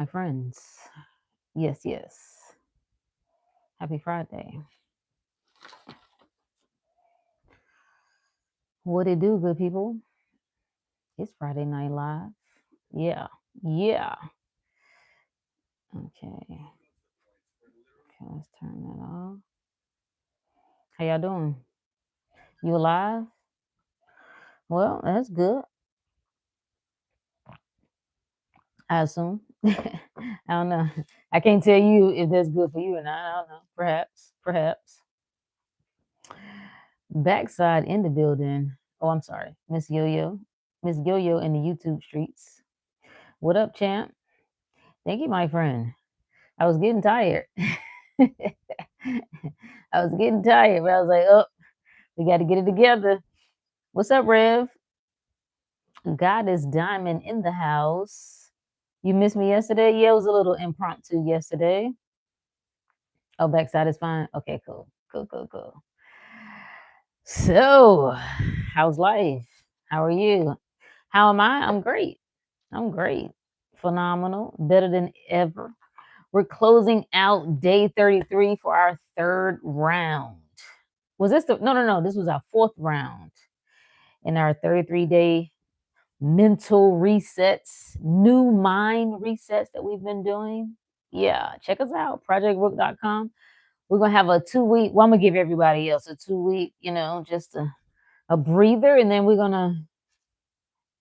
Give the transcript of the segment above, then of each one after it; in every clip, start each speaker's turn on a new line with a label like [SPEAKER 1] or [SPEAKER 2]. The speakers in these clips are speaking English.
[SPEAKER 1] My friends. Yes, yes. Happy Friday. What it do, good people? It's Friday Night Live. Yeah. Yeah. Okay. Okay, let's turn that off. How y'all doing? You alive? Well, that's good. I assume. I don't know. I can't tell you if that's good for you or not. I don't know. Perhaps. Perhaps. Backside in the building. Oh, I'm sorry. Miss Yo-Yo. Miss Yo-Yo in the YouTube streets. What up, champ? Thank you, my friend. I was getting tired. I was getting tired, but I was like, oh, we got to get it together. What's up, Rev? Goddess Diamond in the house. You missed me yesterday? Yeah, it was a little impromptu yesterday. Oh, backside is fine. Okay, cool. Cool, cool, cool. So, how's life? How are you? How am I? I'm great. I'm great. Phenomenal. Better than ever. We're closing out day 33 for our third round. Was this the no, this was our fourth round in our 33-day mental resets, new mind resets that we've been doing. Yeah, check us out, projectbook.com. We're gonna have a 2 week. Well, I'm gonna give everybody else a 2 week, just a breather, and then we're gonna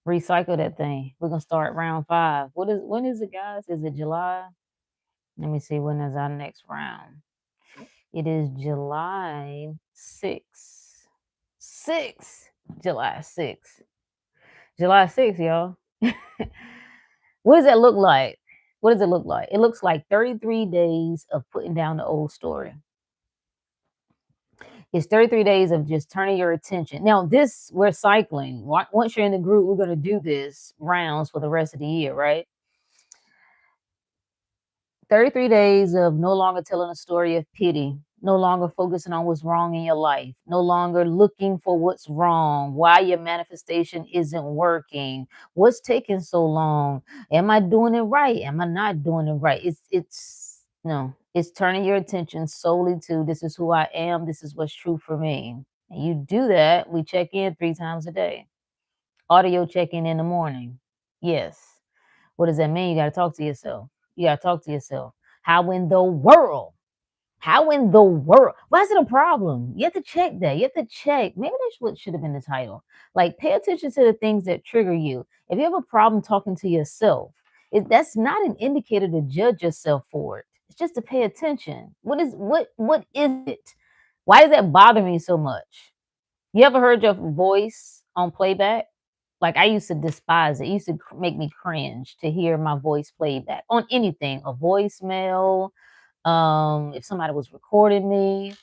[SPEAKER 1] recycle that thing. We're gonna start round 5. When is it, guys? Is it July? Let me see, when is our next round? It is July 6th. July 6th. July 6th, y'all. What does that look like? What does it look like? It looks like 33 days of putting down the old story. It's 33 days of just turning your attention. Now, this, we're cycling. Once you're in the group, we're going to do this rounds for the rest of the year, right? 33 days of no longer telling a story of pity, no longer focusing on what's wrong in your life, no longer looking for what's wrong, why your manifestation isn't working, what's taking so long, am I doing it right, am I not doing it right? It's turning your attention solely to, this is who I am, this is what's true for me. And you do that, we check in 3 times a day. Audio check-in in the morning. Yes. What does that mean? You got to talk to yourself. You got to talk to yourself. How in the world? How in the world? Why is it a problem? You have to check that. You have to check. Maybe that's what should have been the title. Like, pay attention to the things that trigger you. If you have a problem talking to yourself, that's not an indicator to judge yourself for it. It's just to pay attention. What is it? Why does that bother me so much? You ever heard your voice on playback? Like, I used to despise it. It used to make me cringe to hear my voice played back on anything, a voicemail, if somebody was recording me.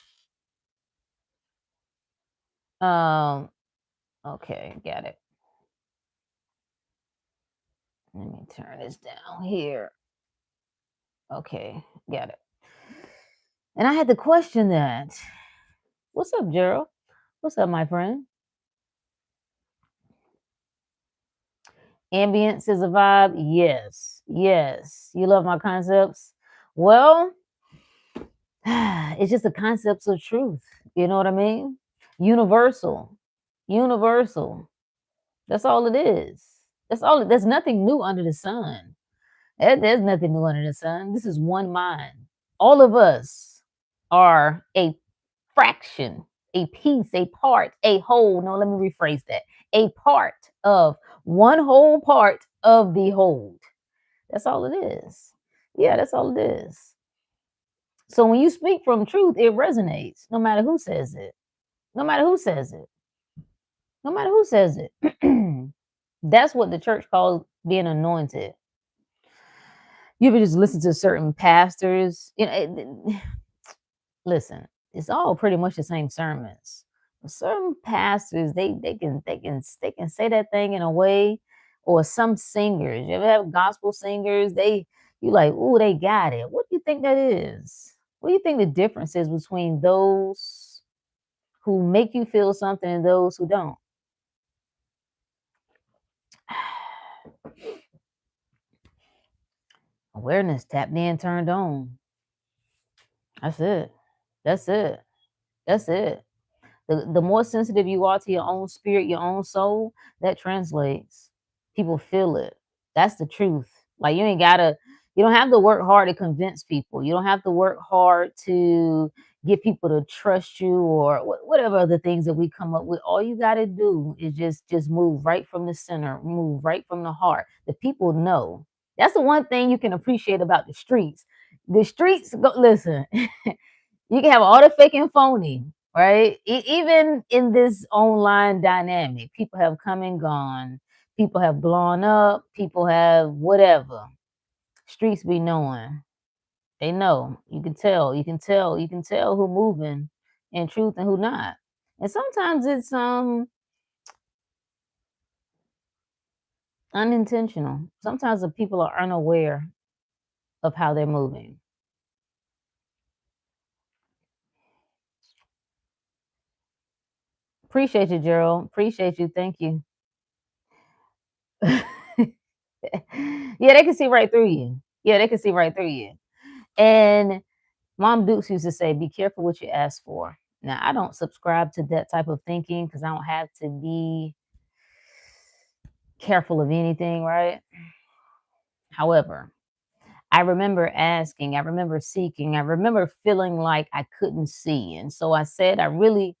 [SPEAKER 1] Okay, got it. Let me turn this down here. Okay, got it. And I had to question that. What's up, Gerald? What's up, my friend? Ambience is a vibe. Yes, yes. You love my concepts? Well, it's just the concepts of truth. You know what I mean? Universal. Universal. That's all it is. There's nothing new under the sun. There's nothing new under the sun. This is one mind. All of us are a fraction, a piece, a part, a whole. No, let me rephrase that. A part of one whole part of the whole. That's all it is. Yeah, that's all it is. So when you speak from truth, it resonates, no matter who says it. No matter who says it. No matter who says it. That's what the church calls being anointed. You ever just listen to certain pastors? Listen, it's all pretty much the same sermons. But certain pastors, they can say that thing in a way, or some singers. You ever have gospel singers? You like, ooh, they got it. What do you think that is? What do you think the difference is between those who make you feel something and those who don't? Awareness tapped in, turned on. That's it. That's it. That's it. The more sensitive you are to your own spirit, your own soul, that translates. People feel it. That's the truth. Like you don't have to work hard to convince people. You don't have to work hard to get people to trust you or whatever other things that we come up with. All you got to do is just move right from the center, move right from the heart. The people know. That's the one thing you can appreciate about the streets. The streets, listen, you can have all the fake and phony, right? Even in this online dynamic, people have come and gone. People have blown up. People have whatever. Streets be knowing. They know. You can tell. You can tell. You can tell who moving in truth and who not. And sometimes it's unintentional. Sometimes the people are unaware of how they're moving. Appreciate you, Gerald. Appreciate you. Thank you. Yeah, they can see right through you. Yeah, they can see right through you. And Mom Dukes used to say, be careful what you ask for. Now, I don't subscribe to that type of thinking because I don't have to be careful of anything, right? However, I remember asking, I remember seeking, I remember feeling like I couldn't see. And so I said, I want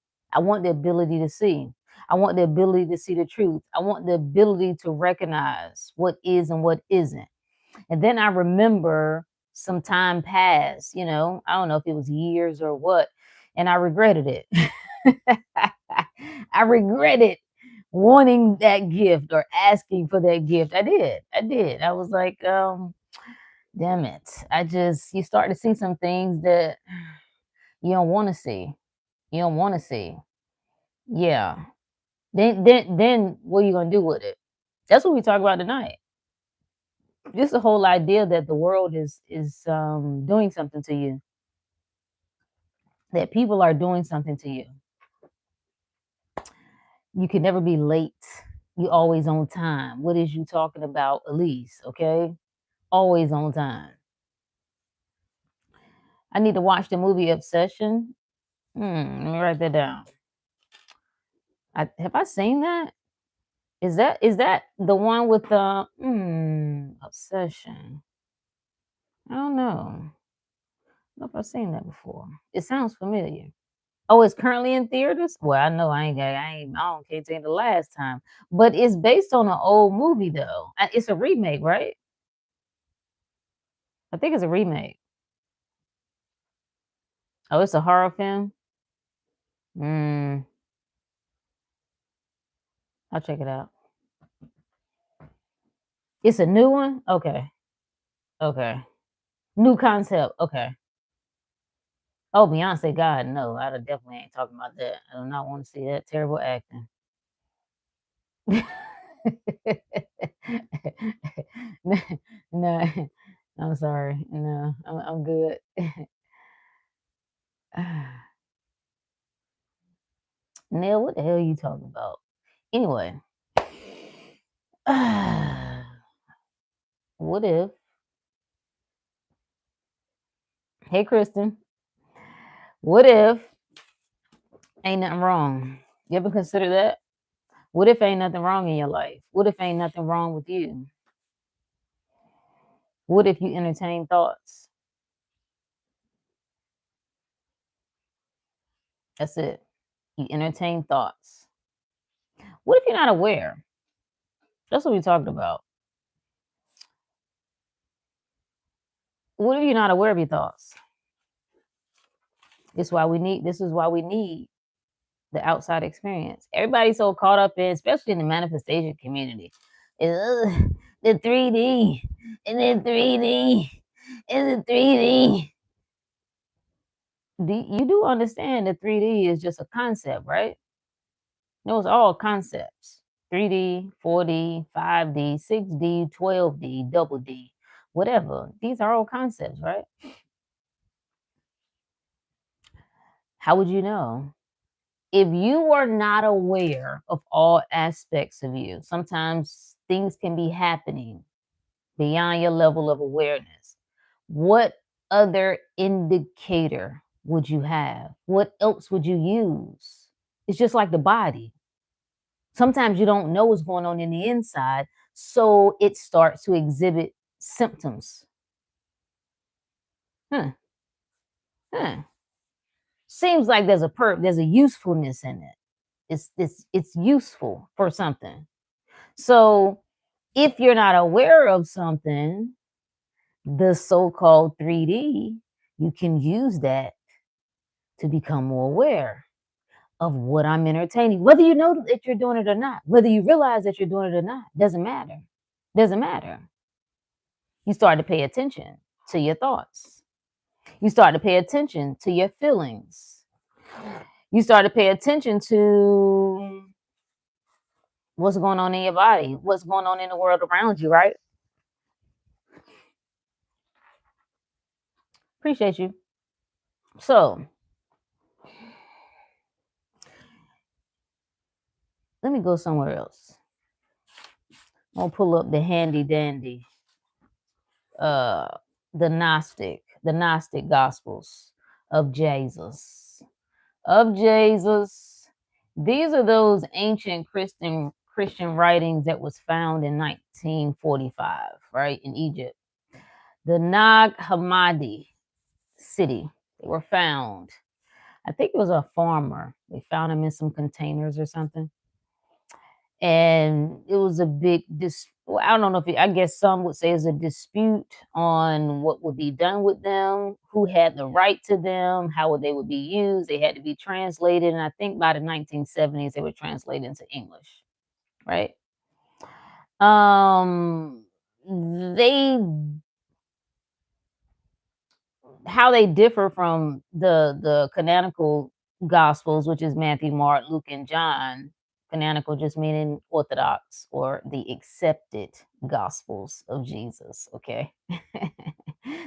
[SPEAKER 1] the ability to see. I want the ability to see the truth. I want the ability to recognize what is and what isn't. And then I remember some time passed, I don't know if it was years or what, and I regretted it. I regretted wanting that gift or asking for that gift. I did. I did. I was like, damn it. You start to see some things that you don't want to see. You don't want to see. Yeah. Then what are you gonna do with it? That's what we talk about tonight. Just the whole idea that the world is doing something to you, that people are doing something to you. You can never be late. You always on time. What is you talking about, Elise? Okay, always on time. I need to watch the movie Obsession. Let me write that down. Have I seen that? Is that the one with the Obsession? I don't know. I don't know if I've seen that before. It sounds familiar. Oh, it's currently in theaters? Well, I know can't think the last time. But it's based on an old movie though. It's a remake, right? I think it's a remake. Oh, it's a horror film? Mm, I'll check it out. It's a new one? Okay. Okay. New concept. Okay. Oh, Beyonce, God, no. Definitely ain't talking about that. I do not want to see that terrible acting. No, I'm sorry. No, I'm good. Neil, what the hell are you talking about? Anyway, what if? Hey, Kristen. What if ain't nothing wrong? You ever consider that? What if ain't nothing wrong in your life? What if ain't nothing wrong with you? What if you entertain thoughts? That's it. You entertain thoughts. What if you're not aware? That's what we talked about. What if you're not aware of your thoughts? This is why we need the outside experience. Everybody's so caught up in, especially in the manifestation community, the 3D and then 3D and the 3D. You do understand that 3D is just a concept, right? Those are all concepts. 3D, 4D, 5D, 6D, 12D, double D, whatever. These are all concepts, right? How would you know? If you are not aware of all aspects of you, sometimes things can be happening beyond your level of awareness. What other indicator would you have? What else would you use? It's just like the body. Sometimes you don't know what's going on in the inside, so it starts to exhibit symptoms. Huh, huh. Seems like there's a usefulness in it. It's useful for something. So if you're not aware of something, the so-called 3D, you can use that to become more aware of what I'm entertaining. Whether you know that you're doing it or not, whether you realize that you're doing it or not, doesn't matter. Doesn't matter. You start to pay attention to your thoughts. You start to pay attention to your feelings. You start to pay attention to what's going on in your body, what's going on in the world around you, right? Appreciate you. So let me go somewhere else. I'm gonna pull up the handy dandy, uh, the Gnostic Gospels of Jesus. Of Jesus. These are those ancient Christian writings that was found in 1945, right, in Egypt. The Nag Hammadi city. They were found. I think it was a farmer. They found them in some containers or something. And it was a big well, I don't know if I guess some would say it's a dispute on what would be done with them, who had the right to them, how they would be used. They had to be translated, and I think by the 1970s they were translated into English, right? They how they differ from the canonical gospels, which is Matthew, Mark, Luke, and John. Canonical just meaning orthodox or the accepted gospels of Jesus. Okay.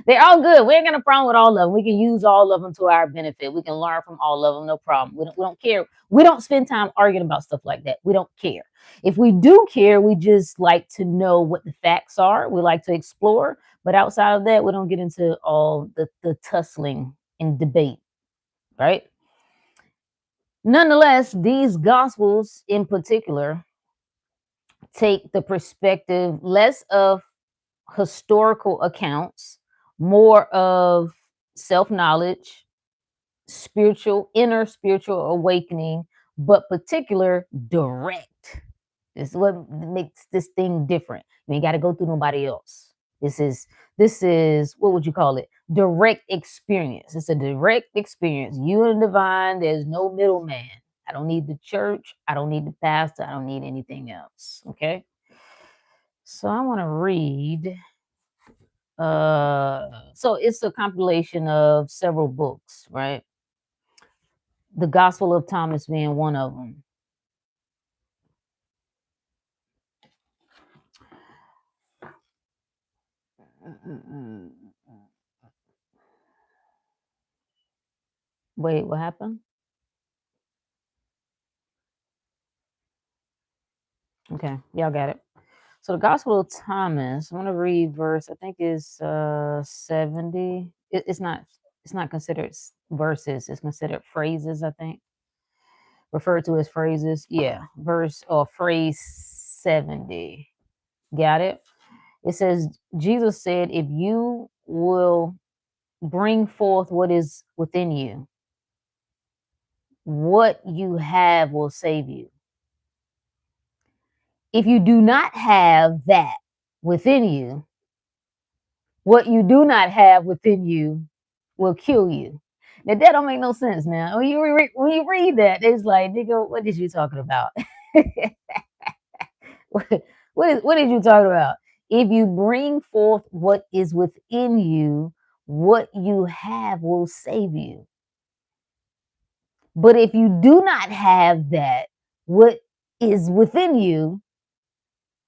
[SPEAKER 1] They're all good. We ain't got a problem with all of them. We can use all of them to our benefit. We can learn from all of them, no problem. We don't care. We don't spend time arguing about stuff like that. We don't care. If we do care, we just like to know what the facts are. We like to explore. But outside of that, we don't get into all the tussling and debate, right? Nonetheless, these gospels in particular take the perspective less of historical accounts, more of self knowledge, inner spiritual awakening, but particular direct. This is what makes this thing different. You ain't got to go through nobody else. This is what would you call it? Direct experience. It's a direct experience. You and the divine. There's no middleman. I don't need the church. I don't need the pastor. I don't need anything else. Okay. So I want to read. So it's a compilation of several books, right? The Gospel of Thomas being one of them. Wait, what happened? Okay, y'all got it. So the Gospel of Thomas, I'm gonna read verse. I think is 70. It's not considered verses. It's considered phrases. I think referred to as phrases. Yeah, verse or phrase 70. Got it. It says Jesus said, "If you will bring forth what is within you, what you have will save you. If you do not have that within you, what you do not have within you will kill you." Now that don't make no sense. Now when you read that, it's like, nigga, what is you talking about? what is you talking about? If you bring forth what is within you, what you have will save you. But if you do not have that, what is within you,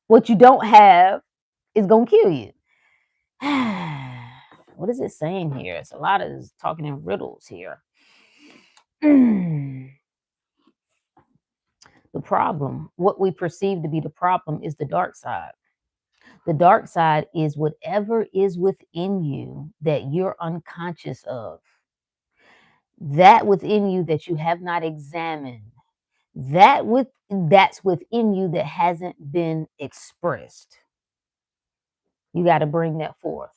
[SPEAKER 1] what you don't have, is gonna kill you. What is it saying here? It's a lot of talking in riddles here. The problem, what we perceive to be the problem, is the dark side. The dark side is whatever is within you that you're unconscious of, that within you that you have not examined, that's within you that hasn't been expressed. You got to bring that forth.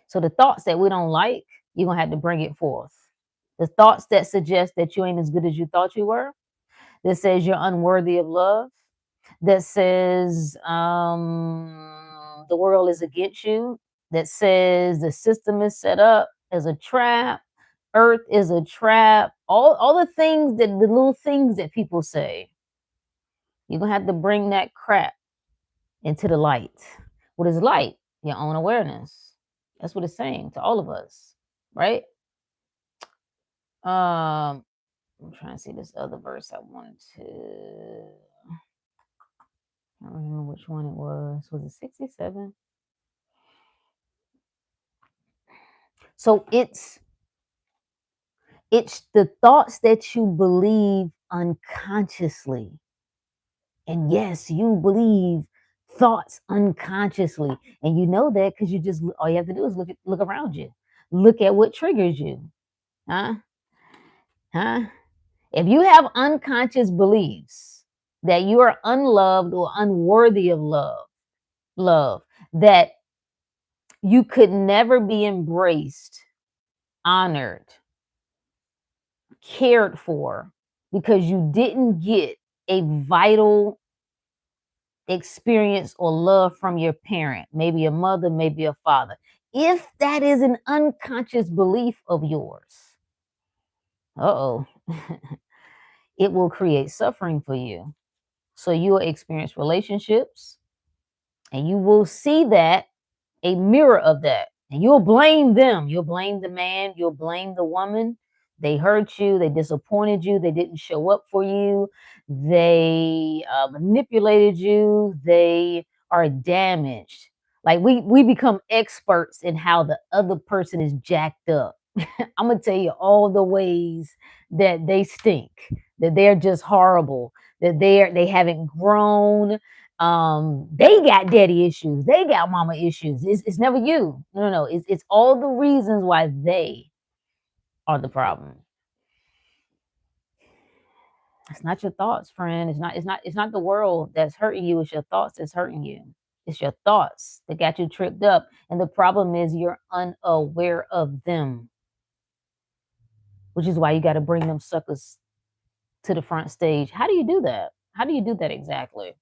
[SPEAKER 1] So the thoughts that we don't like, you're going to have to bring it forth. The thoughts that suggest that you ain't as good as you thought you were, that says you're unworthy of love, that says the world is against you, that says the system is set up as a trap, earth is a trap, all the things that the little things that people say, you're going to have to bring that crap into the light. What is light? Your own awareness. That's what it's saying to all of us, right? I'm trying to see this other verse I wanted to. I don't remember which one it was. Was it 67? So it's the thoughts that you believe unconsciously. And yes, you believe thoughts unconsciously. And you know that because you just all you have to do is look around you. Look at what triggers you. Huh? Huh? If you have unconscious beliefs that you are unloved or unworthy of love, that you could never be embraced, honored, cared for, because you didn't get a vital experience or love from your parent, maybe a mother, maybe a father. If that is an unconscious belief of yours, it will create suffering for you. So you will experience relationships and you will see that, a mirror of that. And you'll blame them. You'll blame the man. You'll blame the woman. They hurt you. They disappointed you. They didn't show up for you. They manipulated you. They are damaged. Like we become experts in how the other person is jacked up. I'm gonna tell you all the ways that they stink, that they're just horrible, that they haven't grown. They got daddy issues, they got mama issues. It's never you. No. It's all the reasons why they are the problem. It's not your thoughts, friend. It's not the world that's hurting you. It's your thoughts that's hurting you. It's your thoughts that got you tripped up. And the problem is you're unaware of them, which is why you got to bring them suckers to the front stage. How do you do that? How do you do that exactly?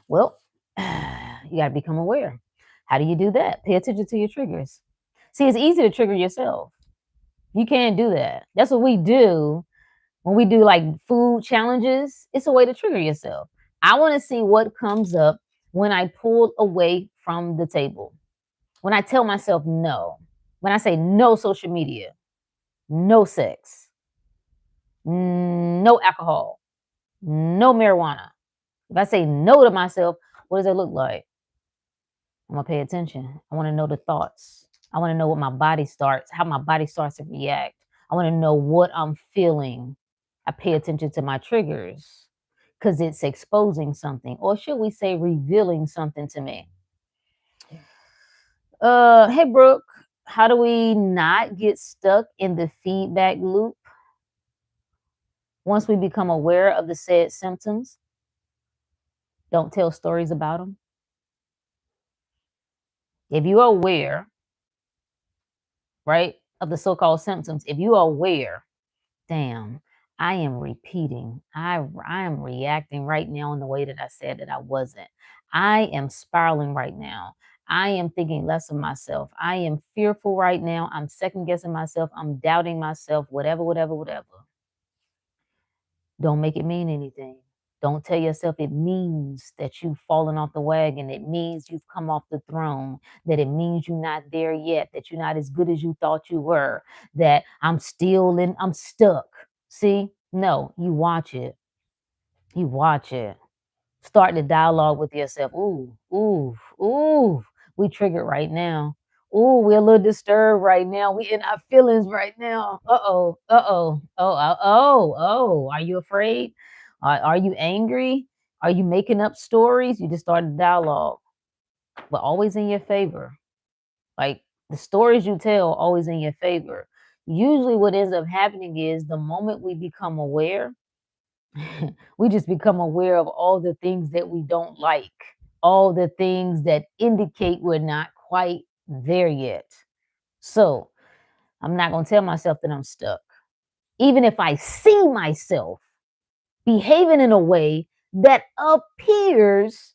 [SPEAKER 1] Well, you got to become aware. How do you do that? Pay attention to your triggers. See, it's easy to trigger yourself. You can't do that. That's what we do when we do like food challenges. It's a way to trigger yourself. I want to see what comes up when I pull away from the table. When I tell myself no. When I say no social media, no sex, no alcohol, no marijuana. If I say no to myself, what does that look like? I'm gonna pay attention. I want to know the thoughts. I want to know what my body starts, how my body starts to react. I want to know what I'm feeling. I pay attention to my triggers because it's exposing something, or should we say revealing something to me. Hey Brooke, how do we not get stuck in the feedback loop once we become aware of the said symptoms? Don't tell stories about them. If you are aware, right, of the so-called symptoms, if you are aware, damn, I am repeating. I am reacting right now in the way that I said that I wasn't. I am spiraling right now. I am thinking less of myself. I am fearful right now. I'm second guessing myself. I'm doubting myself, whatever. Don't make it mean anything. Don't tell yourself it means that you've fallen off the wagon. It means you've come off the throne. That it means you're not there yet. That you're not as good as you thought you were. That I'm stuck. See? No, you watch it. You watch it. Start the dialogue with yourself. Ooh. We triggered right now. Ooh, we're a little disturbed right now. We in our feelings right now. Oh. Are you afraid? Are you angry? Are you making up stories? You just started a dialogue, but always in your favor. Like the stories you tell, always in your favor. Usually, what ends up happening is the moment we become aware, we just become aware of all the things that we don't like, all the things that indicate we're not quite there yet. So I'm not going to tell myself that I'm stuck. Even if I see myself behaving in a way that appears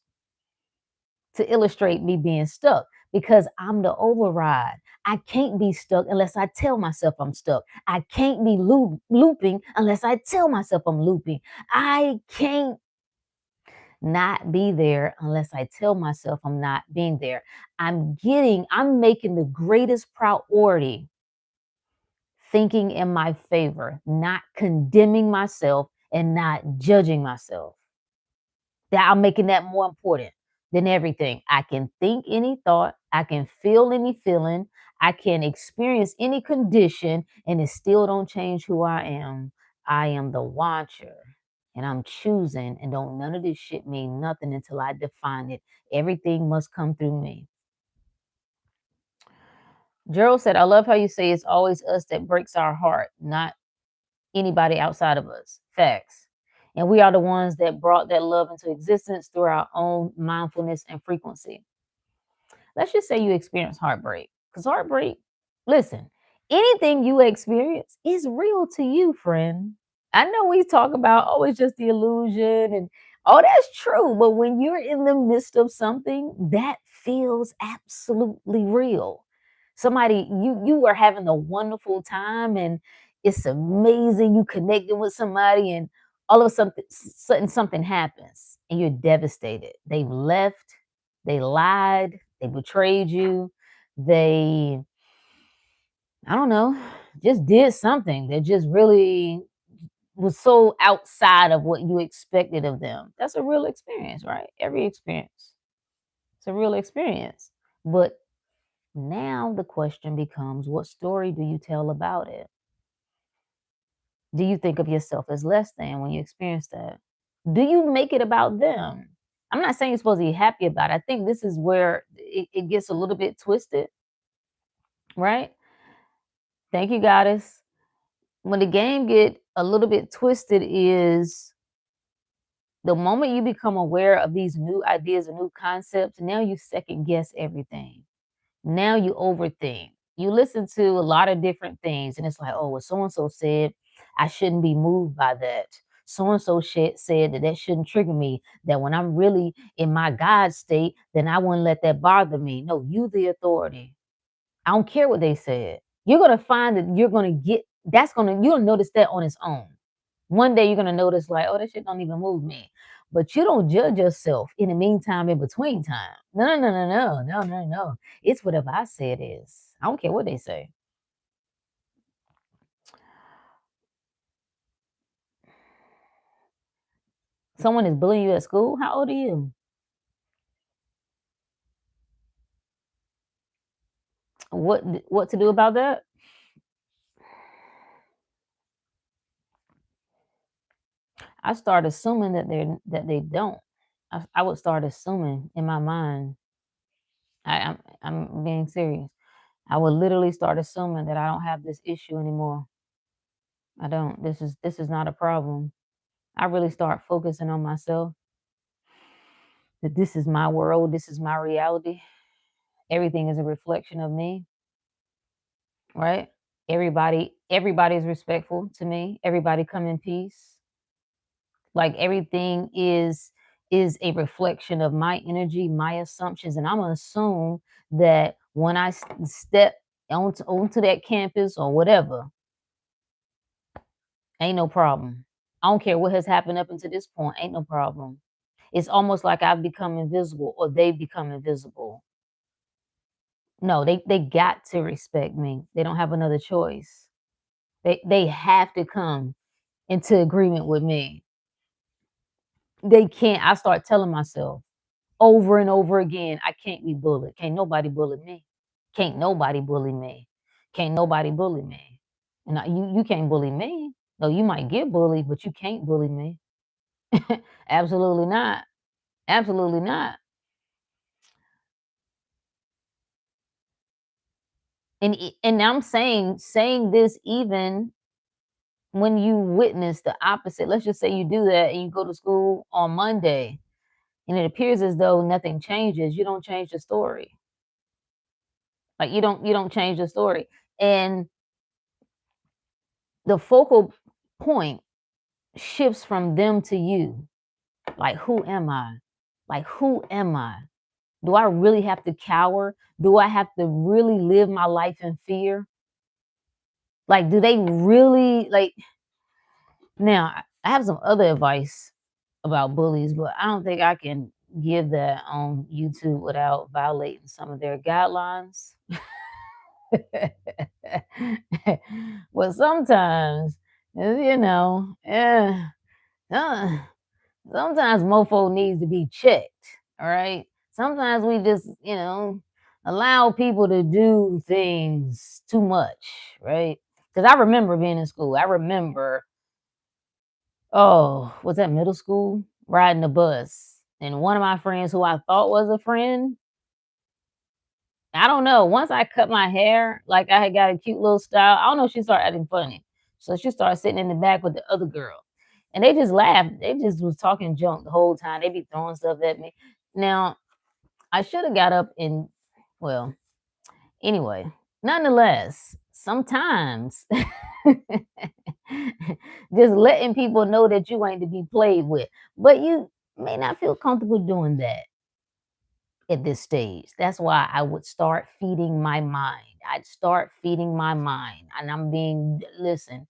[SPEAKER 1] to illustrate me being stuck, because I'm the override. I can't be stuck unless I tell myself I'm stuck. I can't be looping unless I tell myself I'm looping. I can't not be there unless I tell myself I'm not being there. I'm making the greatest priority thinking in my favor, not condemning myself and not judging myself. That I'm making that more important than everything. I can think any thought, I can feel any feeling, I can experience any condition, and it still don't change who I am. I am the watcher, and I'm choosing, and don't none of this shit mean nothing until I define it. Everything must come through me. Gerald said, I love how you say it's always us that breaks our heart, not anybody outside of us. Facts. And we are the ones that brought that love into existence through our own mindfulness and frequency. Let's just say you experience heartbreak. Because heartbreak, listen, anything you experience is real to you, friend. I know we talk about, oh, it's just the illusion and oh, that's true. But when you're in the midst of something, that feels absolutely real. Somebody, you are having a wonderful time and it's amazing. You connected with somebody and all of a sudden something happens and you're devastated. They've left, they lied, they betrayed you, they, I don't know, just did something that just really was so outside of what you expected of them. That's a real experience, right? Every experience. It's a real experience. But now the question becomes, what story do you tell about it? Do you think of yourself as less than when you experience that? Do you make it about them? I'm not saying you're supposed to be happy about it. I think this is where it gets a little bit twisted, right? Thank you, goddess. When the game get a little bit twisted is the moment you become aware of these new ideas and new concepts, now you second guess everything. Now you overthink. You listen to a lot of different things, and it's like, oh, well, so and so said I shouldn't be moved by that. So and so said that shouldn't trigger me. That when I'm really in my God state, then I wouldn't let that bother me. No, you the authority. I don't care what they said. You're gonna find that you'll notice that on its own. One day you're gonna notice like, oh, that shit don't even move me. But you don't judge yourself in the meantime, in between time. No, no, no, no, no, no, no, no. It's whatever I say it is. I don't care what they say. Someone is bullying you at school. How old are you? What to do about that? I start assuming that they don't. I would start assuming in my mind. I'm being serious. I would literally start assuming that I don't have this issue anymore. I don't. This is not a problem. I really start focusing on myself. That this is my world. This is my reality. Everything is a reflection of me, right? Everybody is respectful to me. Everybody come in peace. Like everything is a reflection of my energy, my assumptions, and I'm gonna assume that when I step onto that campus or whatever, ain't no problem. I don't care what has happened up until this point, ain't no problem. It's almost like I've become invisible or they've become invisible. No, they got to respect me. They don't have another choice. They have to come into agreement with me. They can't. I start telling myself over and over again, I can't be bullied. Can't nobody bully me. Can't nobody bully me. Can't nobody bully me. And you can't bully me. No, you might get bullied, but you can't bully me. Absolutely not. Absolutely not. And I'm saying this even when you witness the opposite. Let's just say you do that and you go to school on Monday and it appears as though nothing changes. You don't change the story. Like you don't change the story. And the focal point shifts from them to you. Like, who am I? Like, who am I? Do I really have to cower? Do I have to really live my life in fear? Like, do they really like now? I have some other advice about bullies, but I don't think I can give that on YouTube without violating some of their guidelines. Well, sometimes, uh, sometimes mofo needs to be checked. All right. Sometimes we just, allow people to do things too much, right? Because I remember being in school. I remember, oh, was that middle school? Riding the bus. And one of my friends who I thought was a friend, I don't know. Once I cut my hair, like I had got a cute little style. I don't know. She started acting funny, so she started sitting in the back with the other girl, and they just laughed. They just was talking junk the whole time. They be throwing stuff at me. Now I should have got up and, well, anyway. Nonetheless, sometimes just letting people know that you ain't to be played with, but you may not feel comfortable doing that at this stage. That's why I would start feeding my mind. I'd start feeding my mind. And listen,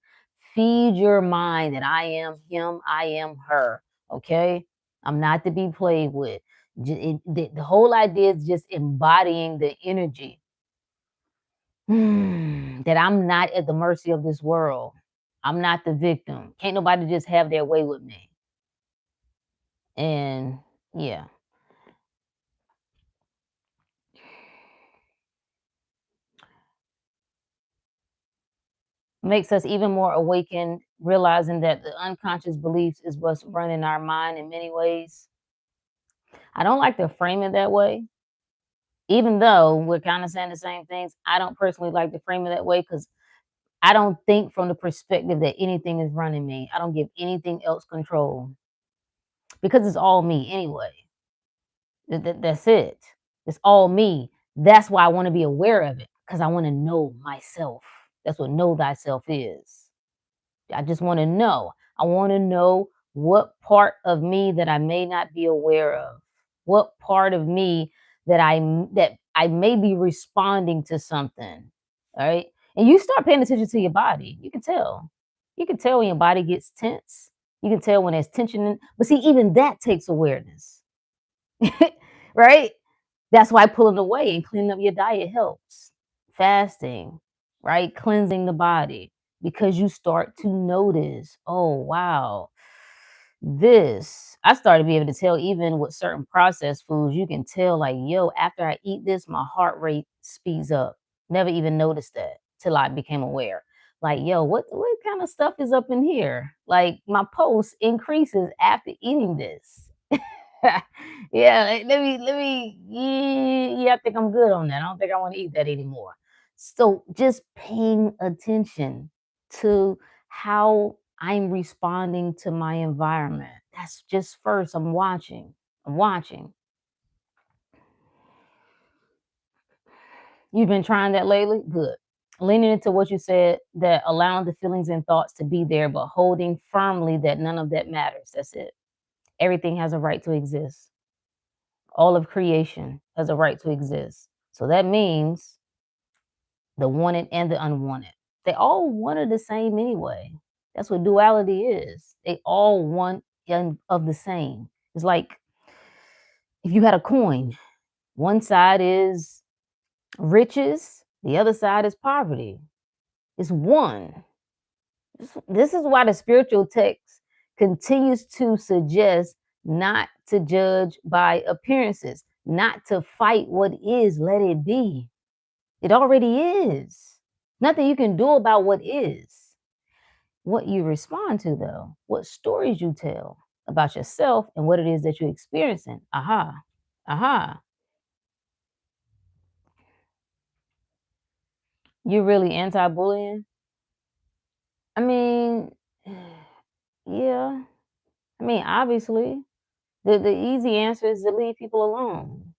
[SPEAKER 1] feed your mind that I am him, I am her. Okay? I'm not to be played with. The whole idea is just embodying the energy that I'm not at the mercy of this world. I'm not the victim. Can't nobody just have their way with me. And yeah. Makes us even more awakened, realizing that the unconscious beliefs is what's running our mind in many ways. I don't like to frame it that way, even though we're kind of saying the same things. I don't personally like to frame it that way because I don't think from the perspective that anything is running me. I don't give anything else control because it's all me anyway. That's it. It's all me. That's why I want to be aware of it because I want to know myself. That's what know thyself is. I just want to know. I want to know what part of me that I may not be aware of. What part of me that I may be responding to something. All right? And you start paying attention to your body. You can tell. You can tell when your body gets tense. You can tell when there's tension but see, even that takes awareness. Right? That's why pulling away and cleaning up your diet helps. Fasting, right? Cleansing the body because you start to notice, oh, wow, this. I started to be able to tell even with certain processed foods, you can tell, like, yo, after I eat this, my heart rate speeds up. Never even noticed that till I became aware. Like, yo, what kind of stuff is up in here? Like, my pulse increases after eating this. Yeah, yeah, I think I'm good on that. I don't think I want to eat that anymore. So just paying attention to how I'm responding to my environment. That's just first. I'm watching. I'm watching. You've been trying that lately? Good. Leaning into what you said, that allowing the feelings and thoughts to be there, but holding firmly that none of that matters. That's it. Everything has a right to exist. All of creation has a right to exist. So that means the wanted and the unwanted. They all one are the same anyway. That's what duality is. They all one of the same. It's like if you had a coin, one side is riches, the other side is poverty. It's one. This is why the spiritual text continues to suggest not to judge by appearances, not to fight what is, let it be. It already is. Nothing you can do about what is. What you respond to, though, what stories you tell. about yourself and what it is that you're experiencing. Aha. Aha. You're really anti-bullying? I mean, yeah. I mean, obviously, the easy answer is to leave people alone.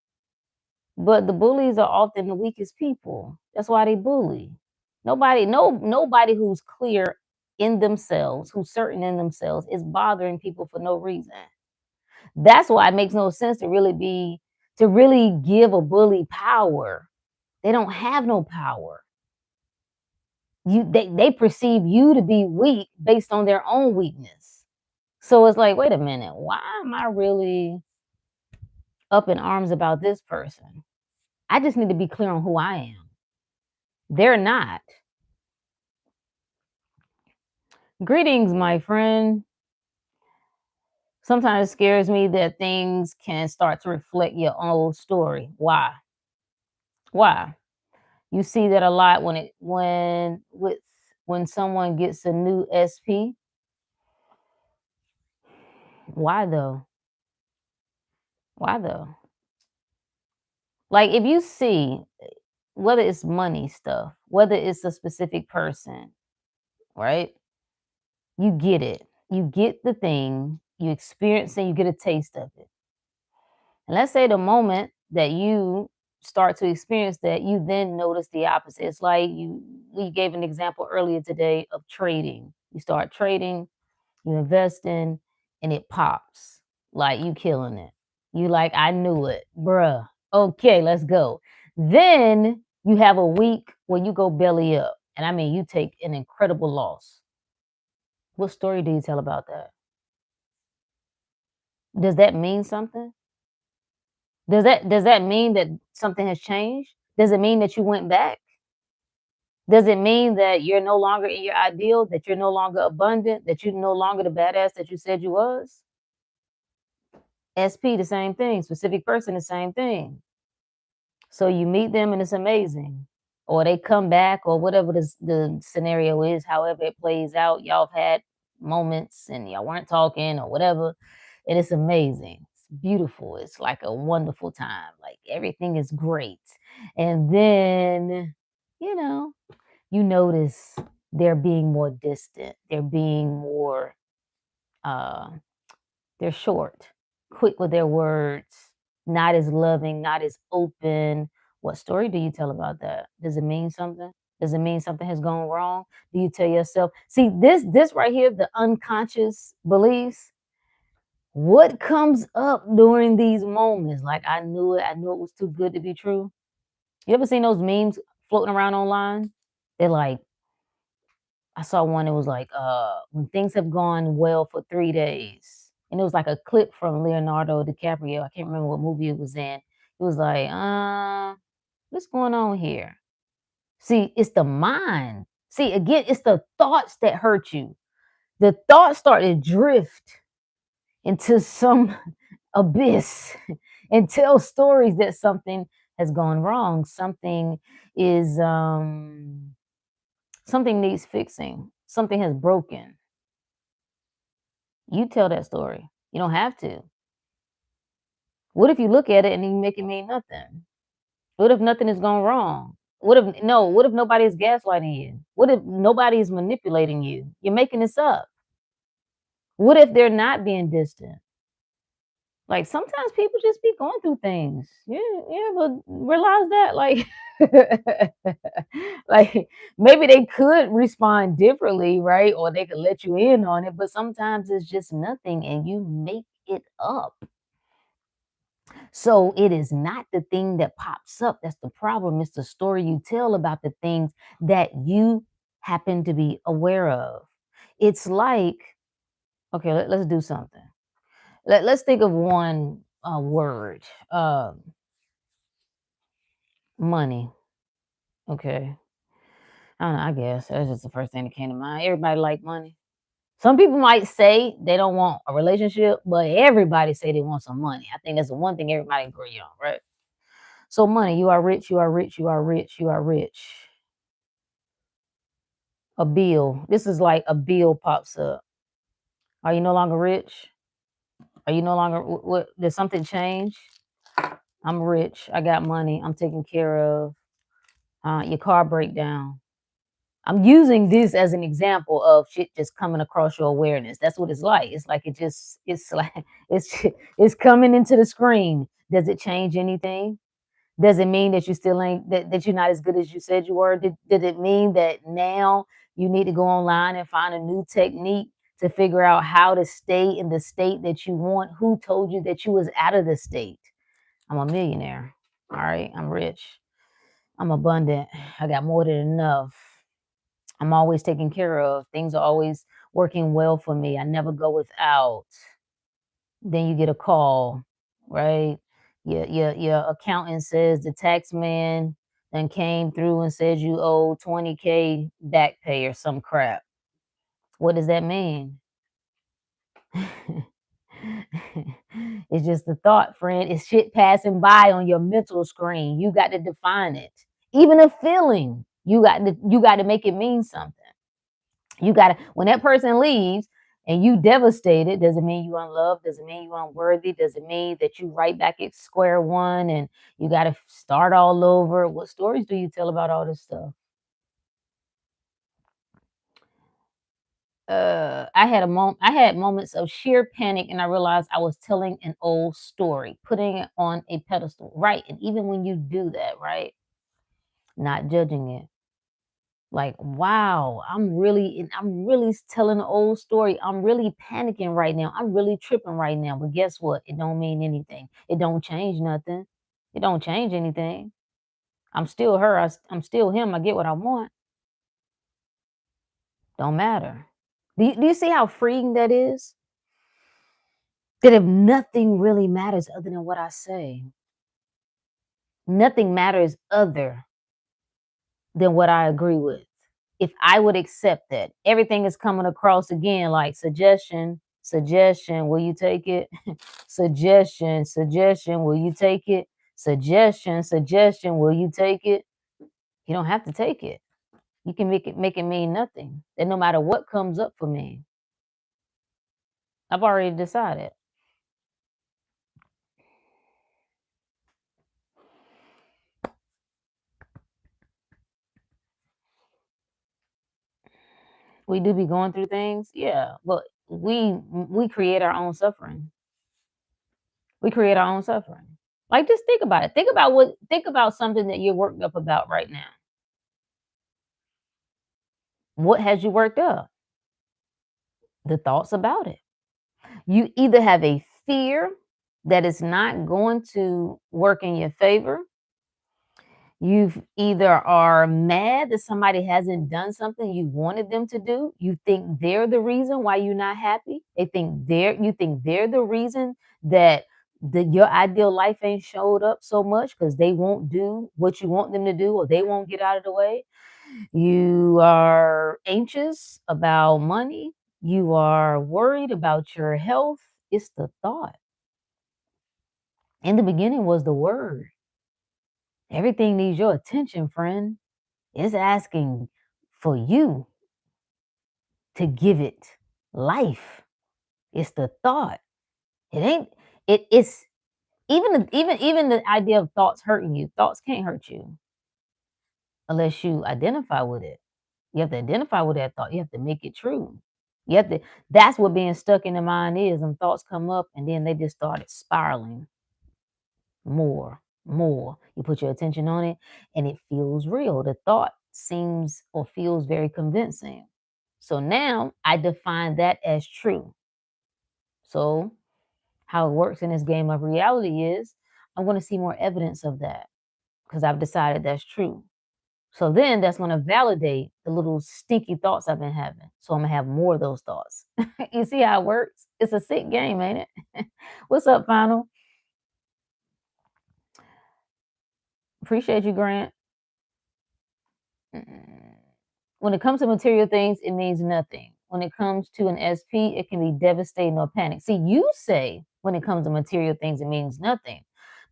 [SPEAKER 1] But the bullies are often the weakest people. That's why they bully. Nobody who's clear in themselves, who's certain in themselves, is bothering people for no reason. That's why it makes no sense to really give a bully power. They don't have no power. They perceive you to be weak based on their own weakness. So it's like, wait a minute, why am I really up in arms about this person? I just need to be clear on who I am. They're not. Greetings, my friend. Sometimes it scares me that things can start to reflect your old story. Why? Why? You see that a lot when someone gets a new SP. Why though? Why though? Like if you see whether it's money stuff, whether it's a specific person, right? You get it. You get the thing, you experience it, you get a taste of it. And let's say the moment that you start to experience that, you then notice the opposite. It's like we gave an example earlier today of trading. You start trading, you invest in, and it pops. Like you killing it. You like, I knew it, bruh. Okay, let's go. Then you have a week where you go belly up. And I mean, you take an incredible loss. What story do you tell about that? Does that mean something? Does that mean that something has changed? Does it mean that you went back? Does it mean that you're no longer in your ideal, that you're no longer abundant, that you're no longer the badass that you said you was? SP, the same thing. Specific person, the same thing. So you meet them and it's amazing. Or they come back or whatever the scenario is, however it plays out. Y'all have had moments and y'all weren't talking or whatever. And it's amazing. It's beautiful. It's like a wonderful time. Like everything is great. And then, you know, you notice they're being more distant. They're being more uh they're short, quick with their words, not as loving, not as open. What story do you tell about that? Does it mean something? Does it mean something has gone wrong? Do you tell yourself, see this right here, the unconscious beliefs, what comes up during these moments? Like I knew it was too good to be true. You ever seen those memes floating around online? They're like, I saw one that was like, when things have gone well for 3 days. And it was like a clip from Leonardo DiCaprio. I can't remember what movie it was in. It was like, what's going on here? See, it's the mind. See, again, it's the thoughts that hurt you. The thoughts start to drift into some abyss and tell stories that something has gone wrong. Is something needs fixing. Something has broken. You tell that story. You don't have to. What if you look at it and you make it mean nothing? What if nothing has gone wrong? What if nobody is gaslighting you? What if nobody is manipulating you? You're making this up. What if they're not being distant? Like sometimes people just be going through things. Yeah, yeah, but realize that like maybe they could respond differently, right? Or they could let you in on it, but sometimes it's just nothing and you make it up. So it is not the thing that pops up. That's the problem. It's the story you tell about the things that you happen to be aware of. It's like, okay, let's do something. Let's think of one word. Money. Okay. I don't know, I guess that's just the first thing that came to mind. Everybody like money. Some people might say they don't want a relationship, but everybody say they want some money. I think that's the one thing everybody agree on, right? So money, you are rich, you are rich, you are rich, you are rich. A bill. This is like a bill pops up. Are you no longer rich? Are you no longer, what, did something change? I'm rich. I got money. I'm taken care of. Your car breakdown. I'm using this as an example of shit just coming across your awareness. That's what it's like. It's like it's like it's coming into the screen. Does it change anything? Does it mean that you still ain't that you're not as good as you said you were? Did it mean that now you need to go online and find a new technique to figure out how to stay in the state that you want? Who told you that you was out of the state? I'm a millionaire. All right, I'm rich. I'm abundant. I got more than enough. I'm always taken care of. Things are always working well for me. I never go without. Then you get a call, right? Your accountant says the tax man then came through and said you owe 20K back pay or some crap. What does that mean? It's just a thought, friend. It's shit passing by on your mental screen. You got to define it. Even a feeling, you got to make it mean something. You got to, when that person leaves and you devastated, does it mean you unloved? Does it mean you unworthy? Does it mean that you right back at square one and you got to start all over? What stories do you tell about all this stuff? I had moments of sheer panic and I realized I was telling an old story, putting it on a pedestal. Right. And even when you do that, right? Not judging it. Like, wow, I'm really telling an old story. I'm really panicking right now. I'm really tripping right now. But guess what? It don't mean anything. It don't change nothing. It don't change anything. I'm still her. I'm still him. I get what I want. Don't matter. Do you see how freeing that is? That if nothing really matters other than what I say, nothing matters other than what I agree with. If I would accept that, everything is coming across again like suggestion, suggestion, will you take it? Suggestion, suggestion, will you take it? Suggestion, suggestion, will you take it? You don't have to take it. You can make it mean nothing. That no matter what comes up for me, I've already decided. We do be going through things, yeah, but we create our own suffering. We create our own suffering. Like, just think about it. Think about something that you're worked up about right now. What has you worked up? The thoughts about it. You either have a fear that is not going to work in your favor. You either are mad that somebody hasn't done something you wanted them to do. You think they're the reason why you're not happy. You think they're the reason that your ideal life ain't showed up so much because they won't do what you want them to do or they won't get out of the way. You are anxious about money. You are worried about your health. It's the thought. In the beginning was the word. Everything needs your attention, friend. It's asking for you to give it life. It's the thought. It ain't it's even the idea of thoughts hurting you. Thoughts can't hurt you unless you identify with it. You have to identify with that thought. You have to make it true. You have to, that's what being stuck in the mind is. And thoughts come up and then they just started spiraling more, more. You put your attention on it and it feels real. The thought seems or feels very convincing. So now I define that as true. So how it works in this game of reality is I'm going to see more evidence of that because I've decided that's true. So then that's going to validate the little stinky thoughts I've been having. So I'm going to have more of those thoughts. You see how it works? It's a sick game, ain't it? What's up, Final? Appreciate you, Grant. When it comes to material things, it means nothing. When it comes to an SP, it can be devastating or panic. See, you say when it comes to material things, it means nothing.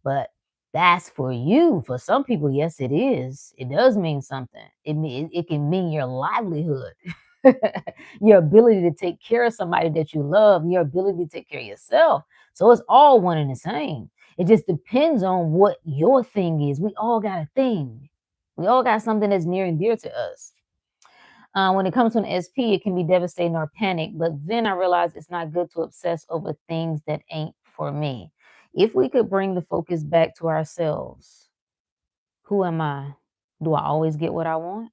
[SPEAKER 1] But that's for you. For some people, yes, it is. It does mean something. It can mean your livelihood, your ability to take care of somebody that you love, your ability to take care of yourself. So it's all one and the same. It just depends on what your thing is. We all got a thing. We all got something that's near and dear to us. When it comes to an SP, it can be devastating or panic, but then I realized it's not good to obsess over things that ain't for me. If we could bring the focus back to ourselves, who am I? Do I always get what I want?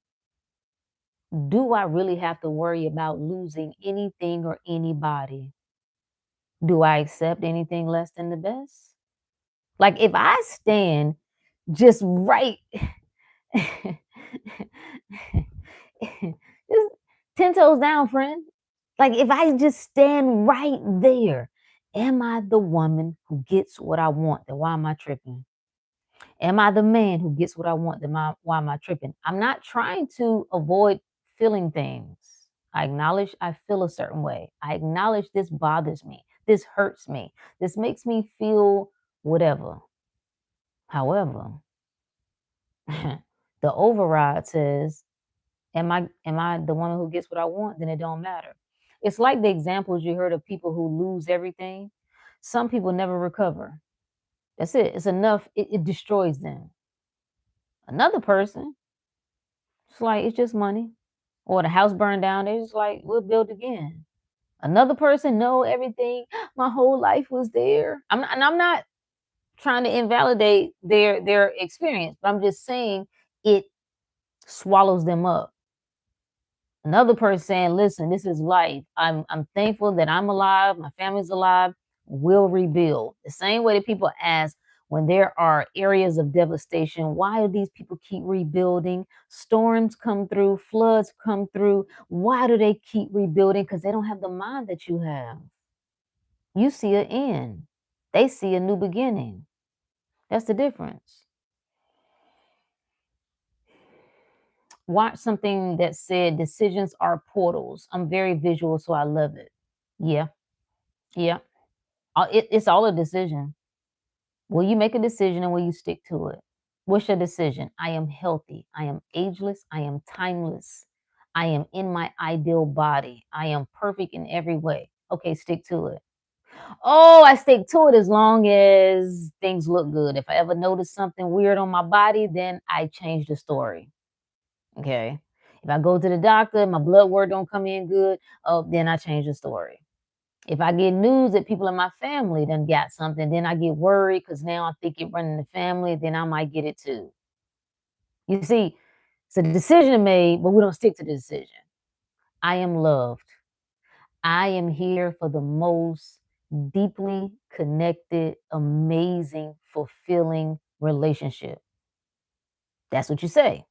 [SPEAKER 1] Do I really have to worry about losing anything or anybody? Do I accept anything less than the best? Like if I stand just right, just 10 toes down, friend. Like if I just stand right there, am I the woman who gets what I want? Then why am I tripping? Am I the man who gets what I want? Then why am I tripping? I'm not trying to avoid feeling things. I acknowledge I feel a certain way. I acknowledge this bothers me. This hurts me. This makes me feel whatever. However, the override says, am I the woman who gets what I want? Then it don't matter. It's like the examples you heard of people who lose everything. Some people never recover. That's it. It's enough. It destroys them. Another person, it's like it's just money. Or the house burned down. They're just like, we'll build again. Another person, know everything. My whole life was there. I'm not trying to invalidate their experience, but I'm just saying it swallows them up. Another person saying, listen, this is life. I'm thankful that I'm alive, my family's alive, we'll rebuild. The same way that people ask when there are areas of devastation, why do these people keep rebuilding? Storms come through, floods come through. Why do they keep rebuilding? Because they don't have the mind that you have. You see an end. They see a new beginning. That's the difference. Watch something that said decisions are portals. I'm very visual, so I love it. Yeah, yeah. It's all a decision. Will you make a decision and will you stick to it? What's your decision? I am healthy. I am ageless. I am timeless. I am in my ideal body. I am perfect in every way. Okay, stick to it. Oh, I stick to it as long as things look good. If I ever notice something weird on my body, then I change the story. Okay. If I go to the doctor, my blood work don't come in good, oh, then I change the story. If I get news that people in my family done got something, then I get worried because now I think it running the family, then I might get it too. You see, it's a decision made, but we don't stick to the decision. I am loved. I am here for the most deeply connected, amazing, fulfilling relationship. That's what you say.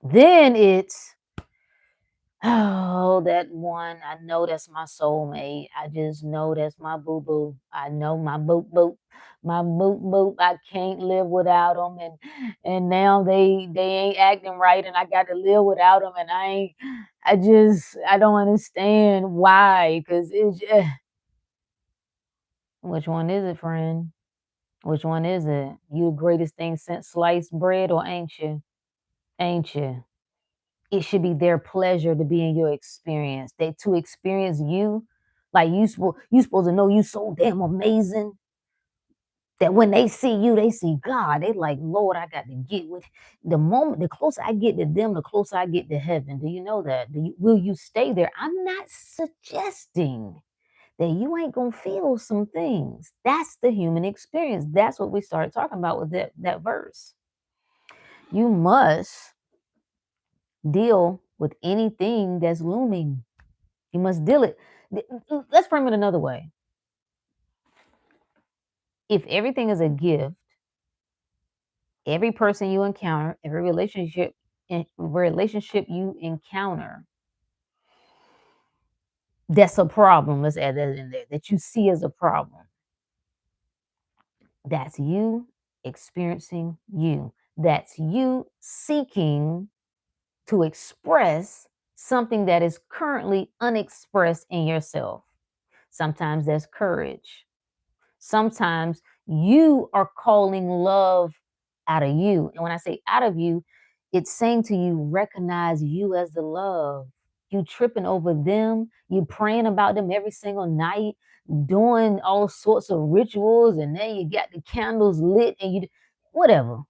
[SPEAKER 1] Then it's, oh, that one, I know that's my soulmate. I just know that's my boo boo. I know my boop boop, my boop boop. I can't live without them, and now they ain't acting right, and I got to live without them, and I don't understand why. Cause it's which one is it, friend? Which one is it? You the greatest thing since sliced bread, or ain't you? Ain't you? It should be their pleasure to be in your experience. They to experience you, like you supposed to know you so damn amazing that when they see you, they see God. They like, Lord, I got to get with the moment. The closer I get to them, the closer I get to heaven. Do you know that? Will you stay there? I'm not suggesting that you ain't gonna feel some things. That's the human experience. That's what we started talking about with that verse. You must deal with anything that's looming. You must deal it. Let's frame it another way. If everything is a gift, every person you encounter, every relationship you encounter, that's a problem. Let's add that in there. That you see as a problem. That's you experiencing you. That's you seeking to express something that is currently unexpressed in yourself. Sometimes that's courage. Sometimes you are calling love out of you. And when I say out of you, it's saying to you, recognize you as the love. you tripping over them, you praying about them every single night, doing all sorts of rituals, and then you got the candles lit and you whatever.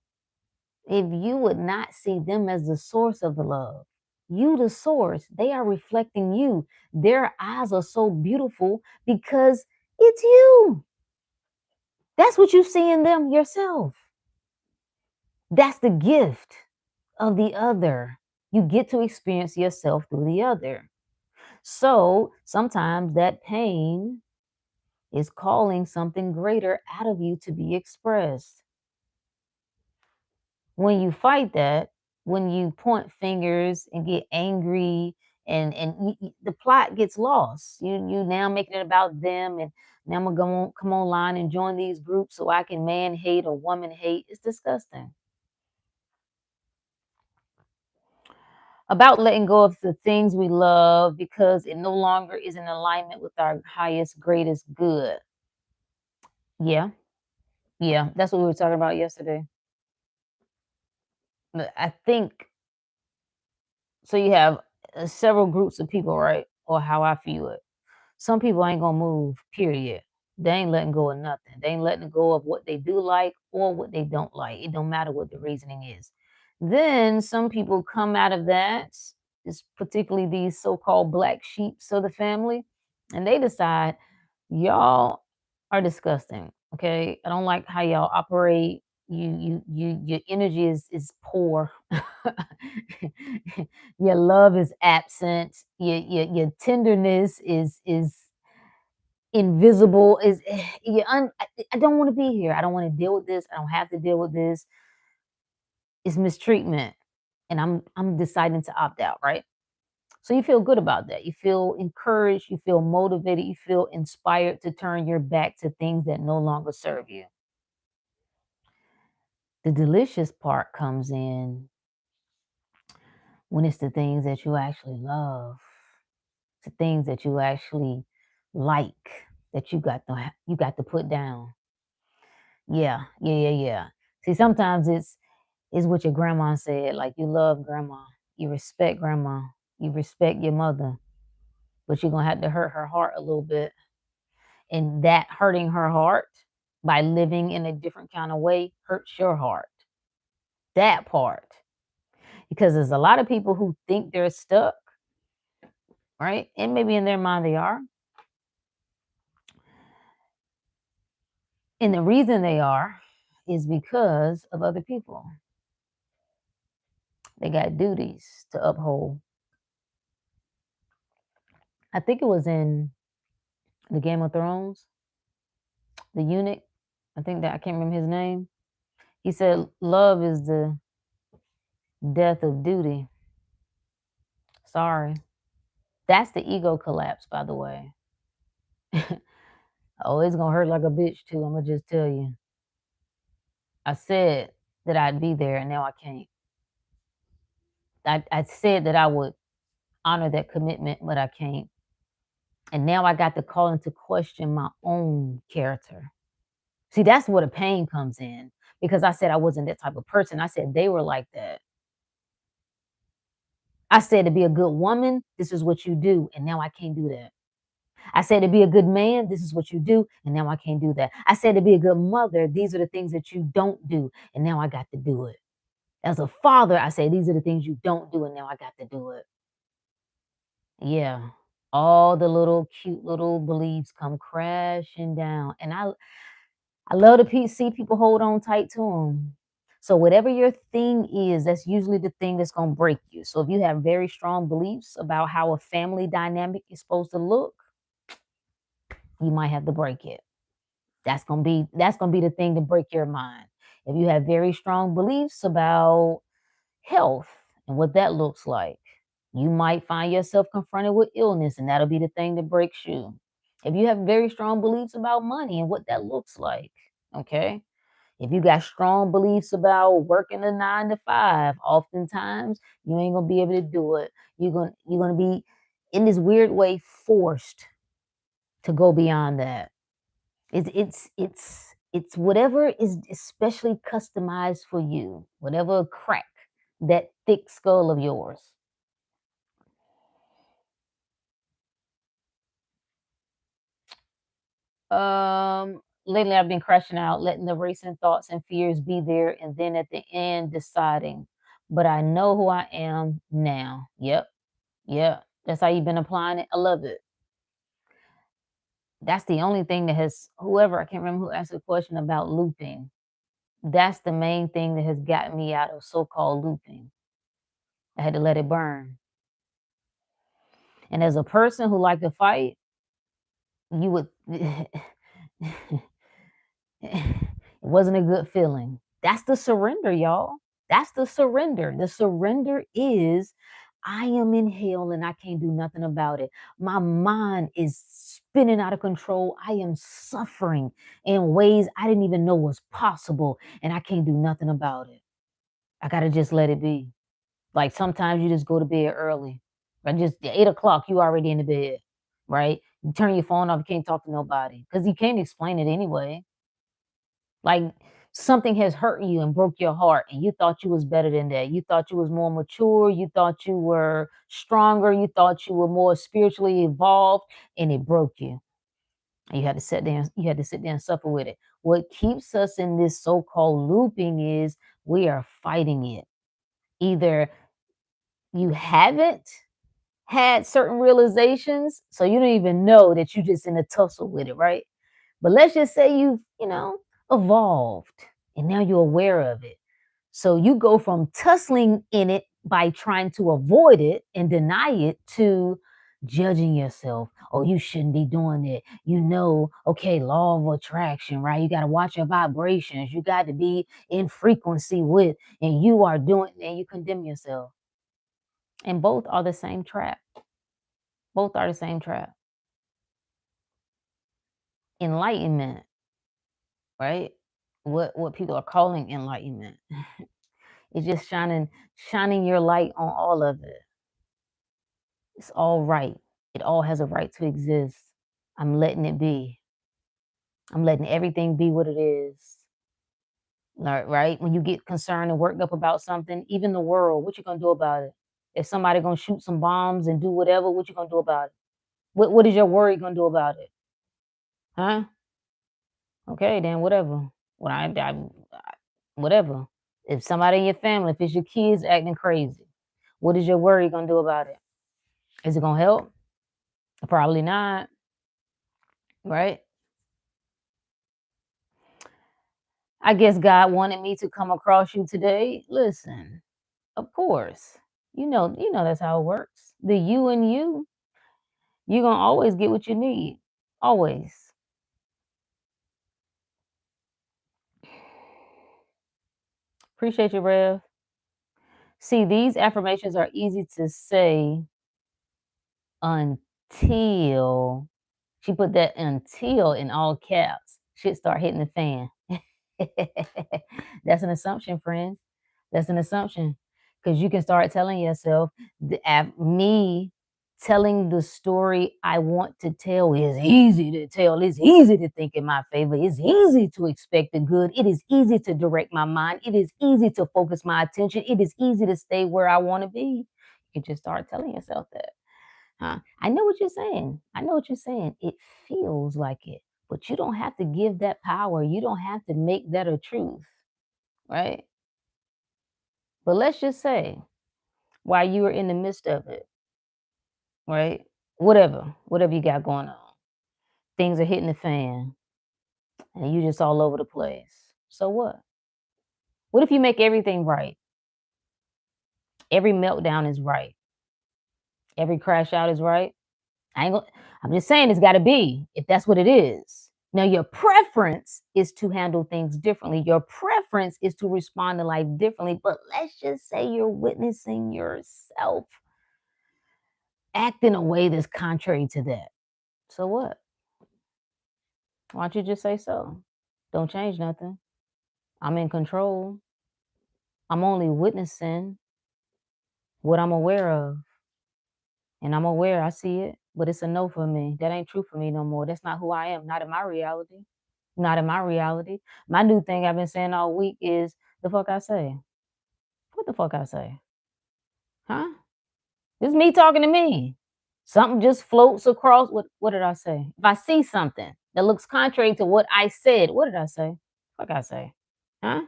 [SPEAKER 1] If you would not see them as the source of the love, you the source, they are reflecting you. Their eyes are so beautiful because it's you. That's what you see in them yourself. That's the gift of the other. You get to experience yourself through the other. So sometimes that pain is calling something greater out of you to be expressed. When you fight that, when you point fingers and get angry the plot gets lost. You now making it about them, and now I'm gonna come online and join these groups so I can man hate or woman hate. It's disgusting. About letting go of the things we love because it no longer is in alignment with our highest, greatest good. Yeah, yeah, that's what we were talking about yesterday. But I think so. You have several groups of people, right? Or how I feel it. Some people ain't gonna move, period. They ain't letting go of nothing. They ain't letting go of what they do like or what they don't like. It don't matter what the reasoning is. Then some people come out of that, is particularly these so-called black sheeps of the family, and they decide, y'all are disgusting. Okay. I don't like how y'all operate. Your energy is poor. Your love is absent. Your tenderness is invisible. I don't want to be here. I don't want to deal with this. I don't have to deal with this. It's mistreatment, and I'm deciding to opt out. Right. So you feel good about that. You feel encouraged. You feel motivated. You feel inspired to turn your back to things that no longer serve you. The delicious part comes in when it's the things that you actually love, the things that you actually like, that you got to put down. Yeah, yeah, yeah, yeah. See, sometimes it's what your grandma said. Like you love grandma, you respect grandma, you respect your mother, but you're gonna have to hurt her heart a little bit. And that hurting her heart by living in a different kind of way hurts your heart. That part. Because there's a lot of people who think they're stuck, right? And maybe in their mind they are. And the reason they are is because of other people. They got duties to uphold. I think it was in the Game of Thrones, the eunuch. I think that I can't remember his name. He said, love is the death of duty. Sorry. That's the ego collapse, by the way. Oh, it's gonna hurt like a bitch too. I'm gonna just tell you. I said that I'd be there, and now I can't. I said that I would honor that commitment, but I can't. And now I got to call into question my own character. See, that's where the pain comes in because I said I wasn't that type of person. I said they were like that. I said to be a good woman, this is what you do, and now I can't do that. I said to be a good man, this is what you do, and now I can't do that. I said to be a good mother, these are the things that you don't do, and now I got to do it. As a father, I say these are the things you don't do, and now I got to do it. Yeah. All the little cute little beliefs come crashing down. And I love to see people hold on tight to them. So whatever your thing is, that's usually the thing that's going to break you. So if you have very strong beliefs about how a family dynamic is supposed to look, you might have to break it. That's going to be the thing to break your mind. If you have very strong beliefs about health and what that looks like, you might find yourself confronted with illness, and that'll be the thing that breaks you. If you have very strong beliefs about money and what that looks like, okay? If you got strong beliefs about working a 9 to 5, oftentimes you ain't gonna be able to do it. You're gonna be in this weird way forced to go beyond that. It's whatever is especially customized for you, whatever crack that thick skull of yours. Lately I've been crashing out, letting the racing thoughts and fears be there, and then at the end deciding. But I know who I am now. Yep. Yep. That's how you've been applying it. I love it. That's the only thing that has whoever I can't remember who asked a question about looping. That's the main thing that has gotten me out of so-called looping. I had to let it burn. And as a person who like to fight, you would it wasn't a good feeling. That's the surrender, y'all. That's the surrender. The surrender is I am in hell and I can't do nothing about it. My mind is spinning out of control. I am suffering in ways I didn't even know was possible, and I can't do nothing about it. I got to just let it be. Like sometimes you just go to bed early. Right? Just 8 o'clock, you already in the bed, right? You turn your phone off, you can't talk to nobody because you can't explain it anyway. Like something has hurt you and broke your heart, and you thought you was better than that. You thought you was more mature. You thought you were stronger. You thought you were more spiritually evolved, and it broke you. And you had to sit there. You had to sit there and suffer with it. What keeps us in this so-called looping is we are fighting it. Either you haven't had certain realizations, so you don't even know that you're just in a tussle with it, right? But let's just say you've, evolved and now you're aware of it. So you go from tussling in it by trying to avoid it and deny it to judging yourself. Oh, you shouldn't be doing it. Okay, law of attraction, right? You got to watch your vibrations. You got to be in frequency with, and you are doing, and you condemn yourself. And both are the same trap. Both are the same trap. Enlightenment, right? What people are calling enlightenment. It's just shining your light on all of it. It's all right. It all has a right to exist. I'm letting it be. I'm letting everything be what it is. Right? When you get concerned and worked up about something, even the world, what you gonna do about it? If somebody gonna shoot some bombs and do whatever, what you gonna do about it? What is your worry gonna do about it? Huh? Okay, then whatever. When whatever. If somebody in your family, if it's your kids acting crazy, what is your worry gonna do about it? Is it gonna help? Probably not, right? I guess God wanted me to come across you today. Listen, of course, you know that's how it works. The you and you're gonna always get what you need, always. Appreciate you, Rev. See, these affirmations are easy to say until she put that until in all caps. Shit start hitting the fan. That's an assumption, friend. That's an assumption. Because you can start telling yourself, me telling the story I want to tell is easy to tell. It's easy to think in my favor. It's easy to expect the good. It is easy to direct my mind. It is easy to focus my attention. It is easy to stay where I want to be. You can just start telling yourself that. Huh? I know what you're saying. I know what you're saying. It feels like it, but you don't have to give that power. You don't have to make that a truth, right? But let's just say while you are in the midst of it, right? Whatever you got going on, things are hitting the fan and you just all over the place. So what? What if you make everything right? Every meltdown is right. Every crash out is right. I'm just saying it's got to be if that's what it is. Now, your preference is to handle things differently. Your preference is to respond to life differently. But let's just say you're witnessing yourself act in a way that's contrary to that. So what? Why don't you just say so? Don't change nothing. I'm in control. I'm only witnessing what I'm aware of. And I'm aware I see it, but it's a no for me. That ain't true for me no more. That's not who I am. Not in my reality. Not in my reality. My new thing I've been saying all week is the fuck I say. What the fuck I say? Huh? This is me talking to me. Something just floats across. What did I say? If I see something, that looks contrary to what I said. What did I say? What did I say? Huh?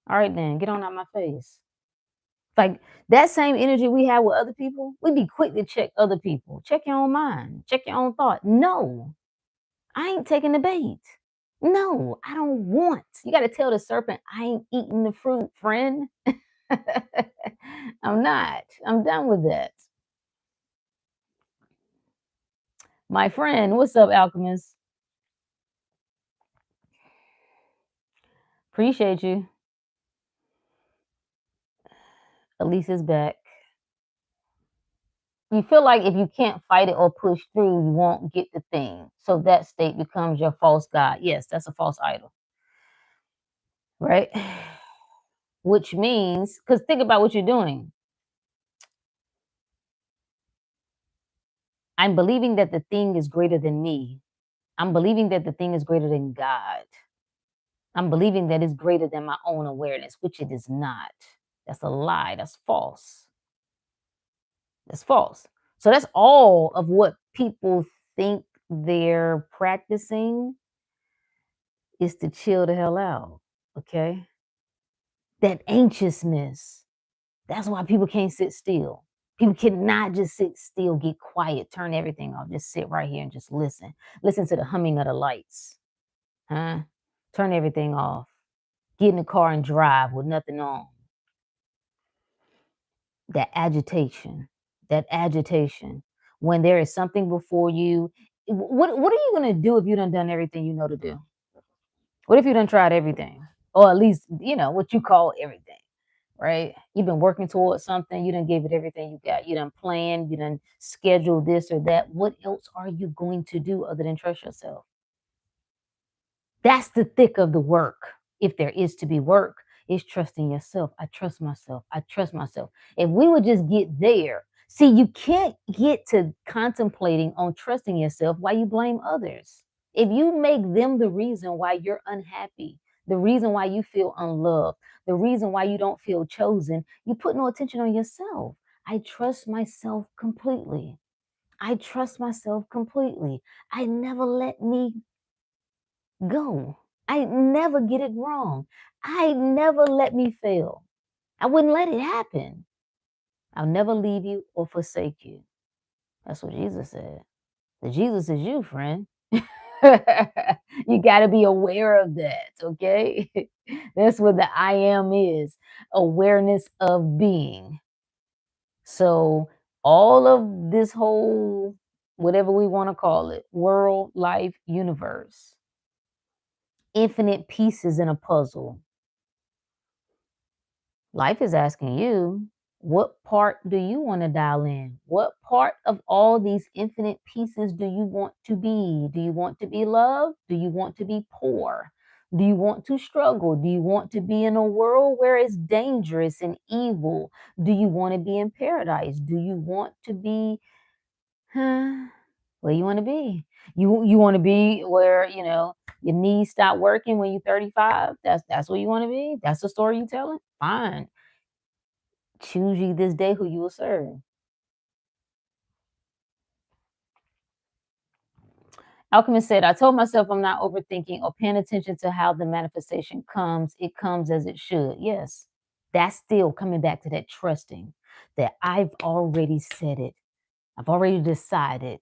[SPEAKER 1] All right then, get on out my face. Like that same energy we have with other people, we be quick to check other people. Check your own mind. Check your own thought. No, I ain't taking the bait. No, I don't want. You got to tell the serpent, I ain't eating the fruit, friend. I'm not. I'm done with that. My friend, what's up, Alchemist? Appreciate you. Elise is back. You feel like if you can't fight it or push through, you won't get the thing. So that state becomes your false god. Yes, that's a false idol, right? Which means, because think about what you're doing. I'm believing that the thing is greater than me. I'm believing that the thing is greater than God. I'm believing that it's greater than my own awareness, which it is not. That's a lie. That's false. That's false. So that's all of what people think they're practicing is to chill the hell out. Okay. That anxiousness. That's why people can't sit still. People cannot just sit still, get quiet, turn everything off. Just sit right here and just listen. Listen to the humming of the lights. Huh? Turn everything off. Get in the car and drive with nothing on. That agitation. That agitation. When there is something before you, what are you gonna do if you done everything you know to do? What if you done tried everything? Or at least, what you call everything, right? You've been working towards something, you done gave it everything you got. You done planned, you done scheduled this or that. What else are you going to do other than trust yourself? That's the thick of the work. If there is to be work, is trusting yourself. I trust myself. I trust myself. If we would just get there, see, you can't get to contemplating on trusting yourself while you blame others. If you make them the reason why you're unhappy, the reason why you feel unloved, the reason why you don't feel chosen, you put no attention on yourself. I trust myself completely. I trust myself completely. I never let me go. I never get it wrong. I never let me fail. I wouldn't let it happen. I'll never leave you or forsake you. That's what Jesus said. The Jesus is you, friend. You got to be aware of that, okay? That's what the I am is, awareness of being. So, all of this whole, whatever we want to call it, world, life, universe, infinite pieces in a puzzle. Life is asking you, what part do you want to dial in? What part of all these infinite pieces do you want to be? Do you want to be loved? Do you want to be poor? Do you want to struggle? Do you want to be in a world where it's dangerous and evil? Do you want to be in paradise? Do you want to be where you want to be? You want to be where, your knees stop working when you're 35? That's where you want to be? That's the story you telling? Fine. Choose ye this day who you will serve. Alchemist said, I told myself I'm not overthinking or paying attention to how the manifestation comes. It comes as it should. Yes. That's still coming back to that trusting that I've already said it. I've already decided.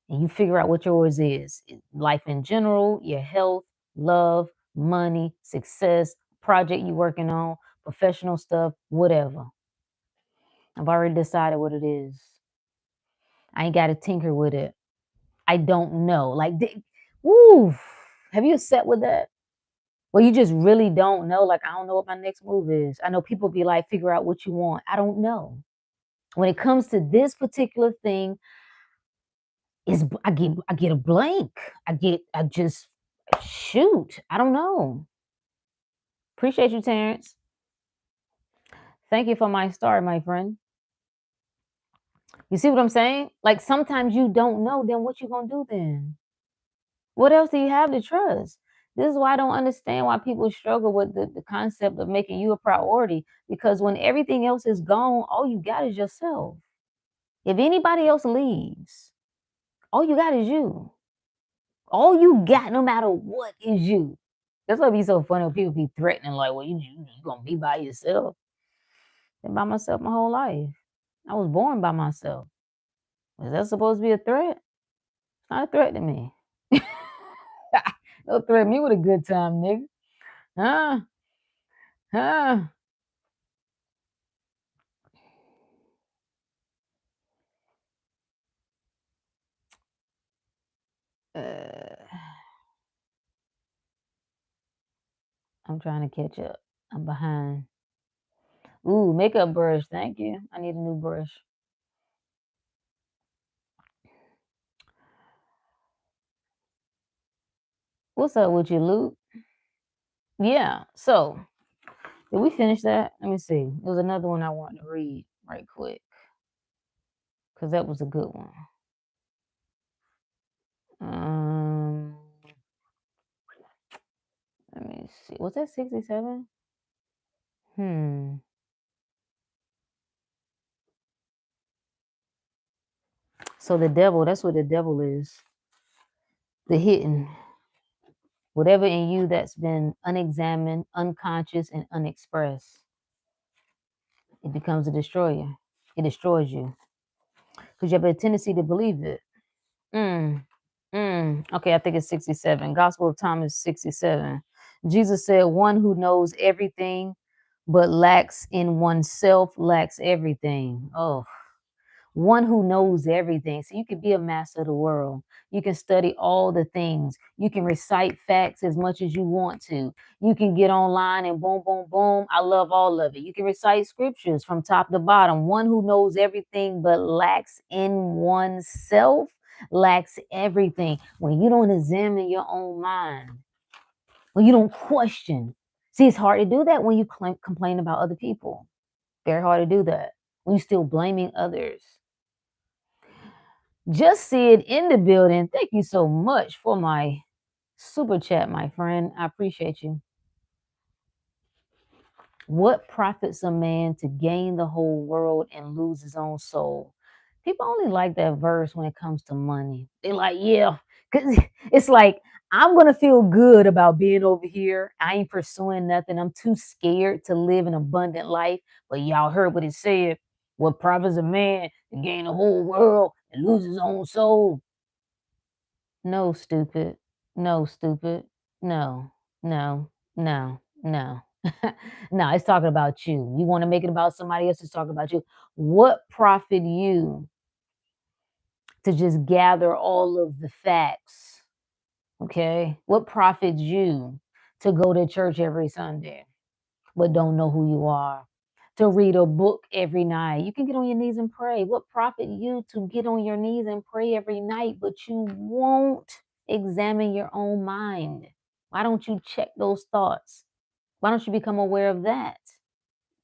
[SPEAKER 1] And you figure out what yours is. Life in general, your health, love, money, success, project you're working on, professional stuff, whatever. I've already decided what it is. I ain't got to tinker with it. I don't know. Like, woo, have you sat with that? Well, you just really don't know. Like, I don't know what my next move is. I know people be like, figure out what you want. I don't know. When it comes to this particular thing, I get a blank. I just shoot. I don't know. Appreciate you, Terrence. Thank you for my star, my friend. You see what I'm saying? Like sometimes you don't know, then what you gonna do then? What else do you have to trust? This is why I don't understand why people struggle with the concept of making you a priority. Because when everything else is gone, all you got is yourself. If anybody else leaves, all you got is you. All you got, no matter what, is you. That's why it be so funny when people be threatening, like, well, you gonna be by yourself. Been by myself my whole life. I was born by myself. Is that supposed to be a threat? It's not a threat to me. Don't threaten me with a good time, nigga. Huh? Huh? Uh, I'm trying to catch up. I'm behind. Ooh, makeup brush. Thank you. I need a new brush. What's up with you, Luke? Yeah. So, did we finish that? Let me see. There was another one I wanted to read right quick because that was a good one. Um, let me see. Was that 67? Hmm. So the devil, that's what the devil is. The hidden. Whatever in you that's been unexamined, unconscious, and unexpressed, it becomes a destroyer. It destroys you because you have a tendency to believe it. Mm, Okay, I think it's 67. Gospel of Thomas 67. Jesus said, one who knows everything but lacks in oneself lacks everything. Oh, one who knows everything. So you can be a master of the world. You can study all the things. You can recite facts as much as you want to. You can get online and boom, boom, boom. I love all of it. You can recite scriptures from top to bottom. One who knows everything but lacks in oneself lacks everything. When you don't examine your own mind, when you don't question. See, it's hard to do that when you complain about other people. Very hard to do that. When you're still blaming others. Just see it in the building. Thank you so much for my super chat, my friend. I appreciate you. What profits a man to gain the whole world and lose his own soul? People only like that verse when it comes to money. They like, yeah, because it's like, I'm going to feel good about being over here. I ain't pursuing nothing. I'm too scared to live an abundant life. But y'all heard what it said. What profits a man to gain the whole world and lose his own soul? No, stupid. No, stupid. No, no, no, no. No, it's talking about you. You want to make it about somebody else, it's talking about you. What profit you to just gather all of the facts? Okay. What profits you to go to church every Sunday, but don't know who you are? To read a book every night. You can get on your knees and pray. What profit you to get on your knees and pray every night, but you won't examine your own mind? Why don't you check those thoughts? Why don't you become aware of that?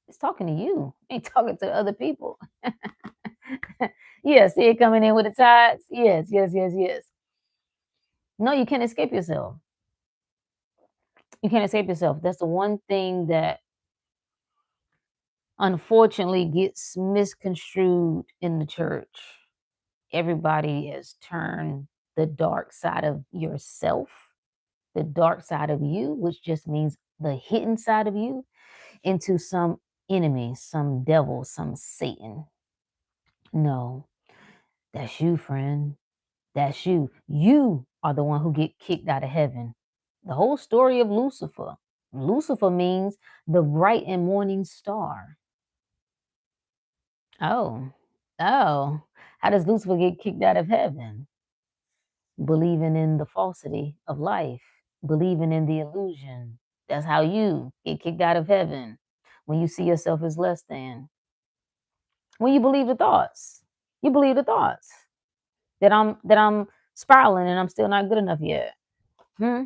[SPEAKER 1] It's talking to you. It ain't talking to other people. Yeah, see it coming in with the tides? Yes, yes, yes, yes. No, you can't escape yourself. You can't escape yourself. That's the one thing that unfortunately gets misconstrued in the church. Everybody has turned the dark side of yourself, the dark side of you, which just means the hidden side of you, into some enemy, some devil, some Satan. No, that's you, friend. That's you. You are the one who get kicked out of heaven. The whole story of Lucifer. Lucifer means the bright and morning star. Oh, oh. How does Lucifer get kicked out of heaven? Believing in the falsity of life, believing in the illusion. That's how you get kicked out of heaven, when you see yourself as less than. When you believe the thoughts. You believe the thoughts that I'm spiraling and I'm still not good enough yet. Hmm?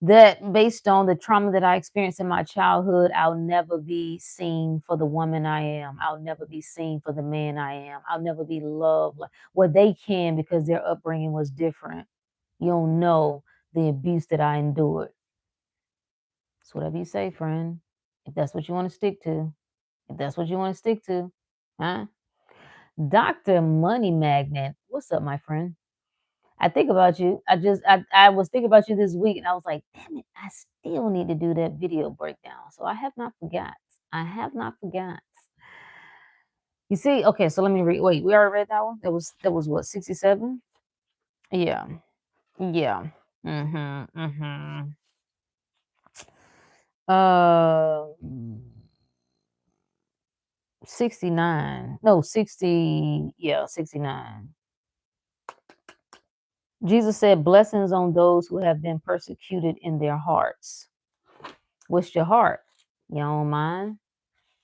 [SPEAKER 1] That based on the trauma that I experienced in my childhood, I'll never be seen for the woman I am. I'll never be seen for the man I am. I'll never be loved. Well, they can because their upbringing was different. You don't know the abuse that I endured. It's whatever you say, friend. If that's what you want to stick to. If that's what you want to stick to. Huh? Dr. Money Magnet. What's up, my friend? I think about you. I was thinking about you this week, and I was like, damn it, I still need to do that video breakdown. So I have not forgot. I have not forgot. You see, okay, so let me read. Wait, we already read that one. That was what, 67? Yeah, yeah. Mm-hmm. Mm-hmm. Uh, 69. No, 60. Yeah, 69. Jesus said, blessings on those who have been persecuted in their hearts. What's your heart? Your own mind,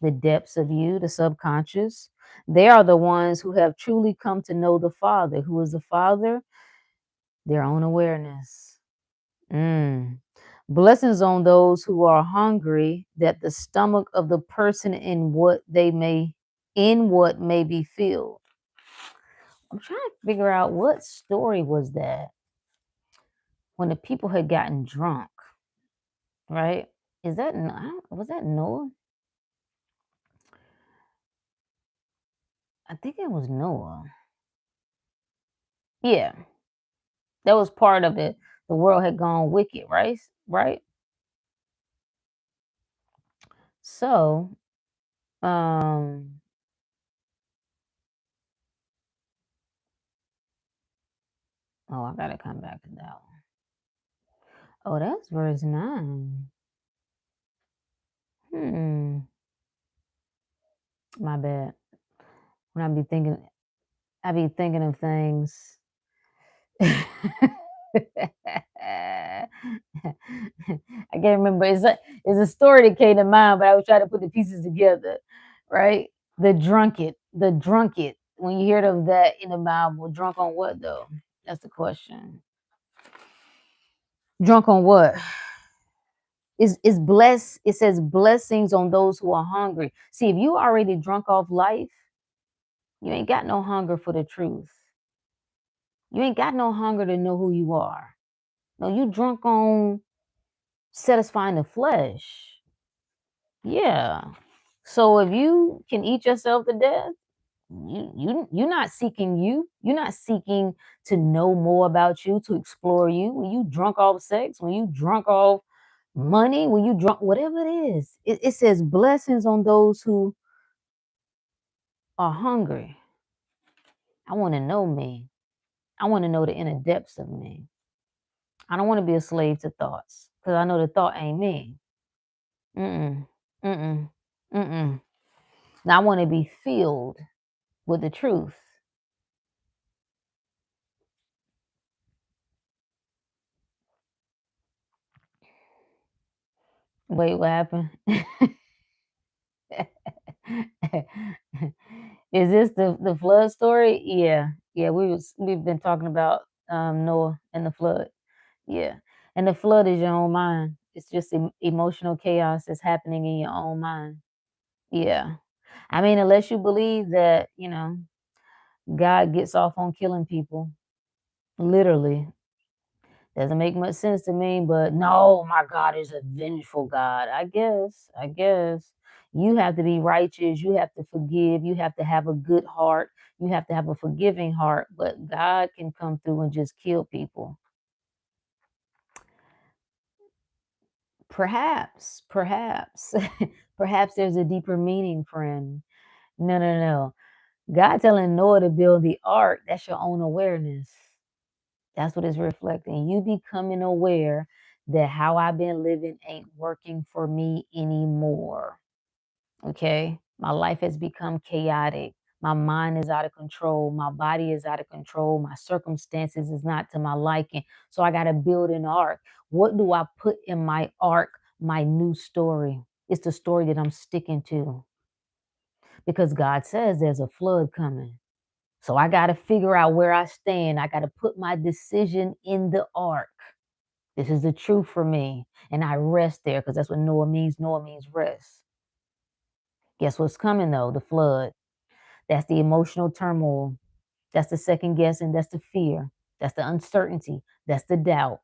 [SPEAKER 1] the depths of you, the subconscious. They are the ones who have truly come to know the Father. Who is the Father? Their own awareness. Mm. Blessings on those who are hungry, that the stomach of the person in what may be filled. I'm trying to figure out what story was that when the people had gotten drunk, right? Is that was that Noah? I think it was Noah. Yeah, that was part of it. The world had gone wicked, right? Right. So, um, oh, I gotta come back to that one. Oh, that's verse 9. Hmm. My bad. When I be thinking of things. I can't remember. It's a story that came to mind, but I was trying to put the pieces together, right? The drunkard. When you hear of that in the Bible, drunk on what though? That's the question. Drunk on what? Is blessed. It says blessings on those who are hungry. See, if you already drunk off life, you ain't got no hunger for the truth. You ain't got no hunger to know who you are. No, you drunk on satisfying the flesh. Yeah. So if you can eat yourself to death, you're not seeking you. You're not seeking to know more about you, to explore you. When you drunk off sex, when you drunk off money, when you drunk whatever it is, it says blessings on those who are hungry. I want to know me. I want to know the inner depths of me. I don't want to be a slave to thoughts because I know the thought ain't me. Mm-mm. Mm-mm. Mm-mm. Now I want to be filled with the truth. Wait, what happened? Is this the flood story? Yeah. Yeah, we've been talking about Noah and the flood. Yeah. And the flood is your own mind. It's just emotional chaos that's happening in your own mind. Yeah. I mean, unless you believe that, God gets off on killing people, literally. Doesn't make much sense to me, but no, my God is a vengeful God. I guess. I guess. You have to be righteous. You have to forgive. You have to have a good heart. You have to have a forgiving heart. But God can come through and just kill people. Perhaps, perhaps, perhaps there's a deeper meaning, friend. No, no, no. God telling Noah to build the ark, that's your own awareness. That's what it's reflecting. You becoming aware that how I've been living ain't working for me anymore. Okay. My life has become chaotic. My mind is out of control. My body is out of control. My circumstances is not to my liking. So I got to build an ark. What do I put in my ark? My new story. It's the story that I'm sticking to because God says there's a flood coming. So I got to figure out where I stand. I got to put my decision in the ark. This is the truth for me. And I rest there because that's what Noah means. Noah means rest. Guess what's coming though? The flood. That's the emotional turmoil. That's the second guessing. That's the fear. That's the uncertainty. That's the doubt.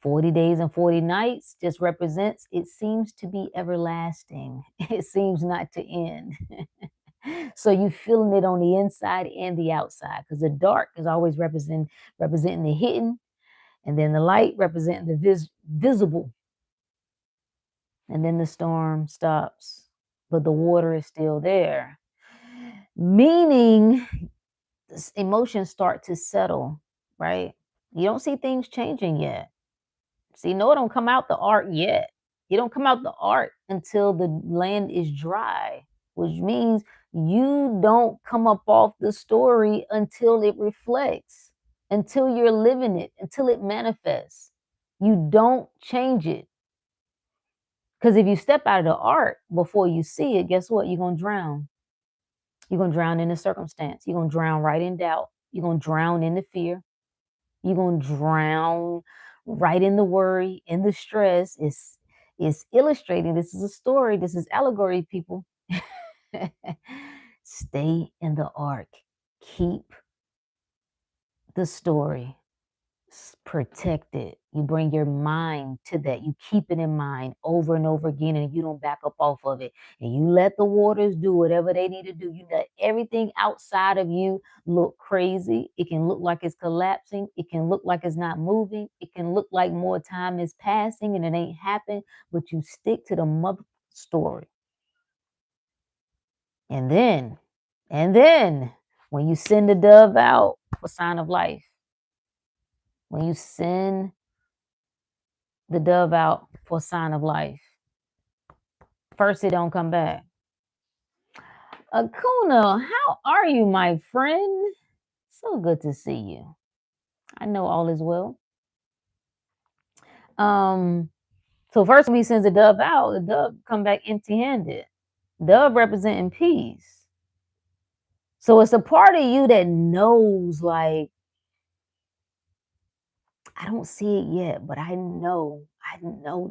[SPEAKER 1] 40 days and 40 nights just represents it seems to be everlasting. It seems not to end. So you feeling it on the inside and the outside, because the dark is always representing the hidden, and then the light representing the visible, and then the storm stops, but the water is still there. Meaning, emotions start to settle, right? You don't see things changing yet. See, Noah don't come out the ark yet. He don't come out the ark until the land is dry, which means you don't come up off the story until it reflects, until you're living it, until it manifests. You don't change it. Because if you step out of the ark before you see it, guess what? You're going to drown. You're going to drown in the circumstance. You're going to drown right in doubt. You're going to drown in the fear. You're going to drown right in the worry, in the stress. It's illustrating. This is a story. This is allegory, people. Stay in the ark. Keep the story. Protect it. You bring your mind to that. You keep it in mind over and over again, and you don't back up off of it. And you let the waters do whatever they need to do. You let everything outside of you look crazy. It can look like it's collapsing. It can look like it's not moving. It can look like more time is passing and it ain't happened, but you stick to the mother story. And then, when you send the dove out, a sign of life. When you send the dove out for a sign of life, first it don't come back. Akuna, how are you, my friend? So good to see you. I know all is well. So first when he sends the dove out, the dove come back empty-handed. Dove representing peace. So it's a part of you that knows, like, I don't see it yet, but I know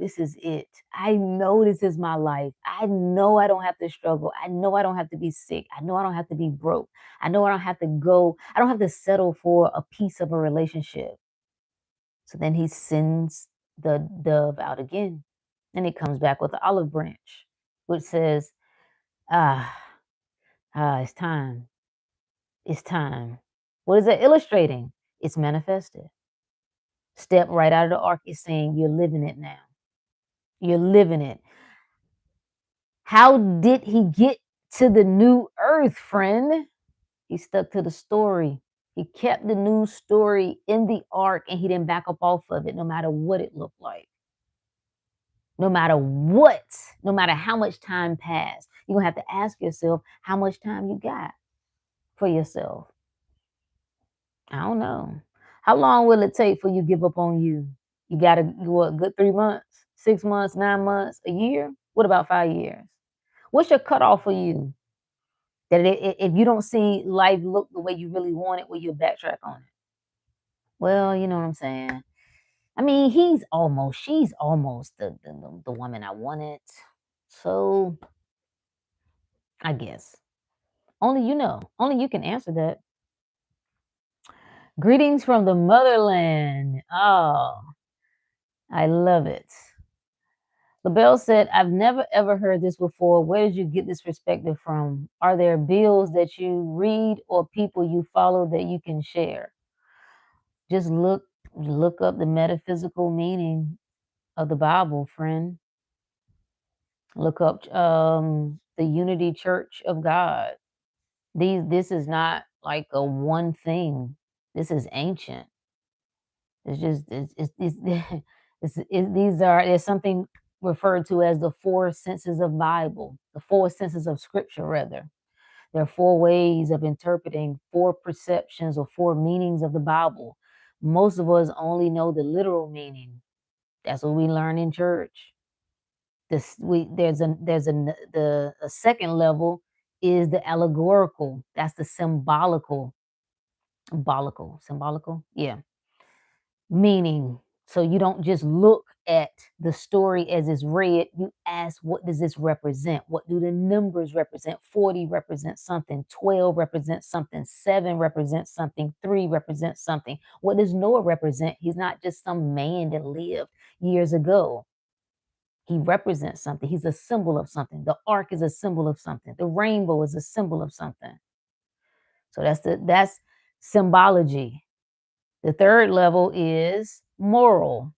[SPEAKER 1] this is it. I know this is my life. I know I don't have to struggle. I know I don't have to be sick. I know I don't have to be broke. I know I don't have to go. I don't have to settle for a piece of a relationship. So then he sends the dove out again. And he comes back with the olive branch, which says, it's time. It's time. What is it illustrating? It's manifested. Step right out of the ark is saying you're living it now. You're living it. How did he get to the new earth, friend? He stuck to the story. He kept the new story in the ark and he didn't back up off of it, no matter what it looked like. No matter what, no matter how much time passed. You're going to have to ask yourself how much time you got for yourself. I don't know. How long will it take for you to give up on you? You got a good 3 months, 6 months, 9 months, a year? What about 5 years? What's your cutoff for you? That if you don't see life look the way you really want it, will you backtrack on it? Well, you know what I'm saying. I mean, she's almost the woman I wanted. So I guess only you know. Only you can answer that. Greetings from the motherland. Oh, I love it. LaBelle said, I've never ever heard this before. Where did you get this perspective from? Are there bills that you read or people you follow that you can share? Just look up the metaphysical meaning of the Bible, friend. Look up the Unity Church of God. This is not like a one thing. This is ancient. It's just there's something referred to as the four senses of Bible, the four senses of Scripture, rather. There are four ways of interpreting, four perceptions or four meanings of the Bible. Most of us only know the literal meaning. That's what we learn in church. There's a second level is the allegorical. That's the symbolical, yeah, meaning. So you don't just look at the story as it's read. You ask, what does this represent? What do the numbers represent? 40 represents something. 12 represents something. 7 represents something. 3 represents something. What does Noah represent? He's not just some man that lived years ago. He represents something. He's a symbol of something. The ark is a symbol of something. The rainbow is a symbol of something. So that's symbology. The third level is moral.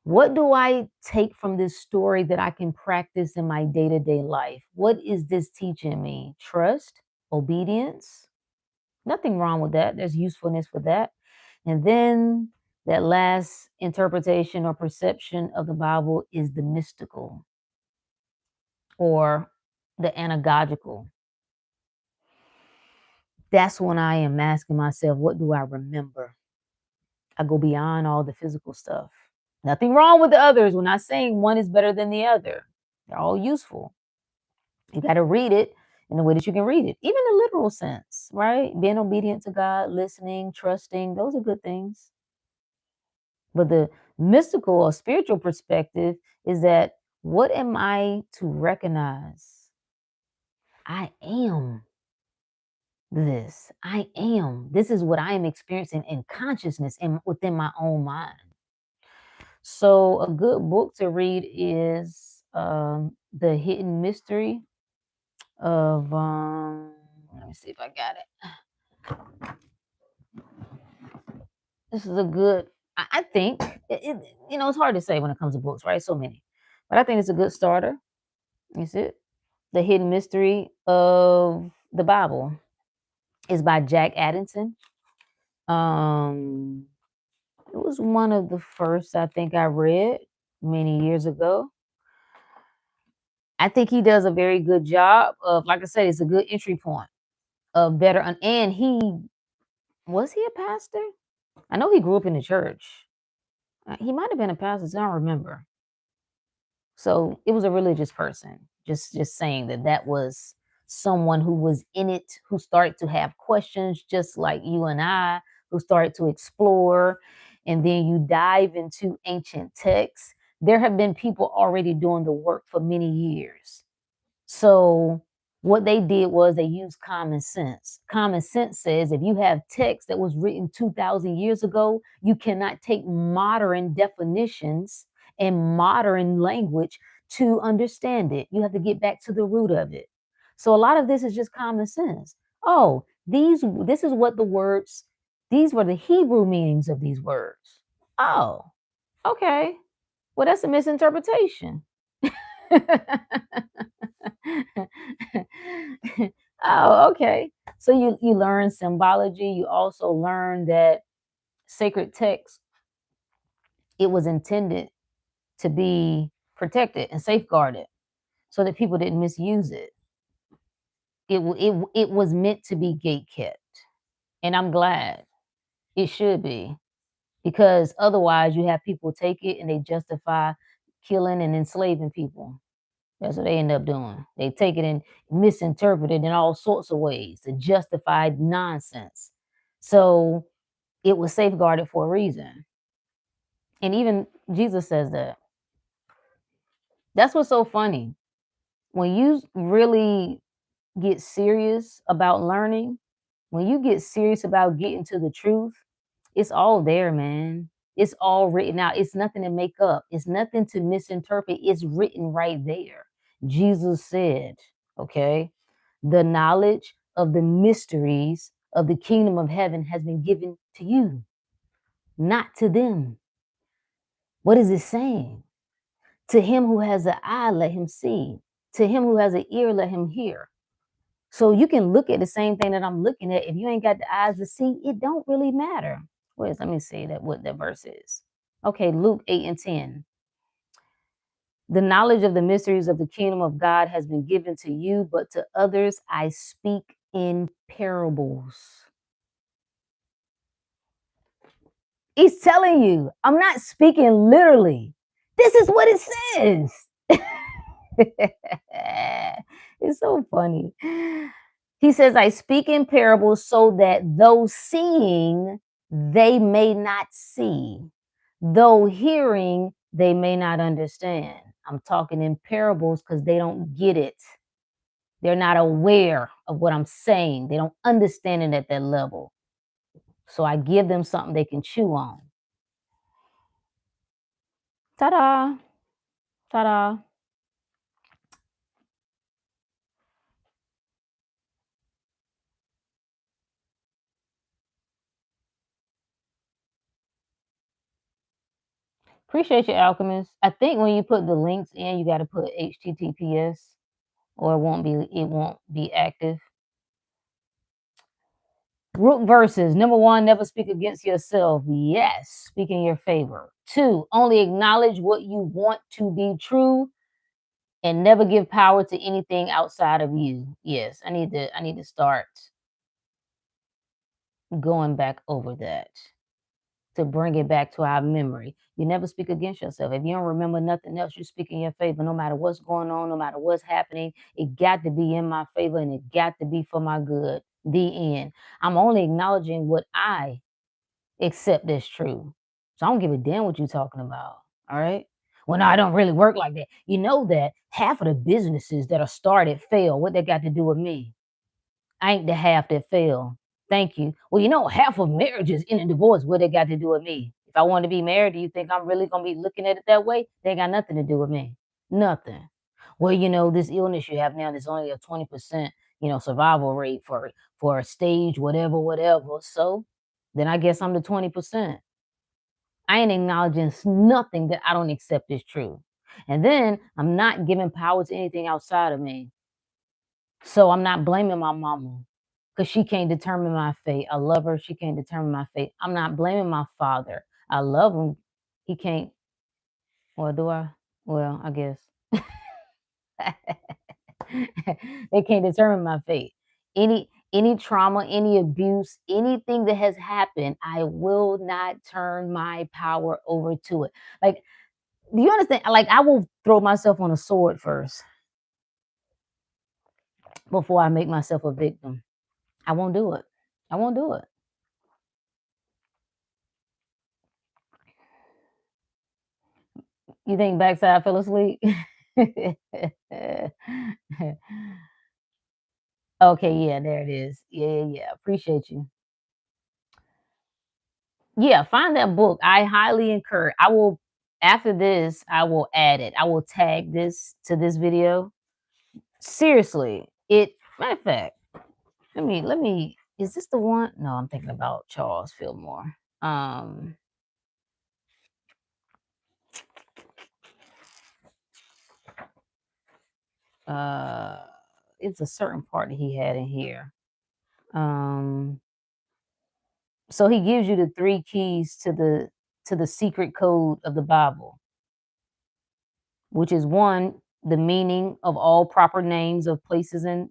[SPEAKER 1] What do I take from this story that I can practice in my day-to-day life? What is this teaching me? Trust, obedience. Nothing wrong with that. There's usefulness for that. And then that last interpretation or perception of the Bible is the mystical or the anagogical. That's when I am asking myself, what do I remember? I go beyond all the physical stuff. Nothing wrong with the others. We're not saying one is better than the other. They're all useful. You got to read it in the way that you can read it, even the literal sense, right? Being obedient to God, listening, trusting, those are good things. But the mystical or spiritual perspective is that what am I to recognize? I am this. I am. This is what I am experiencing in consciousness and within my own mind. So a good book to read is The Hidden Mystery of let me see if I got it. This is a good, I think it's hard to say when it comes to books, right? So many. But I think it's a good starter. Is it? The Hidden Mystery of the Bible is by Jack Addison. It was one of the first I think I read many years ago. I think he does a very good job of, like I said, it's a good entry point of better. And was he a pastor? I know he grew up in the church. He might have been a pastor. I don't remember. So it was a religious person. Just saying that was someone who was in it, who started to have questions, just like you and I, who started to explore, and then you dive into ancient texts. There have been people already doing the work for many years. So what they did was they used common sense. Common sense says if you have text that was written 2,000 years ago, you cannot take modern definitions and modern language to understand it. You have to get back to the root of it. So a lot of this is just common sense. Oh, this is what the words, these were the Hebrew meanings of these words. Oh, okay. Well, that's a misinterpretation. Oh, okay. So you learn symbology. You also learn that sacred text, it was intended to be protected and safeguarded so that people didn't misuse it. It was meant to be gate kept. And I'm glad it should be, because otherwise you have people take it and they justify killing and enslaving people. That's what they end up doing. They take it and misinterpret it in all sorts of ways to justify nonsense. So it was safeguarded for a reason. And even Jesus says that. That's what's so funny. When you really get serious about learning, when you get serious about getting to the truth, it's all there, man. It's all written out. It's nothing to make up. It's nothing to misinterpret. It's written right there. Jesus said, okay, the knowledge of the mysteries of the kingdom of heaven has been given to you, not to them. What is it saying? To him who has an eye, let him see. To him who has an ear, let him hear. So you can look at the same thing that I'm looking at. If you ain't got the eyes to see, it don't really matter. Let me see what that verse is. Okay, Luke 8:10. The knowledge of the mysteries of the kingdom of God has been given to you, but to others I speak in parables. He's telling you, I'm not speaking literally. This is what it says. It's so funny. He says, I speak in parables so that though seeing, they may not see. Though hearing, they may not understand. I'm talking in parables because they don't get it. They're not aware of what I'm saying. They don't understand it at that level. So I give them something they can chew on. Ta-da! Ta-da. Appreciate you, Alchemist. I think when you put the links in, you got to put HTTPS, or it won't be active. Root verses. Number one, never speak against yourself. Yes, speak in your favor. Two, only acknowledge what you want to be true and never give power to anything outside of you. Yes, I need to start going back over that to bring it back to our memory. You never speak against yourself. If you don't remember nothing else, you speak in your favor. No matter what's going on, no matter what's happening, it got to be in my favor and it got to be for my good. The end. I'm only acknowledging what I accept as true. So I don't give a damn what you're talking about. All right. Well, no, I don't really work like that. You know that half of the businesses that are started fail. What they got to do with me? I ain't the half that fail. Thank you. Well, you know, half of marriages in a divorce, what they got to do with me? If I want to be married, do you think I'm really gonna be looking at it that way? They ain't got nothing to do with me. Nothing. Well, you know, this illness you have now, there's only a 20%, survival rate for a stage, whatever. So then I guess I'm the 20%. I ain't acknowledging nothing that I don't accept as true. And then I'm not giving power to anything outside of me. So I'm not blaming my mama because she can't determine my fate. I love her. She can't determine my fate. I'm not blaming my father. I love him. He can't. Well, do I? Well, I guess. They can't determine my fate. Any trauma, any abuse, anything that has happened, I will not turn my power over to it. Like, do you understand? Like, I will throw myself on a sword first before I make myself a victim. I won't do it. I won't do it. You think backside fell asleep? Okay, yeah, there it is. Yeah. Appreciate you. Yeah, find that book. I highly encourage. I will after this, I will add it. I will tag this to this video. Seriously, matter of fact, let me is this the one? No, I'm thinking about Charles Fillmore. Uh it's a certain part that he had in here. Um so he gives you the three keys to the secret code of the Bible, which is one, the meaning of all proper names of places and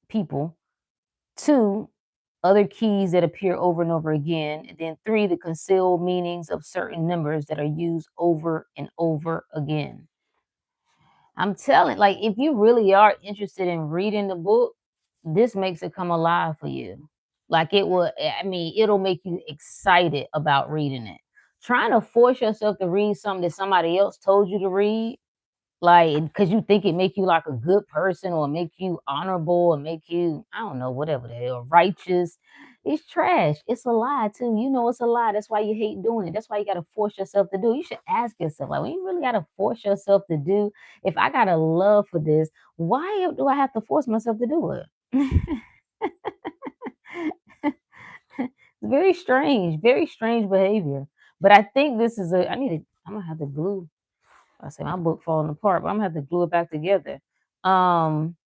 [SPEAKER 1] people. Two, other keys that appear over and over again. And then three, the concealed meanings of certain numbers that are used over and over again. I'm telling, like, if you really are interested in reading the book, this makes it come alive for you. Like it will, I mean, it'll make you excited about reading it. Trying to force yourself to read something that somebody else told you to read, like, because you think it make you like a good person or make you honorable or make you, I don't know, whatever the hell, righteous. It's trash. It's a lie too. You know it's a lie. That's why you hate doing it. That's why you gotta force yourself to do it. You should ask yourself, like, when you really gotta force yourself to do, if I got a love for this, why do I have to force myself to do it? Very strange behavior. But I think this is I'm gonna have to glue. I say my book falling apart, but I'm gonna have to glue it back together. Um,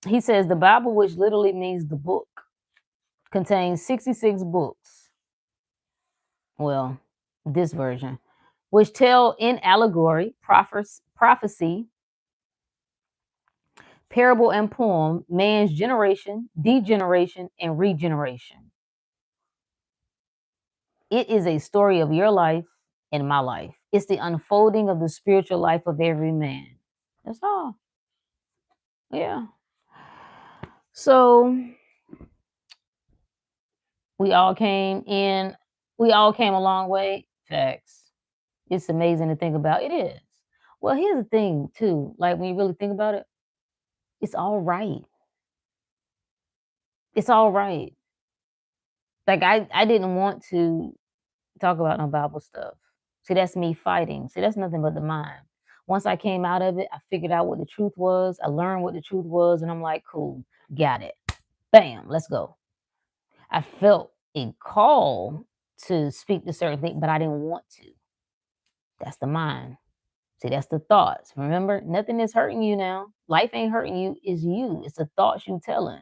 [SPEAKER 1] he says the Bible, which literally means the book, contains 66 books. Well, this version, which tell in allegory, prophecy, parable, and poem man's generation, degeneration, and regeneration. It is a story of your life and my life. It's the unfolding of the spiritual life of every man. That's all. Yeah. So we all came in, we all came a long way. Facts. It's amazing to think about. It is. Well, here's the thing, too. Like, when you really think about it, it's all right. It's all right. Like, I didn't want to talk about no Bible stuff. See, that's me fighting. See, that's nothing but the mind. Once I came out of it, I figured out what the truth was. I learned what the truth was, and I'm like, cool, got it. Bam, let's go. I felt a call to speak to certain things, but I didn't want to. That's the mind. See, that's the thoughts. Remember, nothing is hurting you now. Life ain't hurting you. It's you. It's the thoughts you telling.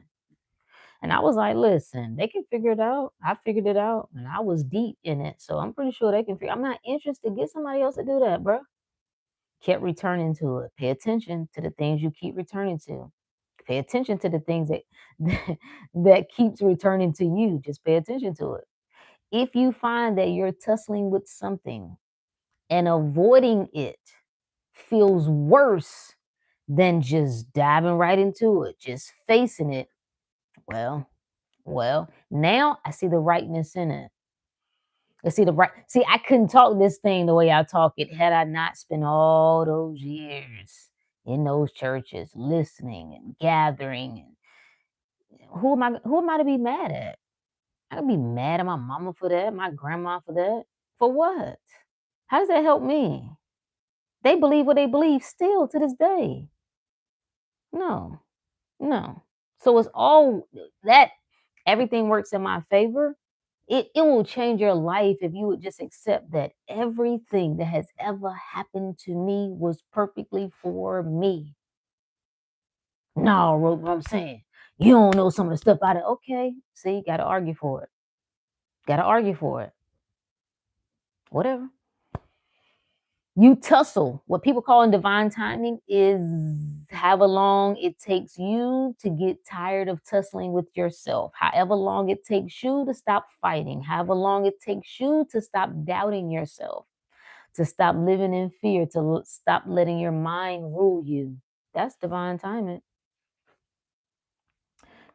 [SPEAKER 1] And I was like, listen, they can figure it out. I figured it out, and I was deep in it. So I'm pretty sure they can figure. I'm not interested. Get somebody else to do that, bro. Kept returning to it. Pay attention to the things you keep returning to. Pay attention to the things that keeps returning to you. Just pay attention to it. If you find that you're tussling with something and avoiding it feels worse than just diving right into it, just facing it, well, now I see the rightness in it. See, I couldn't talk this thing the way I talk it had I not spent all those years in those churches listening and gathering. And who am I to be mad at? I could be mad at my mama for that, my grandma for that. For what? How does that help me? They believe what they believe still to this day. No, no. So it's all that everything works in my favor. It will change your life if you would just accept that everything that has ever happened to me was perfectly for me. No, what I'm saying. You don't know some of the stuff out of okay. See, gotta argue for it. Gotta argue for it. Whatever. You tussle. What people call in divine timing is however long it takes you to get tired of tussling with yourself. However long it takes you to stop fighting. However long it takes you to stop doubting yourself. To stop living in fear. To stop letting your mind rule you. That's divine timing.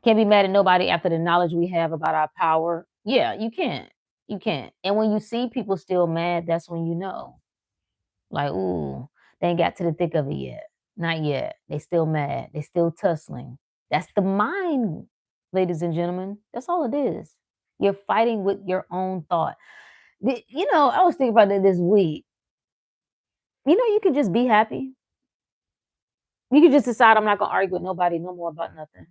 [SPEAKER 1] Can't be mad at nobody after the knowledge we have about our power. Yeah, you can't. You can't. And when you see people still mad, that's when you know. Like, ooh, they ain't got to the thick of it yet. Not yet. They still mad. They still tussling. That's the mind, ladies and gentlemen. That's all it is. You're fighting with your own thought. I was thinking about it this week. You could just be happy. You could just decide I'm not gonna argue with nobody no more about nothing.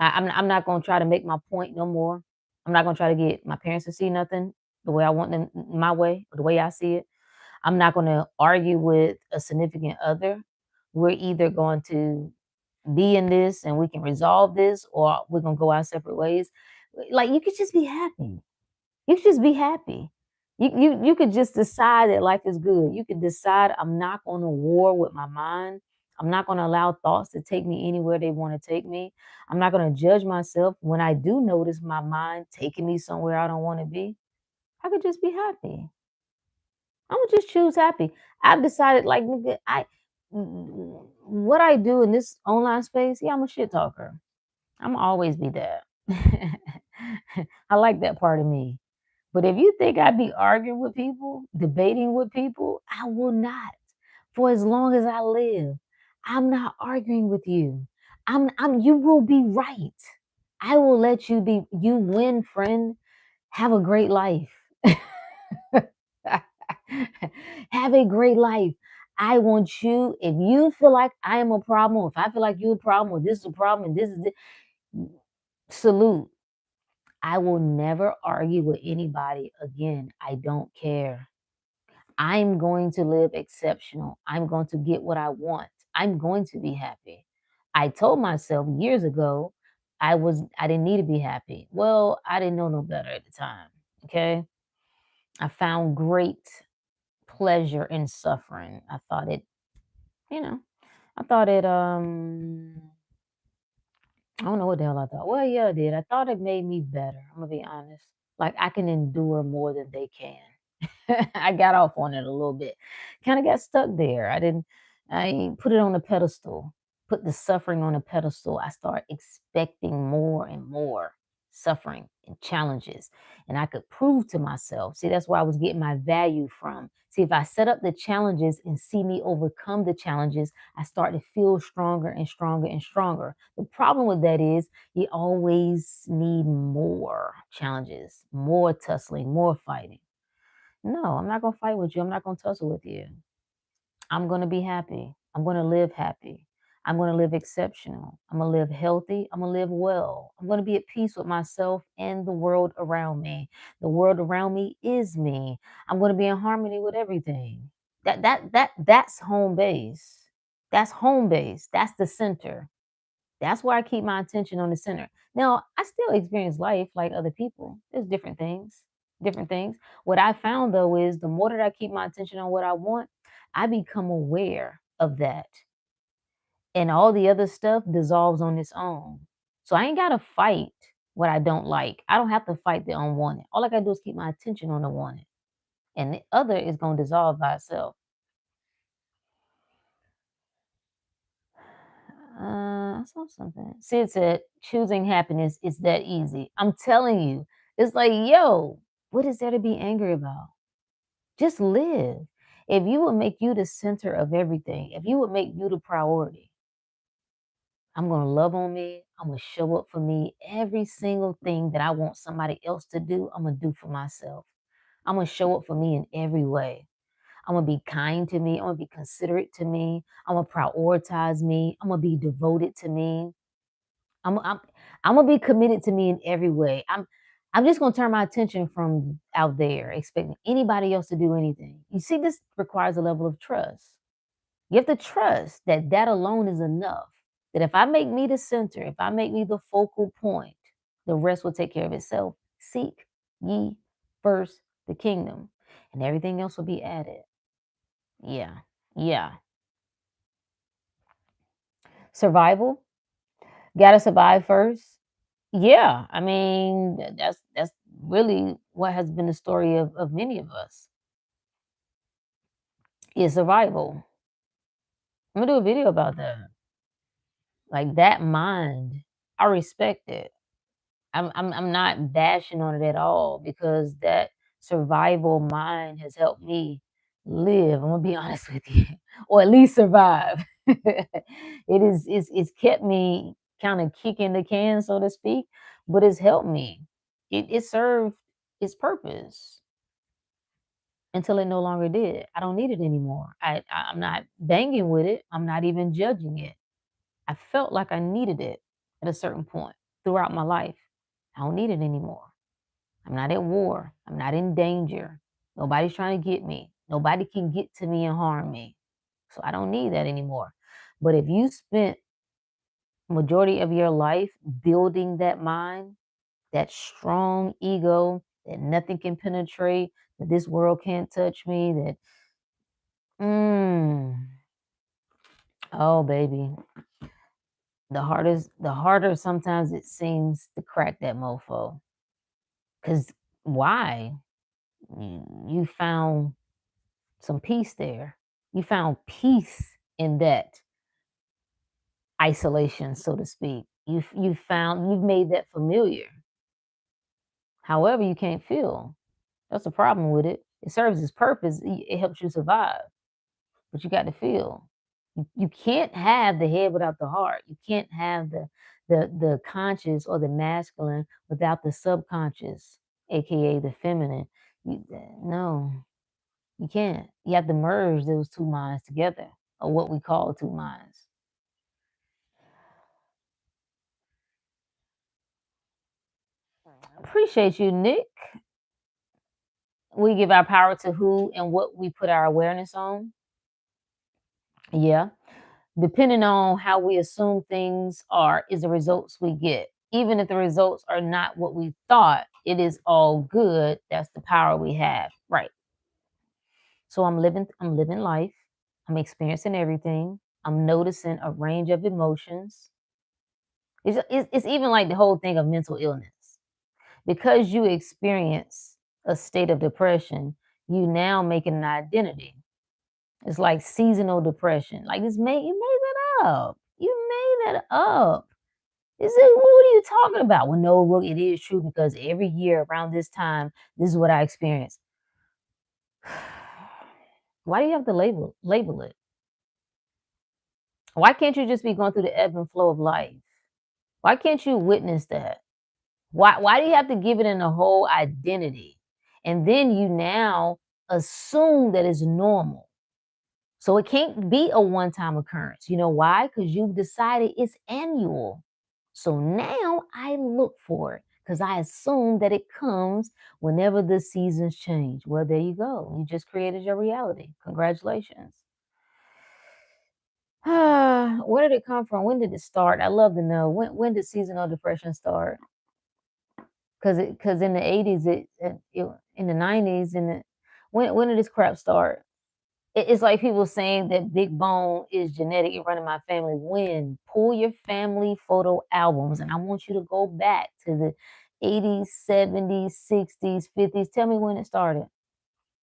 [SPEAKER 1] I'm not gonna try to make my point no more. I'm not gonna try to get my parents to see nothing the way I want them my way or the way I see it. I'm not going to argue with a significant other. We're either going to be in this and we can resolve this, or we're going to go our separate ways. Like you could just be happy. You could just be happy. You could just decide that life is good. You could decide I'm not going to war with my mind. I'm not going to allow thoughts to take me anywhere they want to take me. I'm not going to judge myself when I do notice my mind taking me somewhere I don't want to be. I could just be happy. I'm gonna just choose happy. I've decided, like, nigga, what I do in this online space, yeah, I'm a shit talker. I'm gonna always be that. I like that part of me. But if you think I'd be arguing with people, debating with people, I will not. For as long as I live, I'm not arguing with you. You will be right. I will let you win, friend. Have a great life. Have a great life. I want you, if you feel like I am a problem, or if I feel like you're a problem, or this is a problem, and this is the salute. I will never argue with anybody again. I don't care. I'm going to live exceptional. I'm going to get what I want. I'm going to be happy. I told myself years ago I didn't need to be happy. Well, I didn't know no better at the time. Okay. I found great pleasure in suffering. You know, I thought it I don't know what the hell I thought. Well, yeah, I did. I thought it made me better. I'm gonna be honest. Like I can endure more than they can. I got off on it a little bit. Kind of got stuck there. I put it on a pedestal, put the suffering on a pedestal. I start expecting more and more suffering and challenges. And I could prove to myself. See, that's where I was getting my value from. See, if I set up the challenges and see me overcome the challenges, I start to feel stronger and stronger and stronger. The problem with that is you always need more challenges, more tussling, more fighting. No, I'm not gonna fight with you. I'm not gonna tussle with you. I'm gonna be happy. I'm gonna live happy. I'm gonna live exceptional. I'm gonna live healthy. I'm gonna live well. I'm gonna be at peace with myself and the world around me. The world around me is me. I'm gonna be in harmony with everything. That's home base. That's home base. That's the center. That's where I keep my attention on the center. Now, I still experience life like other people. There's different things, different things. What I found though is the more that I keep my attention on what I want, I become aware of that. And all the other stuff dissolves on its own. So I ain't got to fight what I don't like. I don't have to fight the unwanted. All I got to do is keep my attention on the wanted. And the other is going to dissolve by itself. I saw something. Sid said, choosing happiness is that easy. I'm telling you, it's like, yo, what is there to be angry about? Just live. If you would make you the center of everything, if you would make you the priority, I'm going to love on me. I'm going to show up for me. Every single thing that I want somebody else to do, I'm going to do for myself. I'm going to show up for me in every way. I'm gonna be kind to me. I'm gonna be considerate to me. I'm gonna prioritize me. I'm gonna be devoted to me. I'm I'm I'm gonna be committed to me in every way. I'm just gonna turn my attention from out there, expecting anybody else to do anything. You see, this requires a level of trust. You have to trust that that alone is enough. That if I make me the center, if I make me the focal point, the rest will take care of itself. Seek ye first the kingdom, and everything else will be added. Yeah, yeah. Survival. Gotta survive first. Yeah, I mean, that's really what has been the story of many of us, is survival. I'm gonna do a video about that. Like that mind, I respect it. I'm not bashing on it at all because that survival mind has helped me live. I'm gonna be honest with you, or at least survive. It's kept me kind of kicking the can, so to speak, but it's helped me. It served its purpose until it no longer did. I don't need it anymore. I'm not banging with it. I'm not even judging it. I felt like I needed it at a certain point throughout my life. I don't need it anymore. I'm not at war. I'm not in danger. Nobody's trying to get me. Nobody can get to me and harm me. So I don't need that anymore. But if you spent majority of your life building that mind, that strong ego that nothing can penetrate, that this world can't touch me, that mm, oh baby, the harder sometimes it seems to crack that mofo. Cause why? You found some peace there. You found peace in that isolation, so to speak. You've made that familiar. However, you can't feel. That's the problem with it. It serves its purpose. It helps you survive, but you got to feel. You can't have the head without the heart. You can't have the conscious or the masculine without the subconscious, aka the feminine. No, you can't. You have to merge those two minds together, or what we call two minds. Appreciate you, Nick. We give our power to who and what we put our awareness on. Yeah. Depending on how we assume things are, is the results we get. Even if the results are not what we thought, it is all good. That's the power we have. Right. So I'm living life. I'm experiencing everything. I'm noticing a range of emotions. It's even like the whole thing of mental illness. Because you experience a state of depression, you now make it an identity. It's like seasonal depression. Like you made that up. You made that up. Is it, what are you talking about? Well, no, look, it is true because every year around this time, this is what I experience. Why do you have to label it? Why can't you just be going through the ebb and flow of life? Why can't you witness that? Why do you have to give it in a whole identity? And then you now assume that it's normal. So it can't be a one-time occurrence. You know why? Because you've decided it's annual. So now I look for it because I assume that it comes whenever the seasons change. Well, there you go. You just created your reality. Congratulations. Where did it come from? When did it start? I love to know. When did seasonal depression start? Because in the 80s, in the 90s, when did this crap start? It's like people saying that big bone is genetic and running my family. When? Pull your family photo albums, and I want you to go back to the 80s, 70s, 60s, 50s. Tell me when it started.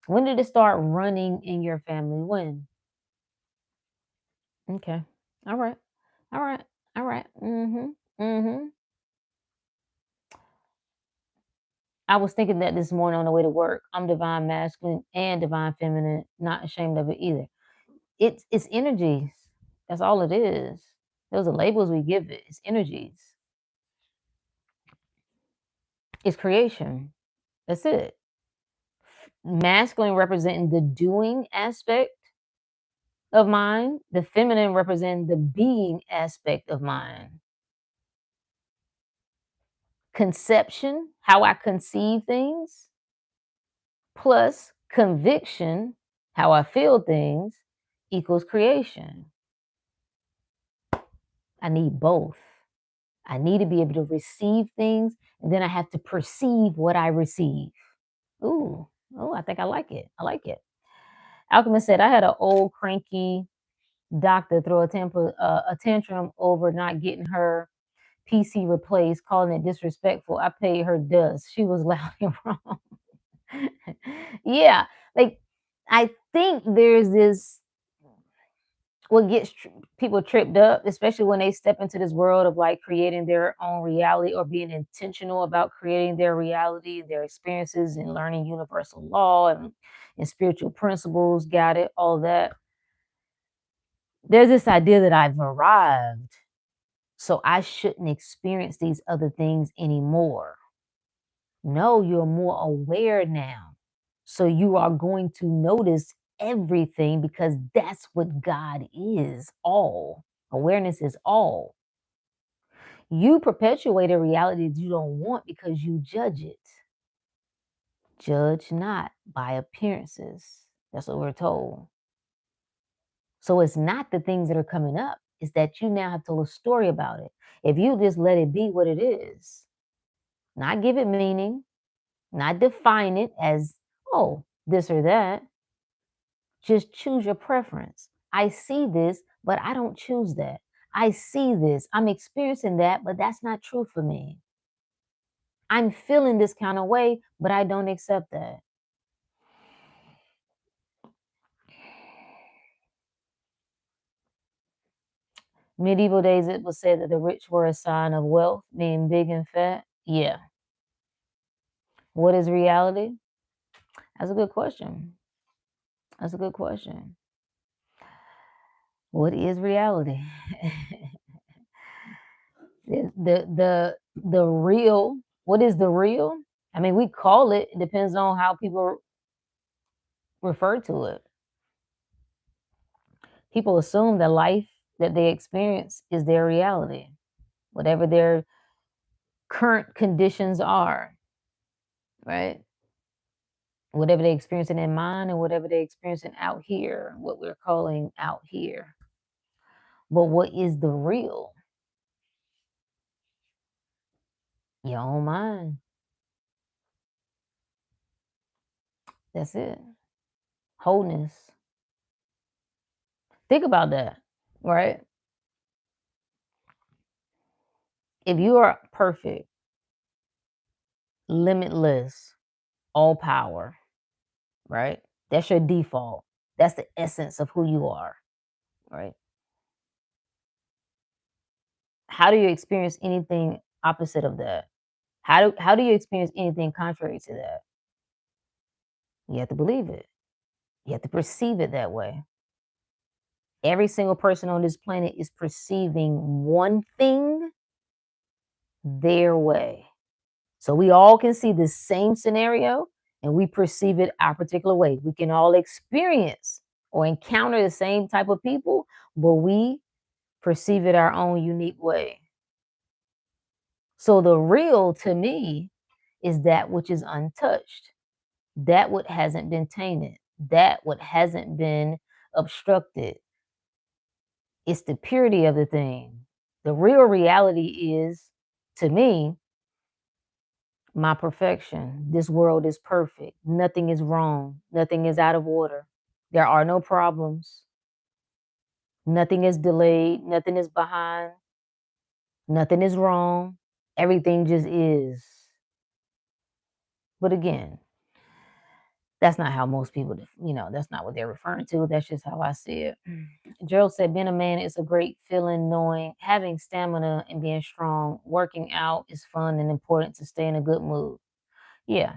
[SPEAKER 1] When did it start running in your family? When? Okay. All right. All right. All right. Mm-hmm. I was thinking that this morning on the way to work. I'm divine masculine and divine feminine, not ashamed of it either. It's energies. That's all it is. Those are labels we give it. It's energies. It's creation. That's it. Masculine representing the doing aspect of mind, the feminine representing the being aspect of mind. Conception, how I conceive things, plus conviction, how I feel things, equals creation. I need both. I need to be able to receive things, and then I have to perceive what I receive. Ooh, oh, I think I like it. I like it. Alchemist said, I had an old cranky doctor throw a tantrum over not getting her PC replaced, calling it disrespectful. I paid her dust. She was loud and wrong. Yeah, like I think there's this what gets people tripped up, especially when they step into this world of like creating their own reality or being intentional about creating their reality, their experiences, and learning universal law and spiritual principles, got it, all that. There's this idea that I've arrived, so I shouldn't experience these other things anymore. No, you're more aware now. So you are going to notice everything because that's what God is all. Awareness is all. You perpetuate a reality that you don't want because you judge it. Judge not by appearances. That's what we're told. So it's not the things that are coming up, it's that you now have to tell a story about it. If you just let it be what it is, not give it meaning, not define it as, oh, this or that. Just choose your preference. I see this, but I don't choose that. I see this. I'm experiencing that, but that's not true for me. I'm feeling this kind of way, but I don't accept that. Medieval days, it was said that the rich were a sign of wealth, being big and fat. Yeah. What is reality? That's a good question. That's a good question. What is reality? The real. What is the real? I mean, we call it. It depends on how people refer to it. People assume that life that they experience is their reality, whatever their current conditions are, right? Whatever they experience in their mind and whatever they experiencing out here, what we're calling out here. But what is the real? Your own mind. That's it. Wholeness. Think about that, right? If you are perfect, limitless, all power, right? That's your default. That's the essence of who you are, right? How do you experience anything opposite of that? How do you experience anything contrary to that? You have to believe it. You have to perceive it that way. Every single person on this planet is perceiving one thing their way. So we all can see the same scenario and we perceive it our particular way. We can all experience or encounter the same type of people, but we perceive it our own unique way. So the real to me is that which is untouched, that what hasn't been tainted, that what hasn't been obstructed. It's the purity of the thing. The real reality is, to me, my perfection. This world is perfect. Nothing is wrong. Nothing is out of order. There are no problems. Nothing is delayed. Nothing is behind. Nothing is wrong. Everything just is. But again, that's not how most people, that's not what they're referring to. That's just how I see it. Gerald said, being a man is a great feeling, knowing having stamina and being strong. Working out is fun and important to stay in a good mood. Yeah.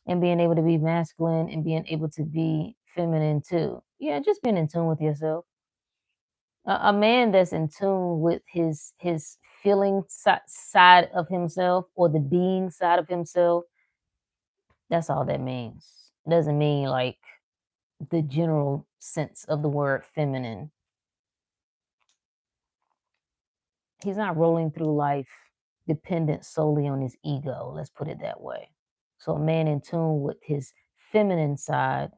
[SPEAKER 1] And being able to be masculine and being able to be feminine too. Yeah, just being in tune with yourself. A man that's in tune with his feeling side of himself, or the being side of himself, that's all that means. It doesn't mean like the general sense of the word feminine. He's not rolling through life dependent solely on his ego. Let's put it that way. So a man in tune with his feminine side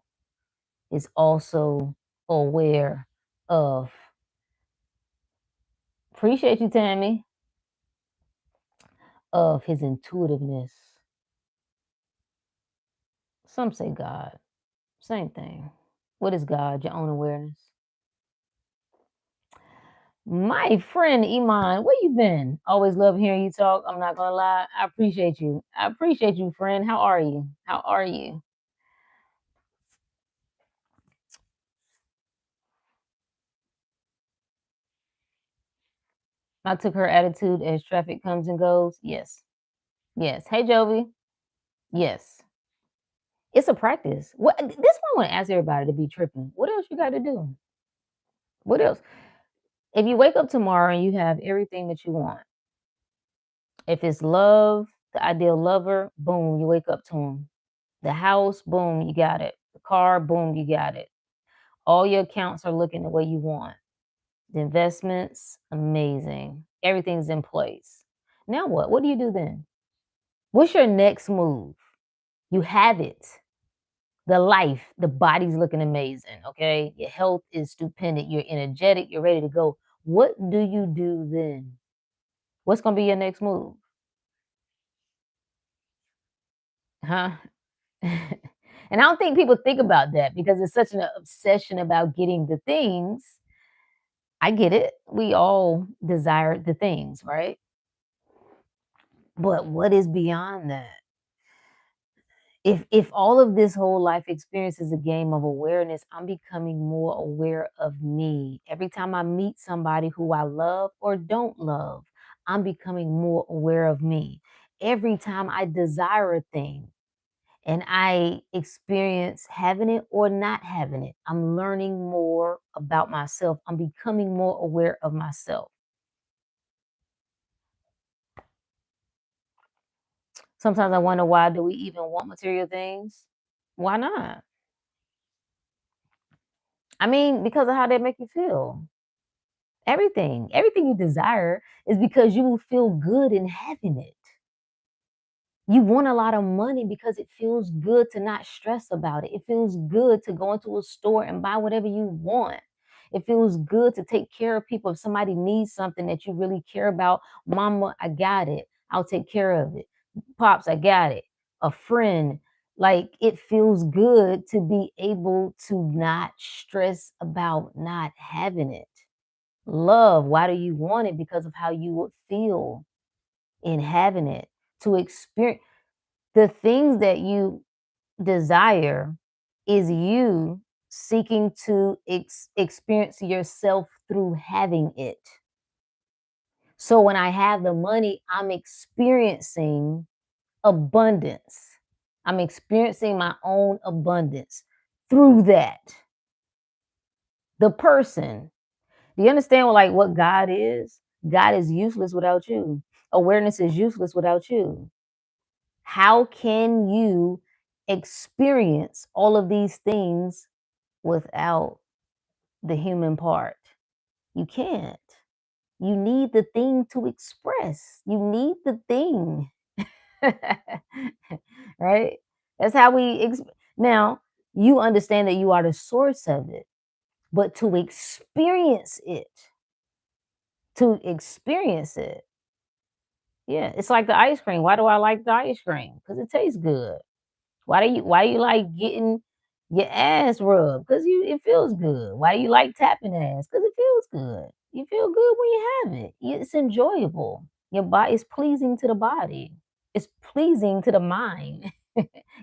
[SPEAKER 1] is also aware of, appreciate you, Tammy, of his intuitiveness. Some say God. Same thing. What is God? Your own awareness. My friend Iman, where you been? Always love hearing you talk. I'm not gonna lie. I appreciate you. I appreciate you, friend. How are you? How are you? I took her attitude as traffic comes and goes. Yes. Yes. Hey, Jovi. Yes. It's a practice. What this one I want to ask everybody to be tripping. What else you got to do? What else? If you wake up tomorrow and you have everything that you want, if it's love, the ideal lover, boom, you wake up to him. The house, boom, you got it. The car, boom, you got it. All your accounts are looking the way you want. The investments, amazing. Everything's in place. Now what? What do you do then? What's your next move? You have it. The life, the body's looking amazing, okay? Your health is stupendous. You're energetic. You're ready to go. What do you do then? What's going to be your next move? Huh? And I don't think people think about that because it's such an obsession about getting the things. I get it. We all desire the things, right? But what is beyond that? If all of this whole life experience is a game of awareness, I'm becoming more aware of me. Every time I meet somebody who I love or don't love, I'm becoming more aware of me. Every time I desire a thing and I experience having it or not having it, I'm learning more about myself. I'm becoming more aware of myself. Sometimes I wonder, why do we even want material things? Why not? I mean, because of how they make you feel. Everything you desire is because you will feel good in having it. You want a lot of money because it feels good to not stress about it. It feels good to go into a store and buy whatever you want. It feels good to take care of people. If somebody needs something that you really care about, mama, I got it. I'll take care of it. Pops, I got it. A friend, like it feels good to be able to not stress about not having it. Love, why do you want it? Because of how you would feel in having it. To experience the things that you desire is you seeking to experience yourself through having it. So when I have the money, I'm experiencing abundance. I'm experiencing my own abundance through that. The person, do you understand what God is? God is useless without you. Awareness is useless without you. How can you experience all of these things without the human part. You can't. You need the thing to express. You need the thing. Right? That's how now you understand that you are the source of it, but to experience it, yeah, it's like the ice cream. Why do I like the ice cream? Because it tastes good. Why do you like getting your ass rubbed? Because it feels good. Why do you like tapping ass? Because it feels good. You feel good when you have it. It's enjoyable. Your body is pleasing to the body. It's pleasing to the mind.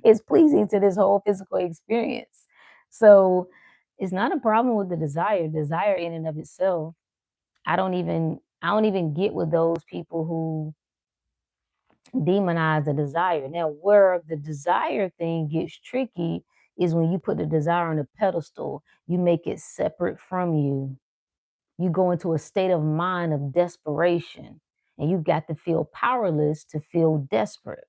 [SPEAKER 1] It's pleasing to this whole physical experience. So it's not a problem with the desire. Desire in and of itself. I don't even get with those people who demonize the desire. Now, where the desire thing gets tricky is when you put the desire on a pedestal, you make it separate from you. You go into a state of mind of desperation, and you got to feel powerless to feel desperate.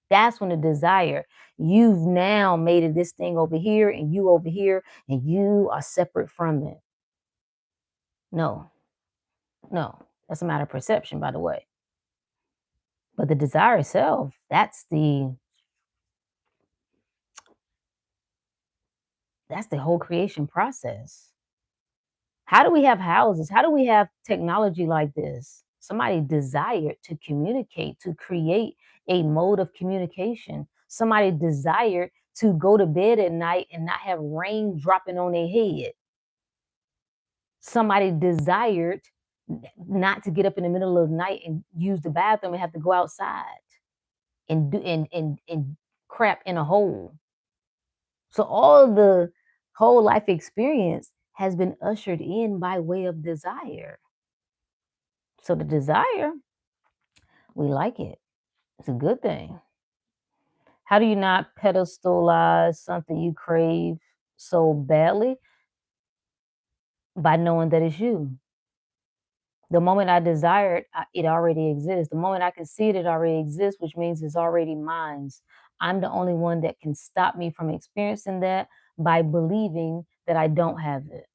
[SPEAKER 1] That's when the desire, you've now made it this thing over here and you over here, and you are separate from it. No, no, that's a matter of perception, by the way. But the desire itself, that's the whole creation process. How do we have houses? How do we have technology like this? Somebody desired to communicate, to create a mode of communication. Somebody desired to go to bed at night and not have rain dropping on their head. Somebody desired not to get up in the middle of the night and use the bathroom and have to go outside and do and crap in a hole. So all of the whole life experience has been ushered in by way of desire. So the desire, we like it. It's a good thing. How do you not pedestalize something you crave so badly? By knowing that it's you. The moment I desire it, it already exists. The moment I can see it, it already exists, which means it's already mine. I'm the only one that can stop me from experiencing that by believing that I don't have it.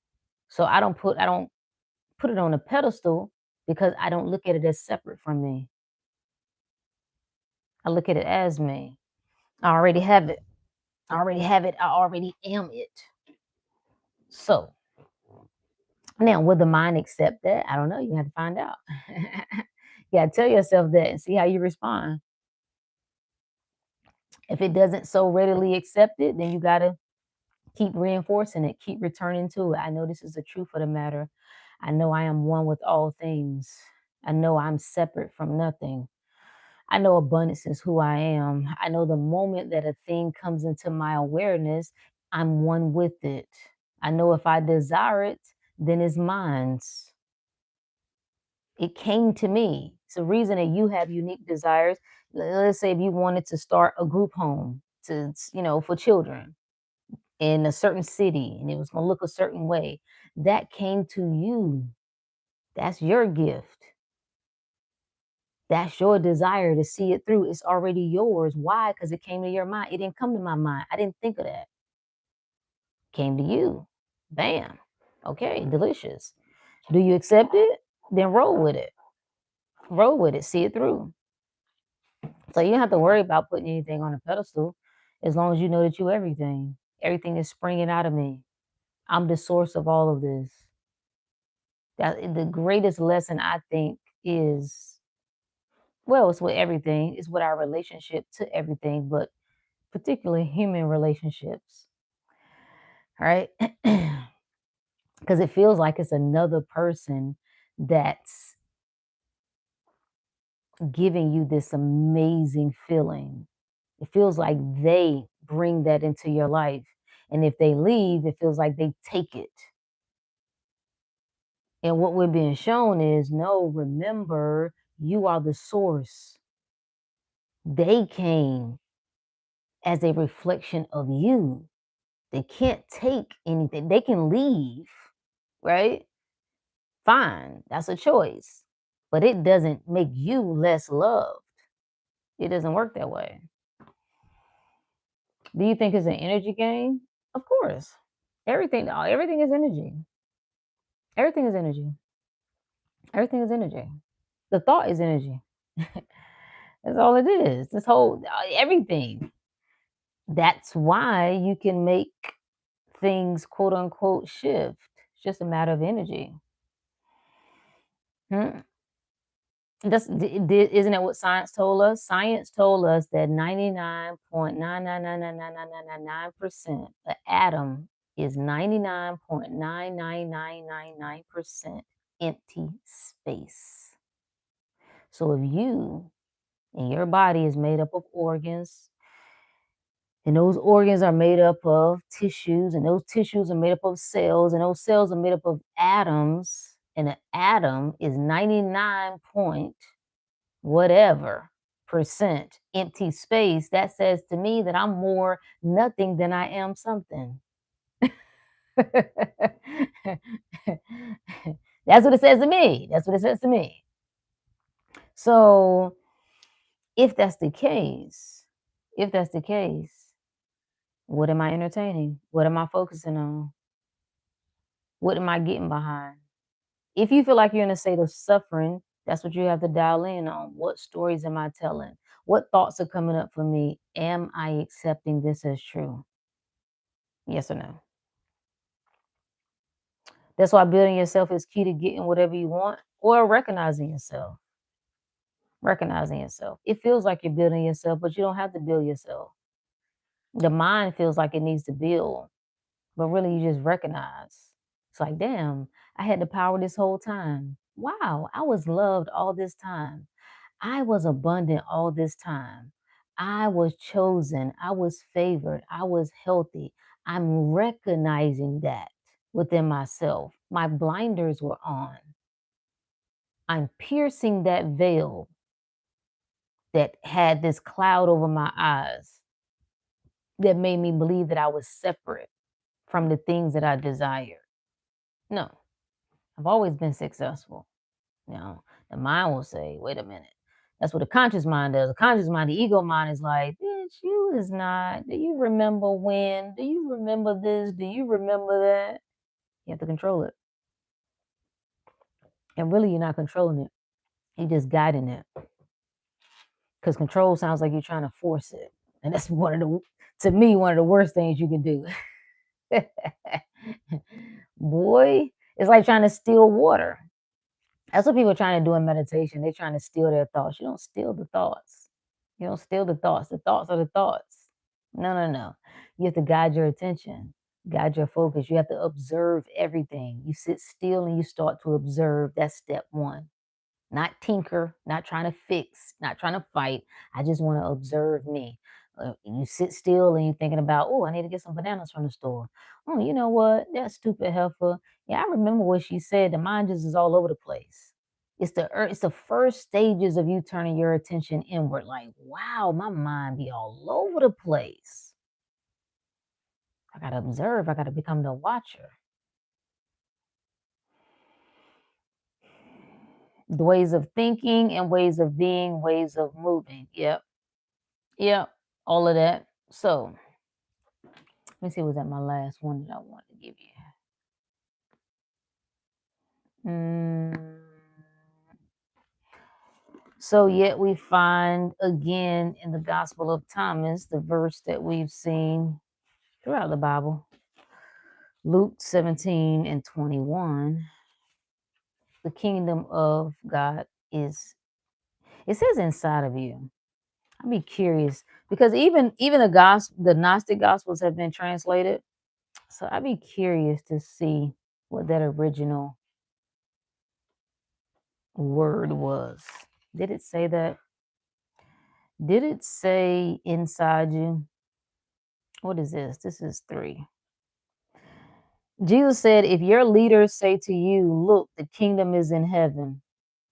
[SPEAKER 1] So I don't put it on a pedestal because I don't look at it as separate from me. I look at it as me. I already have it. I already have it. I already am it. So now, will the mind accept that? I don't know. You have to find out. You got to tell yourself that and see how you respond. If it doesn't so readily accept it, then you got to keep reinforcing it, keep returning to it. I know this is the truth of the matter. I know I am one with all things. I know I'm separate from nothing. I know abundance is who I am. I know the moment that a thing comes into my awareness, I'm one with it. I know if I desire it, then it's mine. It came to me. It's a reason that you have unique desires. Let's say if you wanted to start a group home for children in a certain city and it was going to look a certain way, that came to you. That's your gift. That's your desire to see it through. It's already yours. Why? Because it came to your mind. It didn't come to my mind. I didn't think of that. It came to you. Bam. Okay, delicious. Do you accept it? Then roll with it. Roll with it. See it through. So you don't have to worry about putting anything on a pedestal as long as you know that you everything. Everything is springing out of me. I'm the source of all of this. That the greatest lesson I think is, well, it's with everything. It's with our relationship to everything, but particularly human relationships. All right. Because it feels like it's another person that's giving you this amazing feeling. It feels like they bring that into your life. And if they leave, it feels like they take it. And what we're being shown is no, remember, you are the source. They came as a reflection of you. They can't take anything. They can leave, right? Fine, that's a choice. But it doesn't make you less loved. It doesn't work that way. Do you think it's an energy game? Of course. Everything is energy. Everything is energy. Everything is energy. The thought is energy. That's all it is. This whole everything. That's why you can make things quote unquote shift. It's just a matter of energy. Hmm. Isn't that what science told us? Science told us that 99.9999999% the atom is 99.99999% empty space. So if you and your body is made up of organs, and those organs are made up of tissues, and those tissues are made up of cells, and those cells are made up of atoms, and an atom is 99 point whatever percent empty space. That says to me that I'm more nothing than I am something. That's what it says to me. That's what it says to me. So if that's the case, if that's the case, what am I entertaining? What am I focusing on? What am I getting behind? If you feel like you're in a state of suffering, that's what you have to dial in on. What stories am I telling? What thoughts are coming up for me? Am I accepting this as true? Yes or no? That's why building yourself is key to getting whatever you want or recognizing yourself. Recognizing yourself. It feels like you're building yourself, but you don't have to build yourself. The mind feels like it needs to build, but really you just recognize. It's like, damn, I had the power this whole time. Wow, I was loved all this time. I was abundant all this time. I was chosen. I was favored. I was healthy. I'm recognizing that within myself. My blinders were on. I'm piercing that veil that had this cloud over my eyes that made me believe that I was separate from the things that I desired. No, I've always been successful. You know, the mind will say, wait a minute. That's what the conscious mind does. The conscious mind, the ego mind is like, bitch, you is not. Do you remember when? Do you remember this? Do you remember that? You have to control it. And really, you're not controlling it. You're just guiding it. Because control sounds like you're trying to force it. And that's to me, one of the worst things you can do. Boy, it's like trying to steal water. That's what people are trying to do in meditation. They're trying to steal their thoughts. You don't steal the thoughts. You don't steal the thoughts. The thoughts are the thoughts. No, no, no. You have to guide your attention, guide your focus. You have to observe everything. You sit still and you start to observe. That's step one. Not tinker, not trying to fix, not trying to fight. I just want to observe me. You sit still and you're thinking about, oh, I need to get some bananas from the store. Oh, you know what? That stupid heifer. Yeah, I remember what she said. The mind just is all over the place. It's the first stages of you turning your attention inward. Like, wow, my mind be all over the place. I gotta observe. I gotta become the watcher. The ways of thinking and ways of being, ways of moving. Yep. Yep. All of that. So let me see, was that my last one that I wanted to give you? So yet we find again in the Gospel of Thomas, the verse that we've seen throughout the Bible, Luke 17 and 21. The kingdom of God is, it says inside of you. I'd be curious because even the Gnostic Gospels have been translated. So I'd be curious to see what that original word was. Did it say that? Did it say inside you? What is this? This is 3. Jesus said, if your leaders say to you, look, the kingdom is in heaven,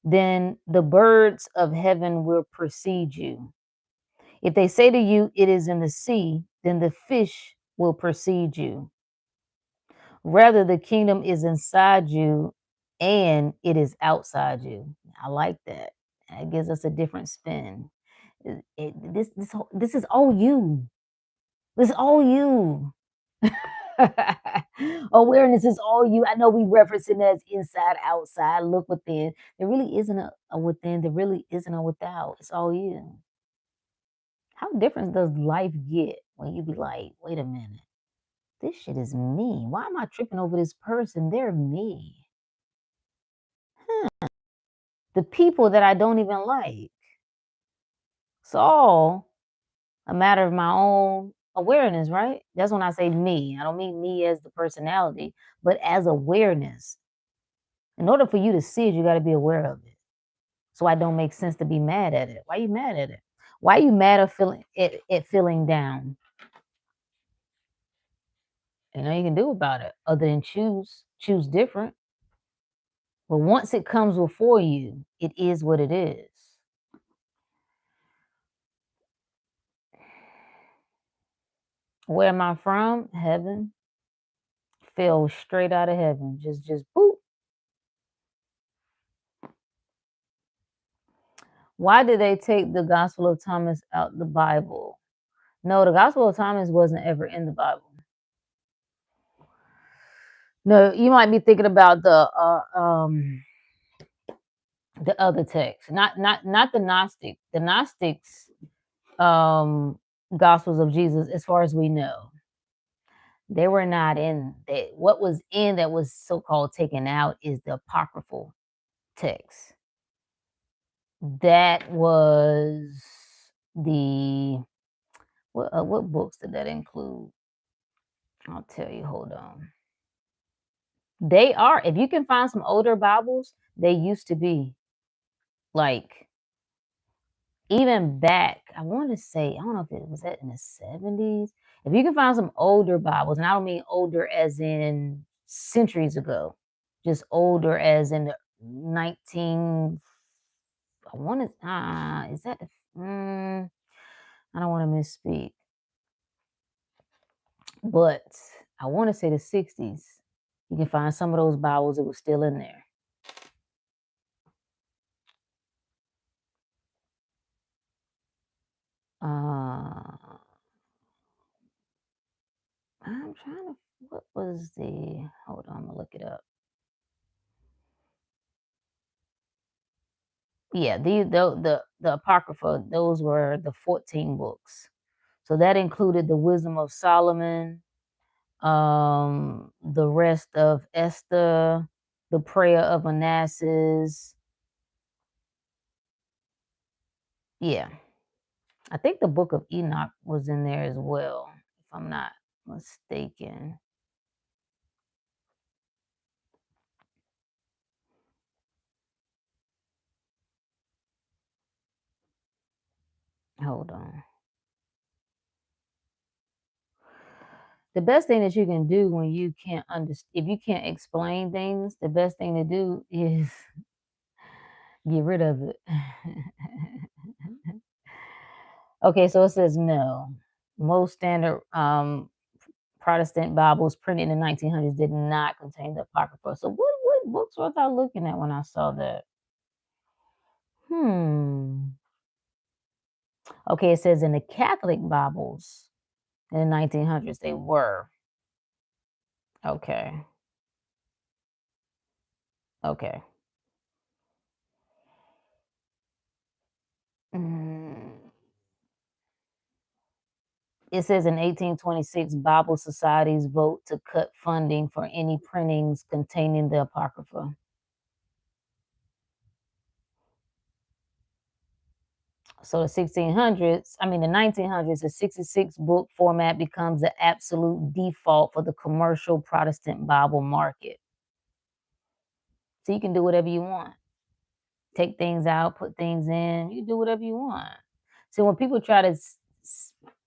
[SPEAKER 1] then the birds of heaven will precede you. If they say to you, it is in the sea, then the fish will precede you. Rather, the kingdom is inside you and it is outside you. I like that. It gives us a different spin. This is all you. It's all you. Awareness is all you. I know we reference it as inside, outside, look within. There really isn't a within. There really isn't a without. It's all you. How different does life get when you be like, wait a minute, this shit is me. Why am I tripping over this person? They're me. The people that I don't even like. It's all a matter of my own awareness, right? That's when I say me. I don't mean me as the personality, but as awareness. In order for you to see it, you got to be aware of it. So it don't make sense to be mad at it. Why are you mad at it? Why are you mad at feeling down? You know you can do about it other than choose different. But once it comes before you, it is what it is. Where am I from? Heaven. Fell straight out of heaven. Just boop. Why did they take the Gospel of Thomas out the Bible? No, the Gospel of Thomas wasn't ever in the Bible. No, you might be thinking about the other text, not the Gnostic. The Gnostics Gospels of Jesus, as far as we know, they were not in that. What was in that was so called taken out is the apocryphal text. That was the what books did that include? I'll tell you. Hold on. They are. If you can find some older Bibles, they used to be like even back. I want to say I don't know if it was that in the 70s. If you can find some older Bibles, and I don't mean older as in centuries ago, just older as in the 19. I want to. Is that the? I don't want to misspeak, but I want to say the 60s. You can find some of those Bibles that were still in there. I'm trying to. What was the? Hold on, I'm gonna look it up. Yeah, the Apocrypha. Those were the 14 books. So that included the Wisdom of Solomon, the rest of Esther, the Prayer of Onassis. Yeah, I think the Book of Enoch was in there as well, if I'm not mistaken. Hold on. The best thing that you can do when you can't understand, if you can't explain things, the best thing to do is get rid of it. Okay, so it says no. Most standard Protestant Bibles printed in the 1900s did not contain the Apocrypha. So what books was I looking at when I saw that? Hmm. Okay, it says in the Catholic Bibles in the 1900s they were. Okay. Okay. Mm. It says in 1826, Bible societies vote to cut funding for any printings containing the Apocrypha. So the 1900s, the 66 book format becomes the absolute default for the commercial Protestant Bible market. So you can do whatever you want. Take things out, put things in, you do whatever you want. So when people try to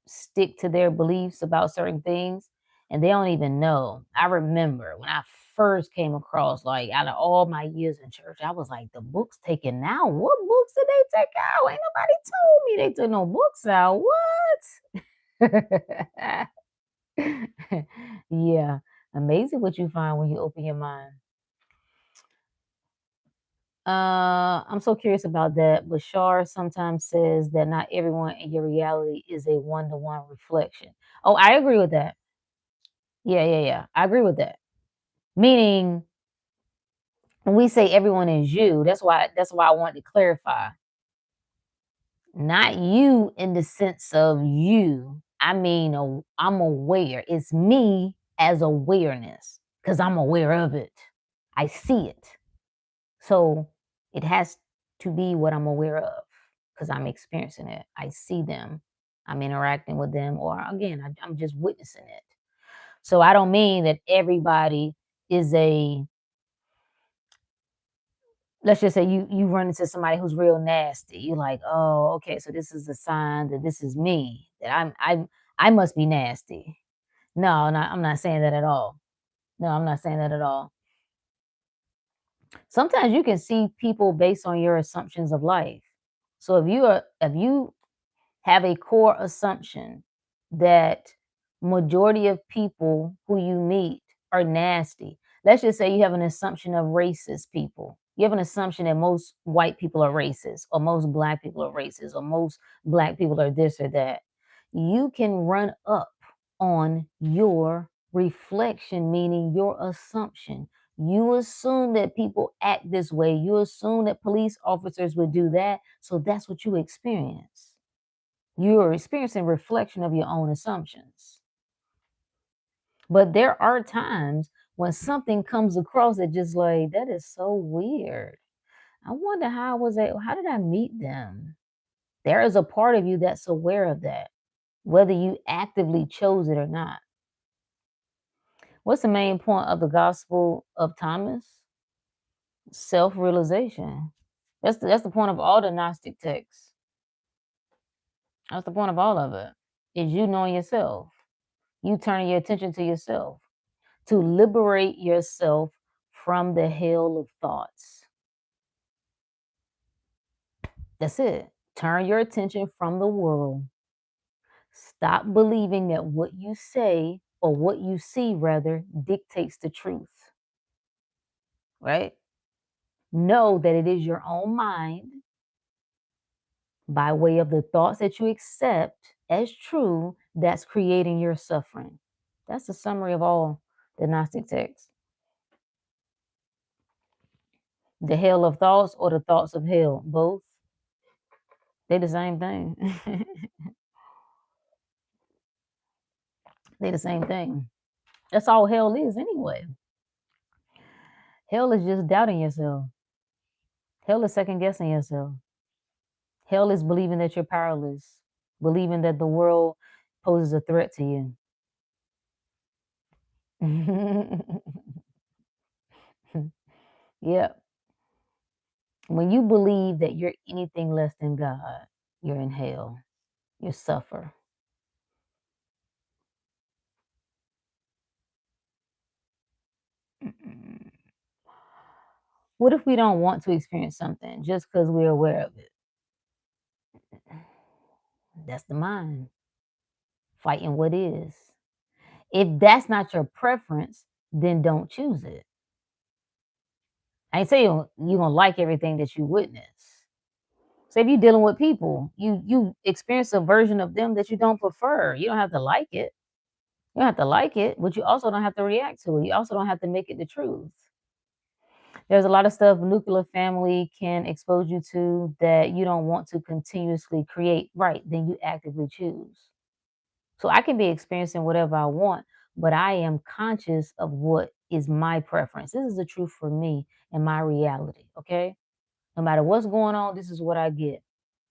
[SPEAKER 1] stick to their beliefs about certain things and they don't even know. I remember when I first came across, like out of all my years in church, I was like, the books taken out. What books did they take out? Ain't nobody told me they took no books out. What? Yeah. Amazing what you find when you open your mind. I'm so curious about that. Bashar sometimes says that not everyone in your reality is a one-to-one reflection. Oh, I agree with that. Yeah, yeah, yeah. I agree with that. Meaning, when we say everyone is you, that's why I wanted to clarify. Not you in the sense of you. I mean, I'm aware. It's me as awareness because I'm aware of it. I see it. So it has to be what I'm aware of because I'm experiencing it. I see them. I'm interacting with them, or again, I'm just witnessing it. So I don't mean that everybody is a, let's just say you run into somebody who's real nasty. You're like, oh, okay, so this is a sign that this is me, that I must be nasty. No, I'm not saying that at all. No, I'm not saying that at all. Sometimes you can see people based on your assumptions of life. So if you have a core assumption that majority of people who you meet are nasty. Let's just say you have an assumption of racist people. You have an assumption that most white people are racist, or most black people are racist, or most black people are this or that. You can run up on your reflection, meaning your assumption. You assume that people act this way. You assume that police officers would do that. So that's what you experience. You are experiencing reflection of your own assumptions. But there are times when something comes across that just like, that is so weird. I wonder how did I meet them? There is a part of you that's aware of that, whether you actively chose it or not. What's the main point of the Gospel of Thomas? Self-realization. That's the point of all the Gnostic texts. That's the point of all of it. Is you knowing yourself. You turning your attention to yourself, to liberate yourself from the hell of thoughts. That's it. Turn your attention from the world. Stop believing that what you say, or what you see rather, dictates the truth, right? Know that it is your own mind, by way of the thoughts that you accept as true, that's creating your suffering. That's the summary of all the Gnostic texts. The hell of thoughts or the thoughts of hell, both. They the same thing. They the same thing. That's all hell is anyway. Hell is just doubting yourself. Hell is second guessing yourself. Hell is believing that you're powerless, believing that the world poses a threat to you. Yeah. When you believe that you're anything less than God, you're in hell. You suffer. Mm-mm. What if we don't want to experience something just because we're aware of it? That's the mind fighting what is. If that's not your preference, then don't choose it. I ain't saying you're gonna like everything that you witness. So if you're dealing with people, you experience a version of them that you don't prefer. You don't have to like it. You don't have to like it, but you also don't have to react to it. You also don't have to make it the truth. There's a lot of stuff nuclear family can expose you to that you don't want to continuously create. Right, then you actively choose. So I can be experiencing whatever I want, but I am conscious of what is my preference. This is the truth for me and my reality. Okay. No matter what's going on, this is what I get.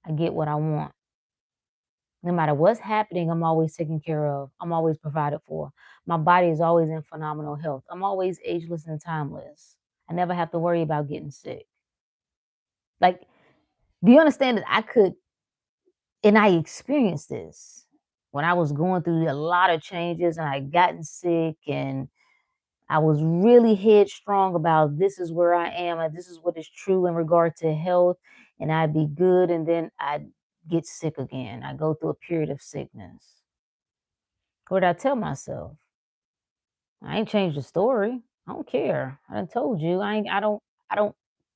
[SPEAKER 1] I get what I want. No matter what's happening, I'm always taken care of. I'm always provided for. My body is always in phenomenal health. I'm always ageless and timeless. I never have to worry about getting sick. Like, do you understand that I could, and I experienced this when I was going through a lot of changes and I gotten sick, and I was really headstrong about this is where I am and this is what is true in regard to health, and I'd be good, and then I'd get sick again. I go through a period of sickness. What did I tell myself? I ain't changed the story. I don't care. I done told you. I don't.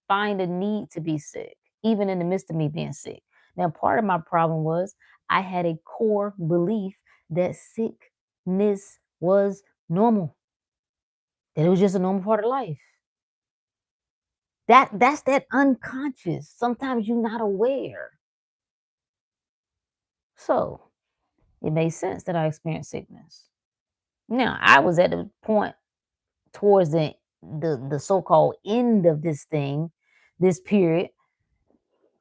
[SPEAKER 1] find a need to be sick, even in the midst of me being sick. Now, part of my problem was I had a core belief that sickness was normal, that it was just a normal part of life. That's that unconscious. Sometimes you're not aware. So it made sense that I experienced sickness. Now, I was at the point towards the so-called end of this thing, this period,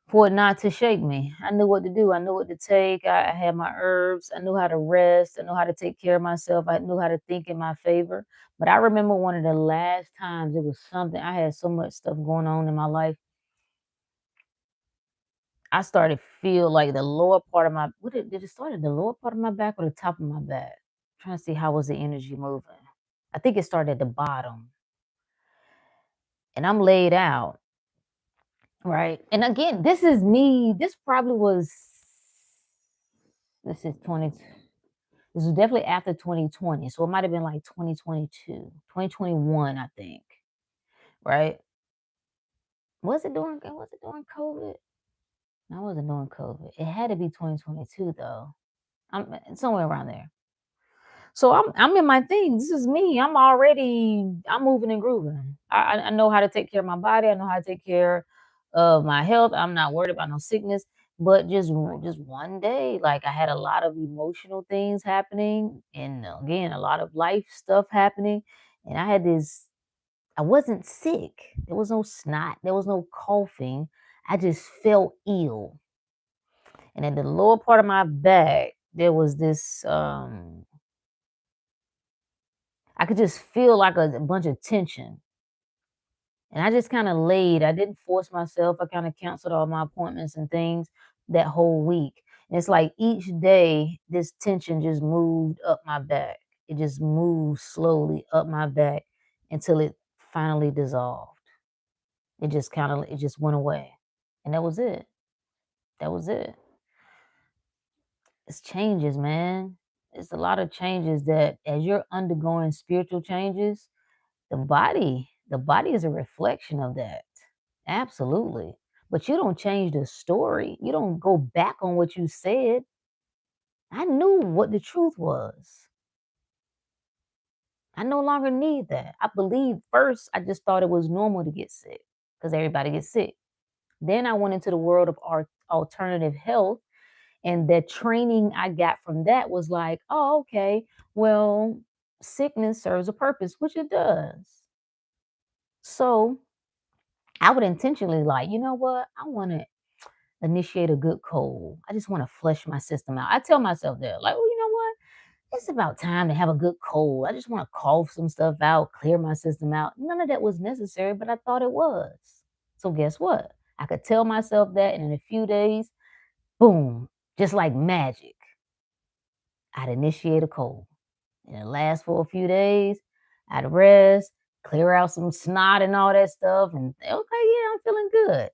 [SPEAKER 1] for it not to shake me. I knew what to do. I knew what to take. I had my herbs. I knew how to rest. I knew how to take care of myself. I knew how to think in my favor. But I remember one of the last times it was something. I had so much stuff going on in my life. I started feel like the lower part of my did it start at the lower part of my back or the top of my back? Trying to see how was the energy moving. I think it started at the bottom. And I'm laid out, right? And again, this is me. This probably was this is 20 this was definitely after 2020. So it might have been like 2022, 2021, I think. Right? Was it during COVID? No, it wasn't during COVID. It had to be 2022 though. I'm somewhere around there. So I'm in my thing. This is me. I'm moving and grooving. I know how to take care of my body. I know how to take care of my health. I'm not worried about no sickness. But just one day, like I had a lot of emotional things happening, and again a lot of life stuff happening, and I had this. I wasn't sick. There was no snot. There was no coughing. I just felt ill, and at the lower part of my back, there was this. I could just feel like a bunch of tension. And I just kind of laid. I didn't force myself. I kind of canceled all my appointments and things that whole week. And it's like each day, this tension just moved up my back. It just moved slowly up my back until it finally dissolved. It just went away. And that was it. That was it. It's changes, man. It's a lot of changes that as you're undergoing spiritual changes, the body is a reflection of that. Absolutely. But you don't change the story. You don't go back on what you said. I knew what the truth was. I no longer need that. I believe first, I just thought it was normal to get sick because everybody gets sick. Then I went into the world of alternative health, and the training I got from that was like, oh, okay, well, sickness serves a purpose, which it does. So I would intentionally like, you know what? I want to initiate a good cold. I just want to flush my system out. I tell myself that, like, well, you know what? It's about time to have a good cold. I just want to cough some stuff out, clear my system out. None of that was necessary, but I thought it was. So guess what? I could tell myself that, and in a few days, boom, just like magic, I'd initiate a cold. And it lasts for a few days. I'd rest, clear out some snot and all that stuff, and okay, yeah, I'm feeling good.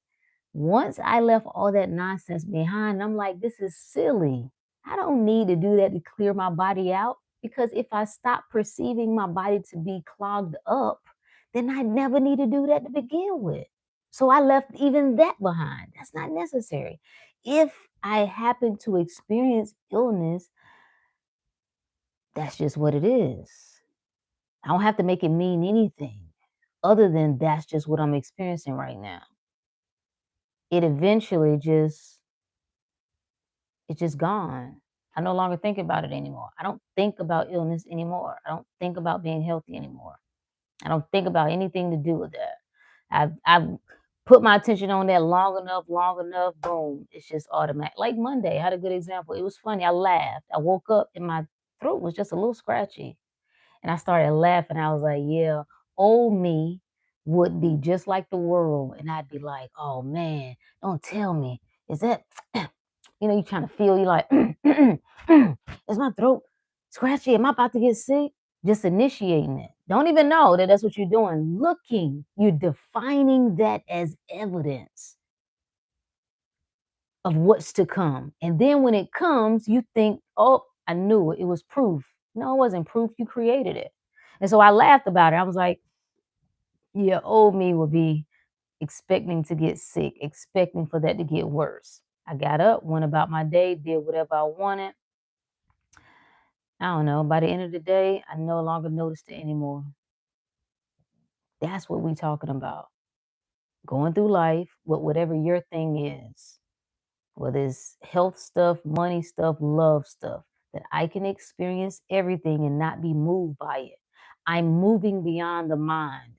[SPEAKER 1] Once I left all that nonsense behind, I'm like, this is silly. I don't need to do that to clear my body out because if I stop perceiving my body to be clogged up, then I never need to do that to begin with. So I left even that behind. That's not necessary. If I happen to experience illness, that's just what it is. I don't have to make it mean anything other than that's just what I'm experiencing right now. It eventually just it's just gone. I no longer think about it anymore. I don't think about illness anymore. I don't think about being healthy anymore. I don't think about anything to do with that. I've put my attention on that long enough, boom, it's just automatic. Like Monday, I had a good example. It was funny. I laughed. I woke up and my throat was just a little scratchy. And I started laughing. I was like, yeah, old me would be just like the world. And I'd be like, oh man, don't tell me. Is that you trying to feel, you like, is my throat scratchy? Am I about to get sick? Just initiating it. Don't even know that that's what you're doing. You're defining that as evidence of what's to come. And then when it comes, you think, oh, I knew it. It was proof. No, it wasn't proof. You created it. And so I laughed about it. I was like, yeah, old me would be expecting to get sick, expecting for that to get worse. I got up, went about my day, did whatever I wanted. I don't know. By the end of the day, I no longer noticed it anymore. That's what we talking about. Going through life with whatever your thing is, whether it's health stuff, money stuff, love stuff, that I can experience everything and not be moved by it. I'm moving beyond the mind.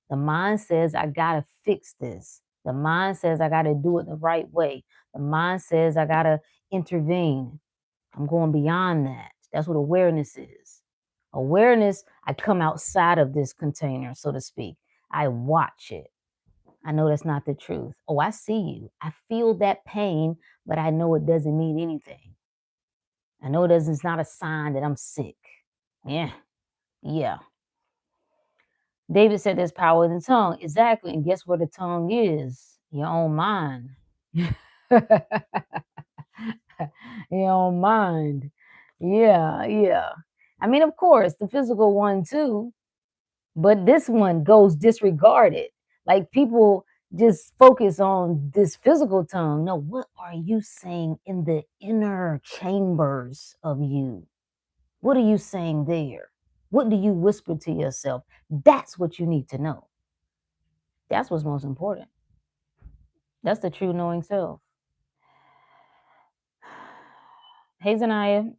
[SPEAKER 1] The mind says, I got to fix this. The mind says, I got to do it the right way. The mind says, I got to intervene. I'm going beyond that. That's what awareness is. Awareness, I come outside of this container, so to speak. I watch it. I know that's not the truth. Oh, I see you. I feel that pain, but I know it doesn't mean anything. I know it's not a sign that I'm sick. Yeah, yeah. David said there's power in the tongue. Exactly. And guess what the tongue is? Your own mind. Your own mind. Yeah, yeah. I mean, of course, the physical one too, but this one goes disregarded. Like people just focus on this physical tongue. No, what are you saying in the inner chambers of you? What are you saying there? What do you whisper to yourself? That's what you need to know. That's what's most important. That's the true knowing self. Hey, Zanaya,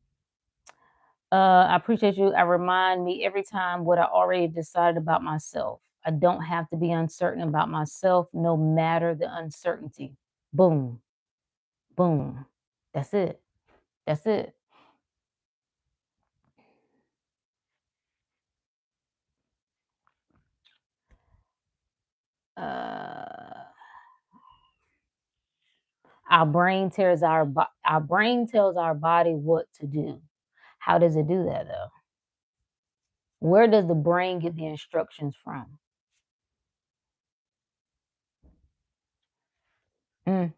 [SPEAKER 1] I appreciate you. I remind me every time what I already decided about myself. I don't have to be uncertain about myself, no matter the uncertainty. Boom, boom. That's it. That's it. Uh, our brain tells our body what to do. How does it do that though? Where does the brain get the instructions from? Mm,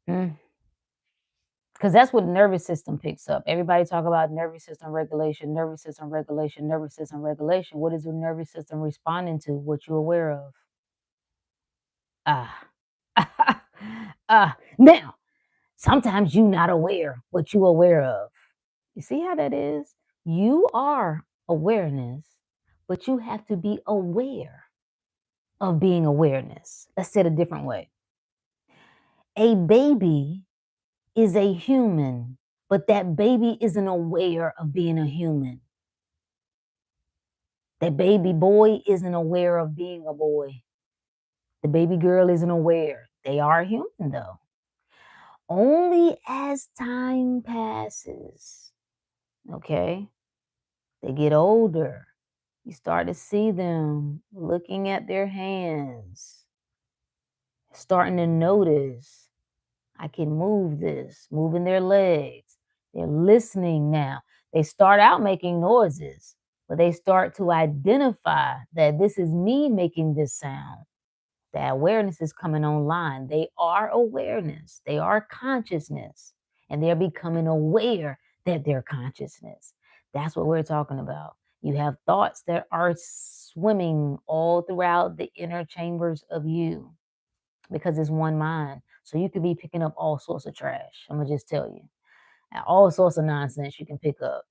[SPEAKER 1] mm. Because that's what the nervous system picks up. Everybody talk about nervous system regulation, nervous system regulation, nervous system regulation. What is the nervous system responding to? What you're aware of? Ah, now, sometimes you're not aware what you're aware of. You see how that is? You are awareness, but you have to be aware of being awareness. Let's say it a different way. A baby is a human, but that baby isn't aware of being a human. That baby boy isn't aware of being a boy. The baby girl isn't aware. They are human though. Only as time passes, okay, they get older. You start to see them looking at their hands, starting to notice, I can move this, moving their legs. They're listening now. They start out making noises, but they start to identify that this is me making this sound. That awareness is coming online. They are awareness. They are consciousness. And they're becoming aware that they're consciousness. That's what we're talking about. You have thoughts that are swimming all throughout the inner chambers of you because it's one mind. So you could be picking up all sorts of trash. I'm going to just tell you. All sorts of nonsense you can pick up.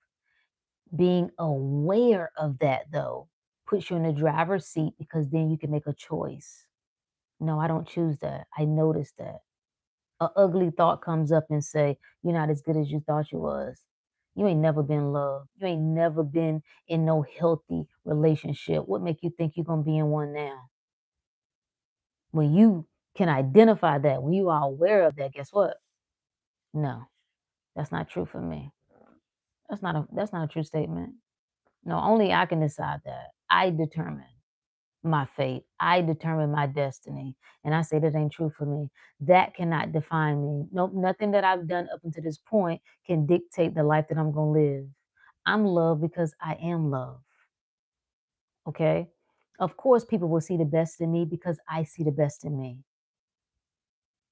[SPEAKER 1] Being aware of that, though, puts you in the driver's seat because then you can make a choice. No, I don't choose that. I notice that. A ugly thought comes up and say, you're not as good as you thought you was. You ain't never been loved. You ain't never been in no healthy relationship. What make you think you're going to be in one now? When you can identify that, when you are aware of that, guess what? No, that's not true for me. That's not a true statement. No, only I can decide that. I determine my fate. I determine my destiny. And I say that ain't true for me. That cannot define me. Nope, nothing that I've done up until this point can dictate the life that I'm going to live. I'm loved because I am love. Okay? Of course, people will see the best in me because I see the best in me.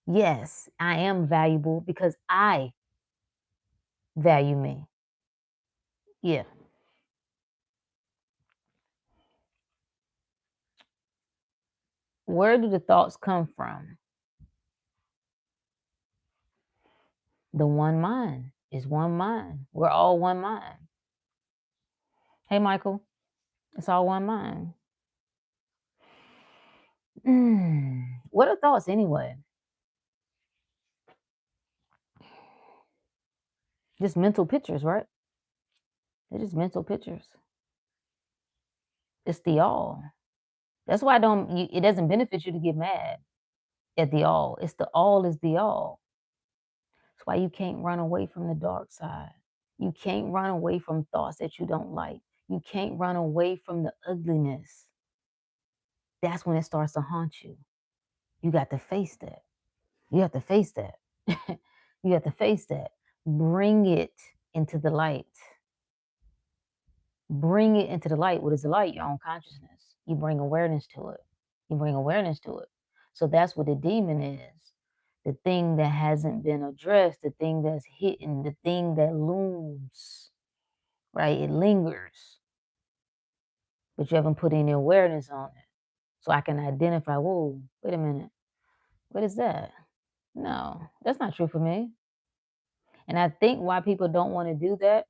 [SPEAKER 1] Yes, I am valuable because I value me. Yeah. Where do the thoughts come from? The one mind is one mind. We're all one mind. Hey, Michael, it's all one mind. What are thoughts anyway? Just mental pictures, right? They're just mental pictures. It's the all. That's why it doesn't benefit you to get mad at the all. It's the all is the all. That's why you can't run away from the dark side. You can't run away from thoughts that you don't like. You can't run away from the ugliness. That's when it starts to haunt you. You got to face that. You have to face that. You have to face that. Bring it into the light. Bring it into the light. What is the light? Your own consciousness. You bring awareness to it. You bring awareness to it. So that's what the demon is. The thing that hasn't been addressed, the thing that's hidden, the thing that looms, right? It lingers, but you haven't put any awareness on it. So I can identify, whoa, wait a minute. What is that? No, that's not true for me. And I think why people don't want to do that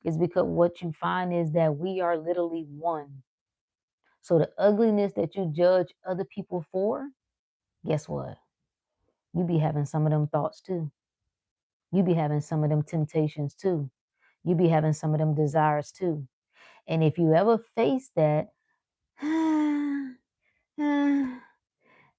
[SPEAKER 1] is because what you find is that we are literally one. So the ugliness that you judge other people for, guess what? You be having some of them thoughts too. You be having some of them temptations too. You be having some of them desires too. And if you ever face that,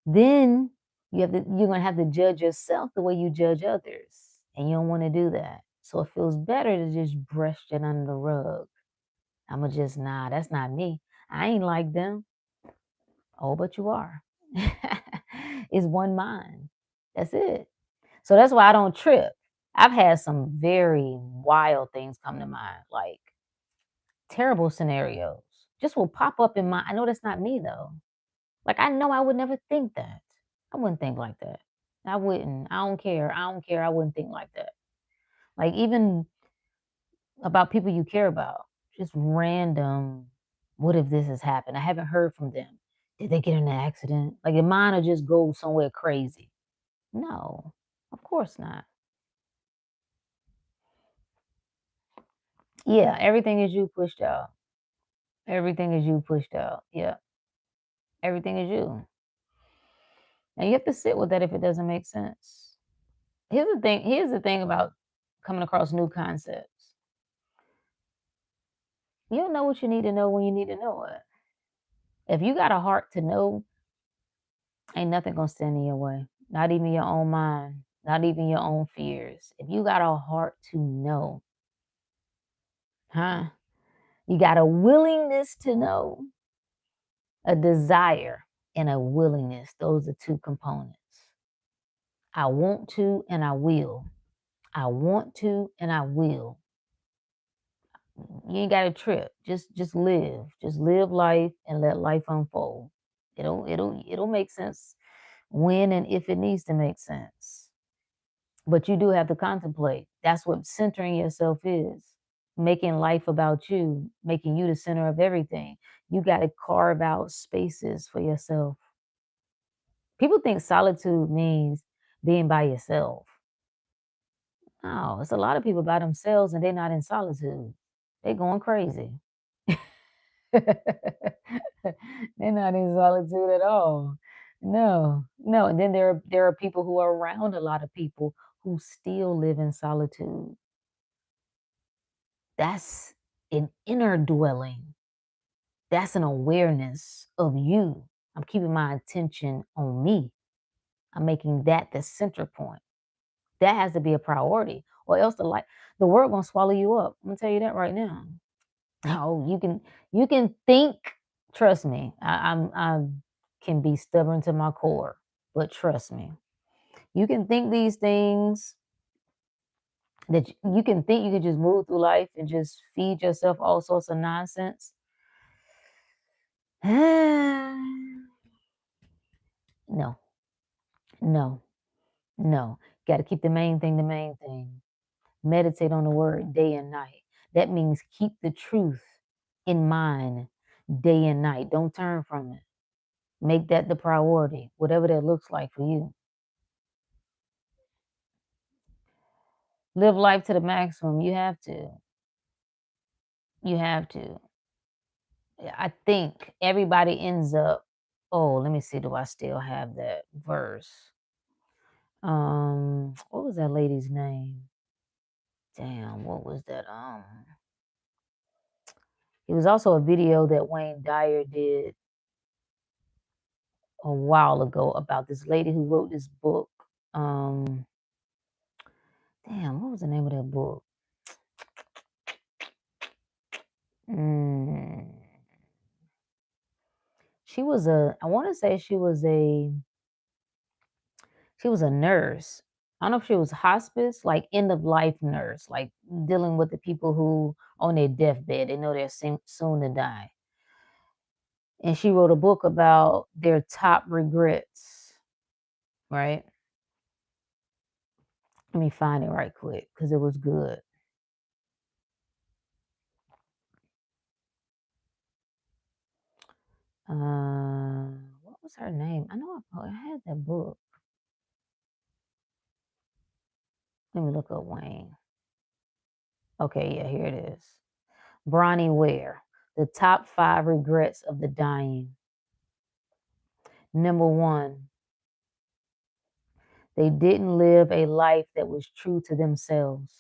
[SPEAKER 1] then you're gonna have to judge yourself the way you judge others. And you don't want to do that. So it feels better to just brush it under the rug. I'ma just, nah, that's not me. I ain't like them. Oh, but you are. It's one mind. That's it. So that's why I don't trip. I've had some very wild things come to mind, like terrible scenarios. Just will pop up in my I know that's not me though. Like I know I would never think that. I wouldn't think like that. I wouldn't. I don't care. I don't care. I wouldn't think like that. Like even about people you care about. Just random, what if this has happened? I haven't heard from them. Did they get in an accident? Like your mind will just go somewhere crazy. No, of course not. Yeah, everything is you pushed out. Everything is you pushed out. Yeah, everything is you. And you have to sit with that if it doesn't make sense. Here's the thing about coming across new concepts. You don't know what you need to know when you need to know it. If you got a heart to know, ain't nothing gonna stand in your way. Not even your own mind, not even your own fears. If you got a heart to know, huh? You got a willingness to know, a desire, and a willingness. Those are two components. I want to and I will. I want to and I will. You ain't got to trip. Just live. Just live life and let life unfold. It'll make sense when and if it needs to make sense. But you do have to contemplate. That's what centering yourself is. Making life about you, making you the center of everything. You got to carve out spaces for yourself. People think solitude means being by yourself. No, it's a lot of people by themselves and they're not in solitude. They're going crazy. They're not in solitude at all. No, no. And then there are people who are around a lot of people who still live in solitude. That's an inner dwelling. That's an awareness of you. I'm keeping my attention on me. I'm making that the center point. That has to be a priority, or else the world gonna swallow you up. I'm gonna tell you that right now. Oh, you can think. Trust me, I can be stubborn to my core, but trust me, you can think these things you can think you can just move through life and just feed yourself all sorts of nonsense. No, no, no. Got to keep the main thing the main thing. Meditate on the word day and night. That means keep the truth in mind day and night. Don't turn from it. Make that the priority, whatever that looks like for you. Live life to the maximum. You have to. You have to. I think everybody ends up. Oh, let me see. Do I still have that verse? What was that lady's name? Damn, what was that? It was also a video that Wayne Dyer did a while ago about this lady who wrote this book. Um, Damn, what was the name of that book? Mm, she was I want to say she was a nurse. I don't know if she was hospice, like end of life nurse, like dealing with the people who on their deathbed, they know they're soon to die. And she wrote a book about their top regrets, right? Let me find it right quick because it was good. What was her name? I know I had that book. Let me look up Wayne. Okay, yeah, here it is. Bronnie Ware, the top 5 regrets of the dying. Number 1, they didn't live a life that was true to themselves.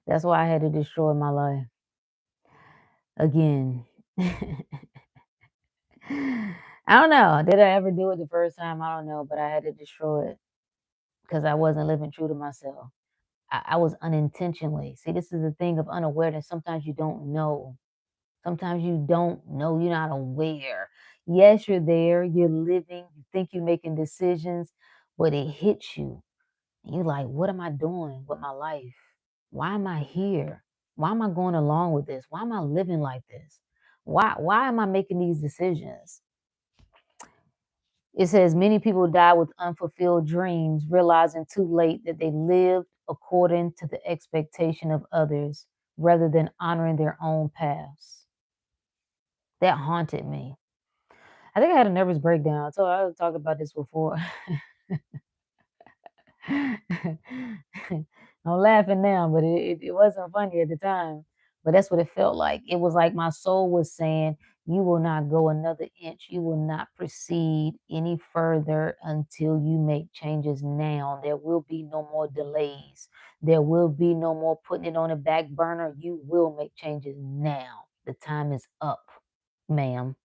[SPEAKER 1] That's why I had to destroy my life. Again. I don't know. Did I ever do it the first time? I don't know, but I had to destroy it because I wasn't living true to myself. I was unintentionally. See, this is the thing of unawareness. Sometimes you don't know. Sometimes you don't know. You're not aware. Yes, you're there. You're living. You think you're making decisions, but it hits you. And you're like, what am I doing with my life? Why am I here? Why am I going along with this? Why am I living like this? Why am I making these decisions? It says many people die with unfulfilled dreams, realizing too late that they lived according to the expectation of others rather than honoring their own paths. That haunted me. I think I had a nervous breakdown. So I was talking about this before. I'm laughing now, but it wasn't funny at the time. But that's what it felt like. It was like my soul was saying, you will not go another inch. You will not proceed any further until you make changes now. There will be no more delays. There will be no more putting it on a back burner. You will make changes now. The time is up, ma'am.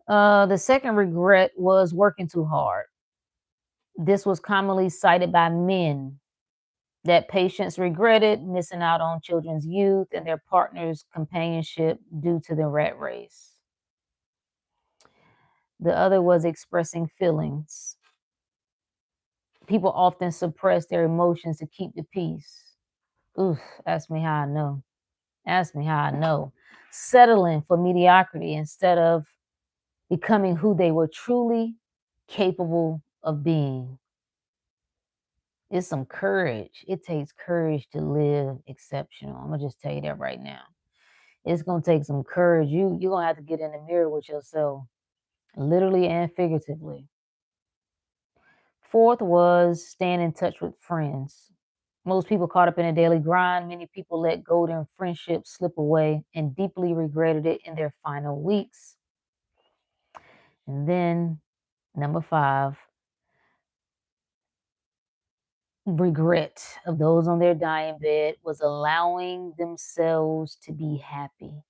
[SPEAKER 1] The second regret was working too hard. This was commonly cited by men that patients regretted missing out on children's youth and their partner's companionship due to the rat race. The other was expressing feelings. People often suppress their emotions to keep the peace. Oof, ask me how I know. Ask me how I know. Settling for mediocrity instead of becoming who they were truly capable of being. It's some courage. It takes courage to live exceptional. I'm gonna just tell you that right now. It's gonna take some courage. You're gonna have to get in the mirror with yourself, literally and figuratively. Fourth was staying in touch with friends. Most people caught up in a daily grind. Many people let golden friendships slip away and deeply regretted it in their final weeks. And then number 5, regret of those on their dying bed was allowing themselves to be happy.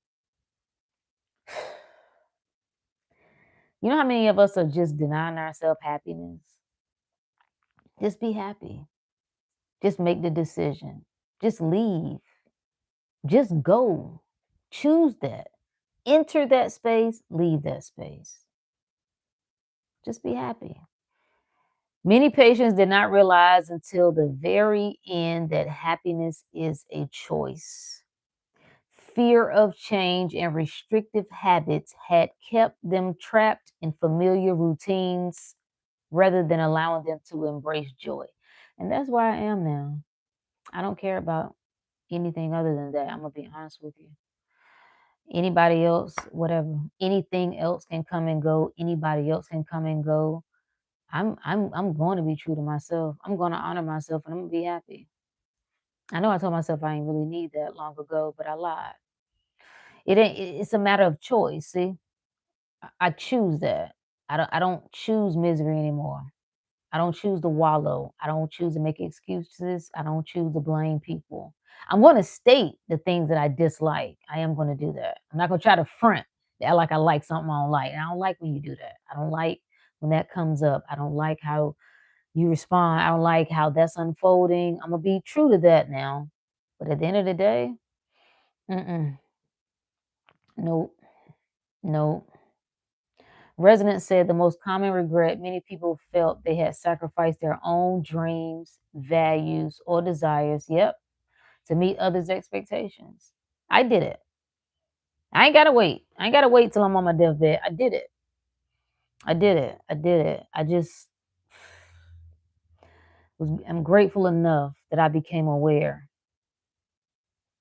[SPEAKER 1] You know how many of us are just denying ourselves happiness? Just be happy. Just make the decision. Just leave. Just go. Choose that. Enter that space, leave that space. Just be happy. Many patients did not realize until the very end that happiness is a choice. Fear of change and restrictive habits had kept them trapped in familiar routines rather than allowing them to embrace joy. And that's where I am now. I don't care about anything other than that. I'm going to be honest with you. Anybody else, whatever, anything else can come and go. Anybody else can come and go. I'm going to be true to myself. I'm going to honor myself, and I'm gonna be happy. I know I told myself I ain't really need that long ago, but I lied. It ain't. It's a matter of choice. See, I choose that. I don't choose misery anymore. I don't choose to wallow. I don't choose to make excuses. I don't choose to blame people. I'm going to state the things that I dislike. I am going to do that. I'm not going to try to front that like I like something I don't like. And I don't like when you do that. I don't like when that comes up. I don't like how you respond. I don't like how that's unfolding. I'm going to be true to that now. But at the end of the day, mm-mm, nope, nope. Residents said the most common regret many people felt they had sacrificed their own dreams, values, or desires, yep, to meet others' expectations. I did it. I ain't gotta wait. I ain't gotta wait till I'm on my deathbed. I did it. I did it. I did it. I just I'm grateful enough that I became aware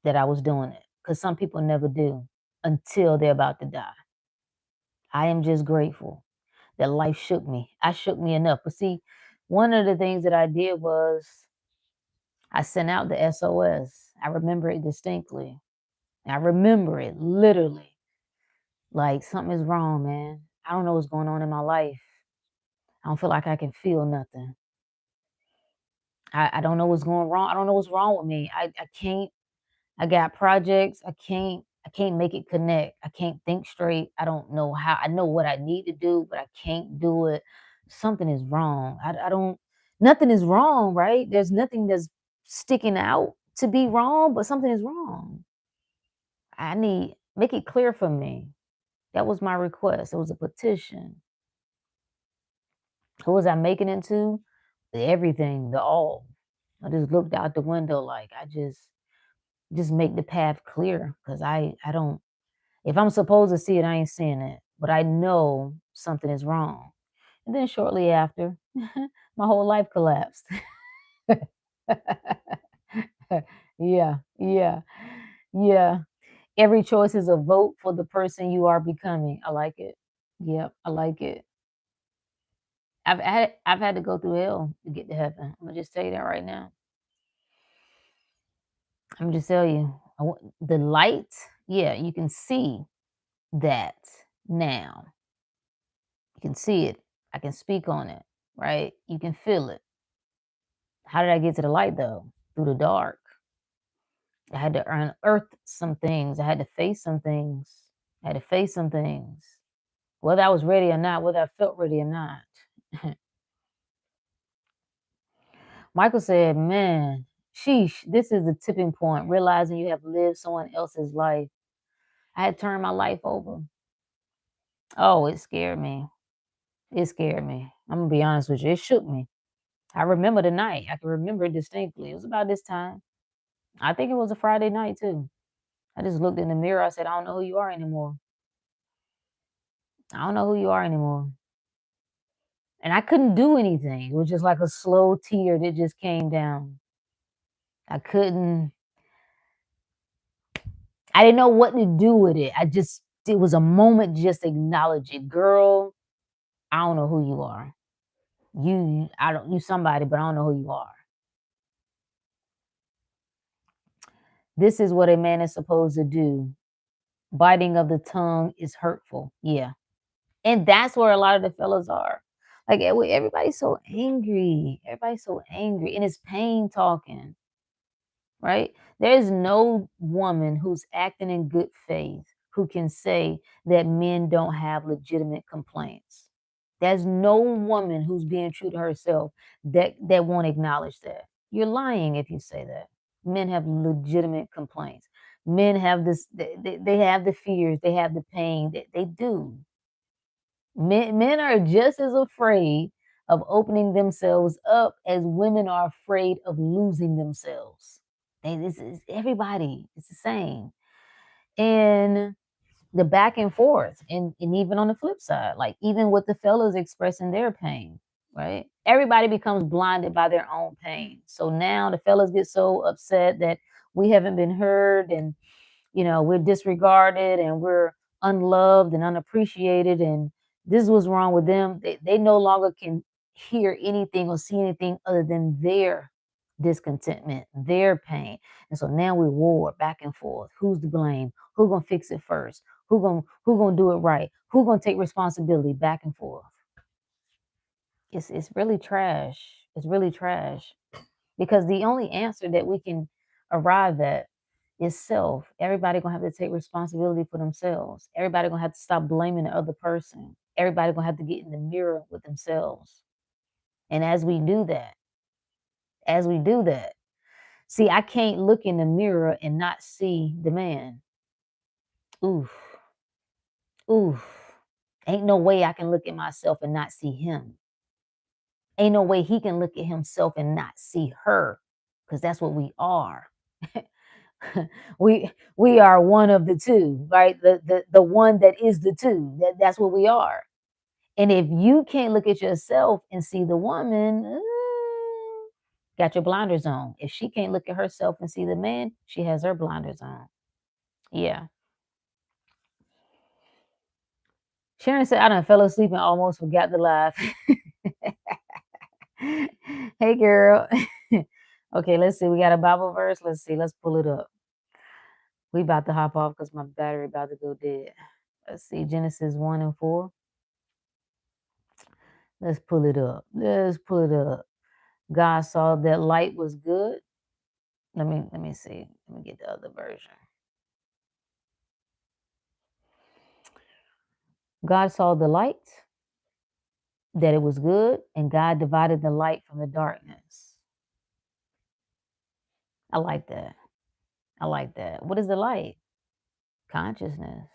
[SPEAKER 1] that I was doing it. Because some people never do until they're about to die. I am just grateful that life shook me. I shook me enough. But see, one of the things that I did was I sent out the SOS. I remember it distinctly. I remember it literally. Like something is wrong, man. I don't know what's going on in my life. I don't feel like I can feel nothing. I don't know what's going wrong. I don't know what's wrong with me. I can't. I got projects. I can't make it connect. I can't think straight. I don't know how. I know what I need to do, but I can't do it. Something is wrong. I don't. Nothing is wrong, right? There's nothing that's sticking out to be wrong, but something is wrong. I need make it clear for me. That was my request. It was a petition. Who was I making it to? Everything, the all. I just looked out the window like I just make the path clear because I don't if I'm supposed to see it, I ain't seeing it. But I know something is wrong. And then shortly after, my whole life collapsed. Yeah, yeah, yeah. Every choice is a vote for the person you are becoming. I like it. Yep, I like it. I've had to go through hell to get to heaven. I'm gonna just tell you that right now. I'm gonna just tell you. The light, yeah, you can see that now. You can see it. I can speak on it, right? You can feel it. How did I get to the light though? Through the dark. I had to unearth some things. I had to face some things. I had to face some things. Whether I was ready or not, whether I felt ready or not. Michael said, man, sheesh, this is the tipping point, realizing you have lived someone else's life. I had turned my life over. Oh, it scared me. It scared me. I'm gonna be honest with you. It shook me. I remember the night. I can remember it distinctly. It was about this time. I think it was a Friday night too. I just looked in the mirror. I said, I don't know who you are anymore. I don't know who you are anymore. And I couldn't do anything. It was just like a slow tear that just came down. I couldn't, I didn't know what to do with it. It was a moment just to acknowledge it. Girl, I don't know who you are. I don't, you somebody, but I don't know who you are. This is what a man is supposed to do. Biting of the tongue is hurtful. Yeah. And that's where a lot of the fellas are. Like everybody's so angry. Everybody's so angry. And it's pain talking, right? There's no woman who's acting in good faith who can say that men don't have legitimate complaints. There's no woman who's being true to herself that won't acknowledge that. You're lying if you say that. Men have legitimate complaints. Men have this, they have the fears, they have the pain, they do. Men are just as afraid of opening themselves up as women are afraid of losing themselves. This is everybody. It's the same. And the back and forth, and even on the flip side, like even with the fellas expressing their pain, right? Everybody becomes blinded by their own pain. So now the fellas get so upset that we haven't been heard, and we're disregarded and we're unloved and unappreciated, and this was wrong with them. They no longer can hear anything or see anything other than their discontentment, their pain. And so now we war back and forth. Who's to blame? Who gonna fix it first? Who gonna do it right? Who gonna take responsibility? Back and forth. It's really trash. It's really trash. Because the only answer that we can arrive at is self. Everybody gonna have to take responsibility for themselves. Everybody gonna have to stop blaming the other person. Everybody gonna have to get in the mirror with themselves. And as we do that, see, I can't look in the mirror and not see the man. Oof, oof. Ain't no way I can look at myself and not see him. Ain't no way he can look at himself and not see her, because that's what we are. we are one of the two, right? The one that is the two. That's what we are. And if you can't look at yourself and see the woman, got your blinders on. If she can't look at herself and see the man, she has her blinders on. Yeah. Sharon said, I done fell asleep and almost forgot to laugh. Hey, girl. Okay, let's see. We got a Bible verse. Let's see. Let's pull it up. We about to hop off because my battery about to go dead. Let's see. Genesis 1 and 4. Let's pull it up. Let's pull it up. God saw that light was good. Let me see. Let me get the other version. God saw the light, that it was good, and God divided the light from the darkness. I like that. I like that. What is the light? Consciousness.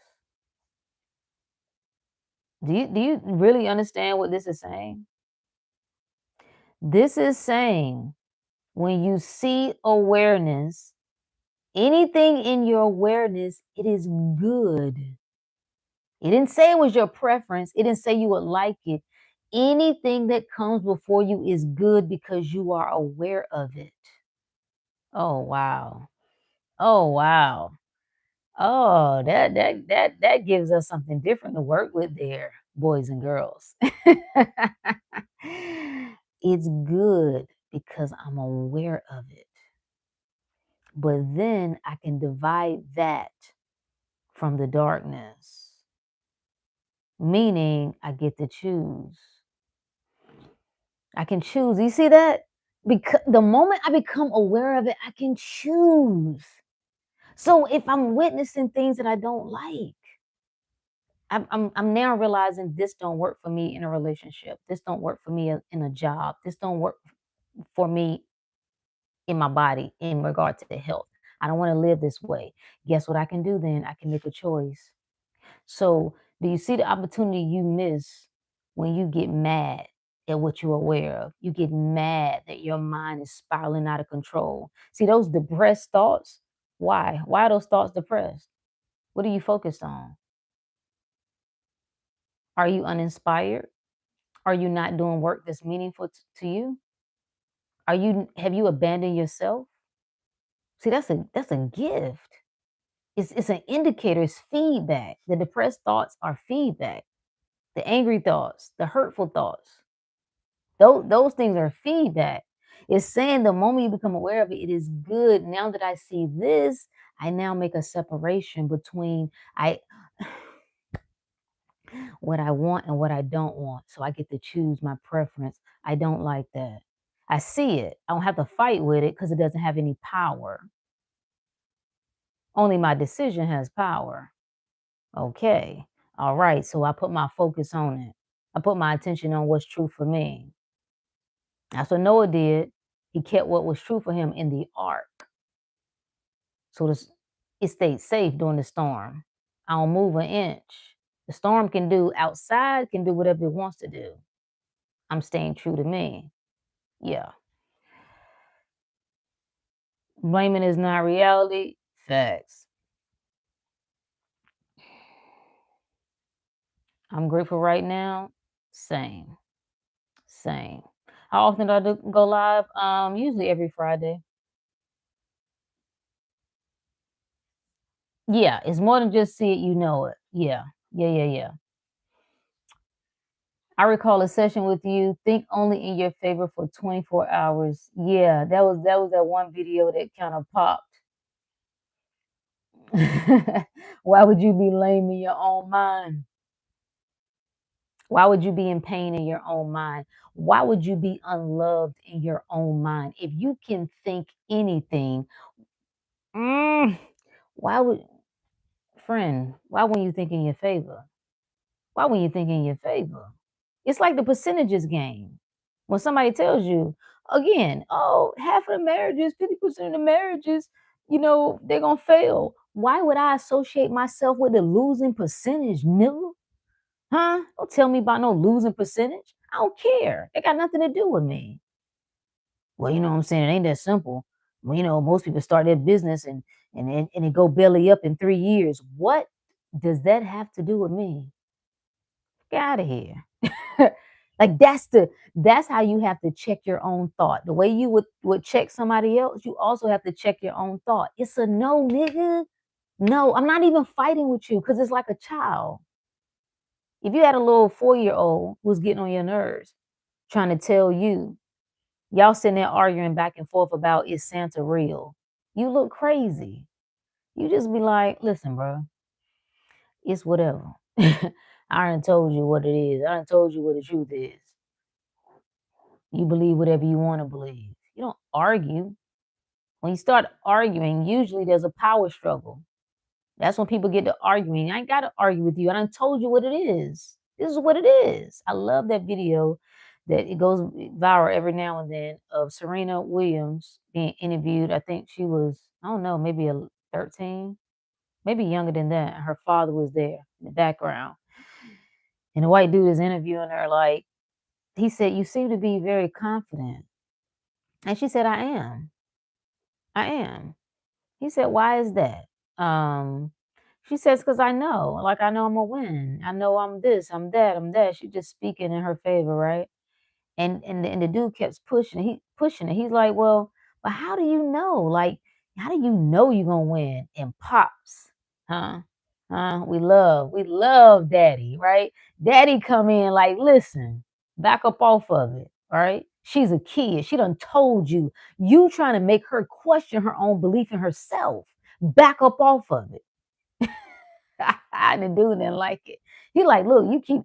[SPEAKER 1] Do you really understand what this is saying? This is saying when you see awareness, anything in your awareness, it is good. It didn't say it was your preference. It didn't say you would like it. Anything that comes before you is good because you are aware of it. Oh wow. Oh wow. Oh, that gives us something different to work with there, boys and girls. It's good because I'm aware of it. But then I can divide that from the darkness, meaning I get to choose. I can choose. You see that? Because the moment I become aware of it, I can choose. So if I'm witnessing things that I don't like, I'm now realizing this don't work for me in a relationship. This don't work for me in a job. This don't work for me in my body in regard to the health. I don't want to live this way. Guess what I can do then? I can make a choice. So, do you see the opportunity you miss when you get mad at what you're aware of? You get mad that your mind is spiraling out of control. See those depressed thoughts? Why? Why are those thoughts depressed? What are you focused on? Are you uninspired? Are you not doing work that's meaningful to you? Have you abandoned yourself? See, that's a gift. It's an indicator, it's feedback. The depressed thoughts are feedback. The angry thoughts, the hurtful thoughts, those things are feedback. It's saying the moment you become aware of it, it is good. Now that I see this, I now make a separation between I what I want and what I don't want. So I get to choose my preference. I don't like that. I see it. I don't have to fight with it because it doesn't have any power. Only my decision has power. Okay. All right. So I put my focus on it. I put my attention on what's true for me. That's what Noah did. He kept what was true for him in the ark. So it stayed safe during the storm. I don't move an inch. The storm can do outside, can do whatever it wants to do. I'm staying true to me. Yeah. Blaming is not reality. Facts. I'm grateful right now. Same. Same. How often do I go live? Usually every Friday. Yeah, it's more than just see it, you know it. Yeah. Yeah, yeah, yeah. I recall a session with you, think only in your favor for 24 hours. Yeah, that was that one video that kind of popped. Why would you be lame in your own mind? Why would you be in pain in your own mind? Why would you be unloved in your own mind? If you can think anything, mm, why would why wouldn't you think in your favor? Why wouldn't you think in your favor? It's like the percentages game. When somebody tells you, again, oh, half of the marriages, 50% of the marriages, they're gonna fail. Why would I associate myself with the losing percentage, nigga? Huh? Don't tell me about no losing percentage. I don't care. It got nothing to do with me. Well, you know what I'm saying? It ain't that simple. Well, most people start their business and it go belly up in 3 years. What does that have to do with me? Get out of here. Like that's how you have to check your own thought. The way you would check somebody else, you also have to check your own thought. It's a no, nigga. No, I'm not even fighting with you because it's like a child. If you had a little 4-year-old who's getting on your nerves, trying to tell you, y'all sitting there arguing back and forth about is Santa real? You look crazy. You just be like, listen, bro, it's whatever. I done told you what it is. I done told you what the truth is. You believe whatever you want to believe. You don't argue. When you start arguing, usually there's a power struggle. That's when people get to arguing. I ain't got to argue with you. I done told you what it is. This is what it is. I love that video that it goes viral every now and then of Serena Williams being interviewed. I think she was, I don't know, maybe 13, maybe younger than that. Her father was there in the background. And the white dude is interviewing her like, he said, you seem to be very confident. And she said, I am. I am. He said, "Why is that?" Um, she says, "'Cause I know. Like I know I'm gonna win. I know I'm this, I'm that, I'm that." She just speaking in her favor, right? And the dude kept pushing it. He's like, "Well, but how do you know? Like, how do you know you're gonna win?" And pops, huh? We love daddy, right? Daddy come in like, listen, back up off of it, all right? She's a kid. She done told you. You trying to make her question her own belief in herself. Back up off of it. The dude didn't like it. He like, look, you keep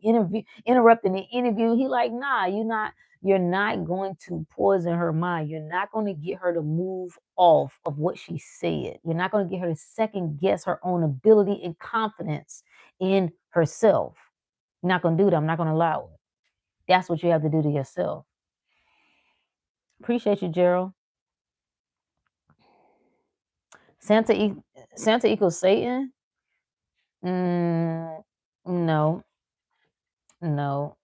[SPEAKER 1] interrupting the interview. He like, nah, you're not going to poison her mind. You're not going to get her to move off of what she said. You're not going to get her to second guess her own ability and confidence in herself. You're not going to do that. I'm not going to allow it. That's what you have to do to yourself. Appreciate you, Gerald. Santa Santa equals Satan? Mm, no, no.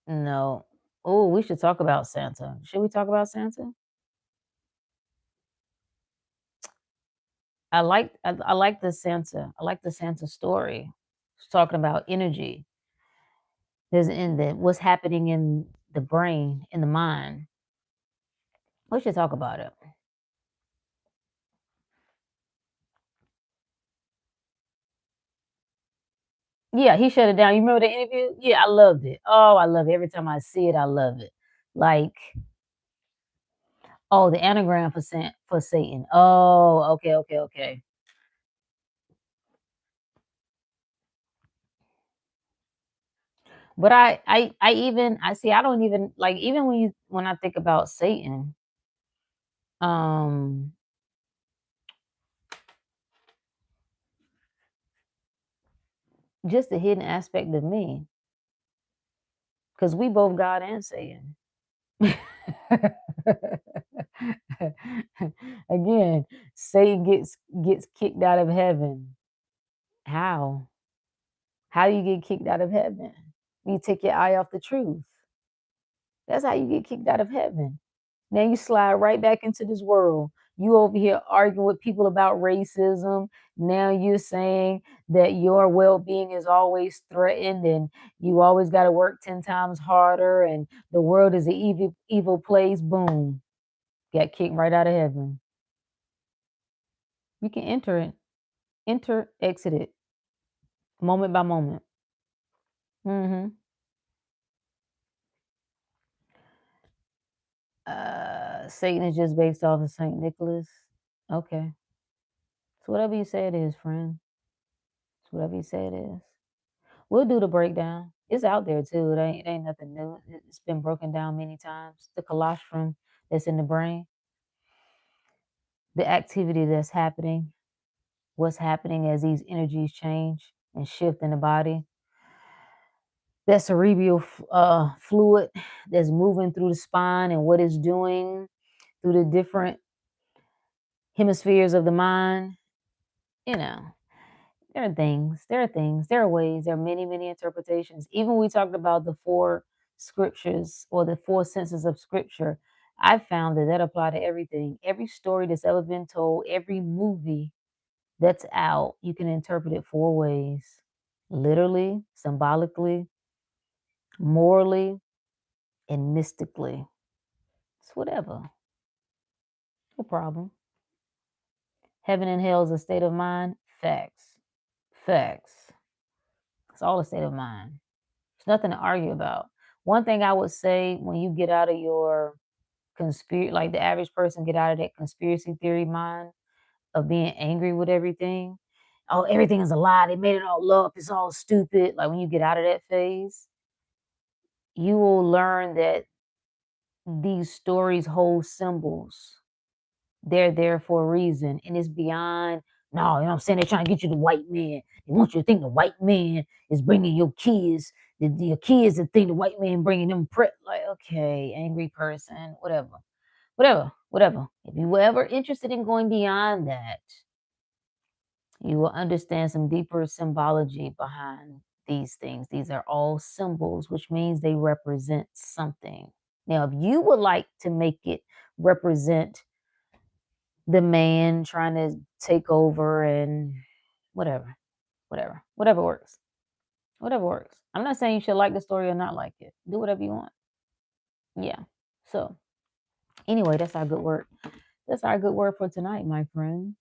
[SPEAKER 1] No. Oh, we should talk about Santa. Should we talk about Santa? I like the Santa. I like the Santa story. It's talking about energy. There's in the what's happening in the brain, in the mind. We should talk about it. Yeah, he shut it down. You remember the interview? Yeah, I loved it. Oh, I love it. Every time I see it, I love it. Like, oh, the anagram for Satan. Oh, okay, okay, okay. But I see I don't even like even when I think about Satan, um, just the hidden aspect of me, because we both God and Satan. Again, Satan gets kicked out of heaven. How? How do you get kicked out of heaven? You take your eye off the truth. That's how you get kicked out of heaven. Now you slide right back into this world. You over here arguing with people about racism. Now you're saying that your well-being is always threatened and you always got to work 10 times harder and the world is an evil place. Boom. Got kicked right out of heaven. You can enter it. Enter, exit it, moment by moment. Mhm. Satan is just based off of Saint Nicholas. Okay. So whatever you say it is, friend. It's whatever you say it is. We'll do the breakdown. It's out there too. It ain't nothing new. It's been broken down many times. The colostrum that's in the brain, the activity that's happening, what's happening as these energies change and shift in the body. That cerebral fluid that's moving through the spine and what it's doing through the different hemispheres of the mind. You know, there are things, there are ways, there are many, many interpretations. Even we talked about the four scriptures or the four senses of scripture. I found that apply to everything. Every story that's ever been told, every movie that's out, you can interpret it four ways: literally, symbolically, morally, and mystically. It's whatever. No problem. Heaven and hell is a state of mind. Facts. Facts. It's all a state of mind. It's nothing to argue about. One thing I would say, when you get out of your conspiracy, like the average person get out of that conspiracy theory mind of being angry with everything. Oh, everything is a lie. They made it all up. It's all stupid. Like when you get out of that phase, you will learn that these stories hold symbols. They're there for a reason, and it's beyond. No, you know what I'm saying? They're trying to get you the white man. They want you to think the white man is bringing your kids. Your kids that think the white man bringing them like, okay, angry person, whatever, whatever, whatever. If you were ever interested in going beyond that, you will understand some deeper symbology behind these things. These are all symbols, which means they represent something. Now, if you would like to make it represent the man trying to take over and whatever, whatever works. Whatever works. I'm not saying you should like the story or not like it. Do whatever you want. Yeah. So anyway, that's our good word. That's our good word for tonight, my friend.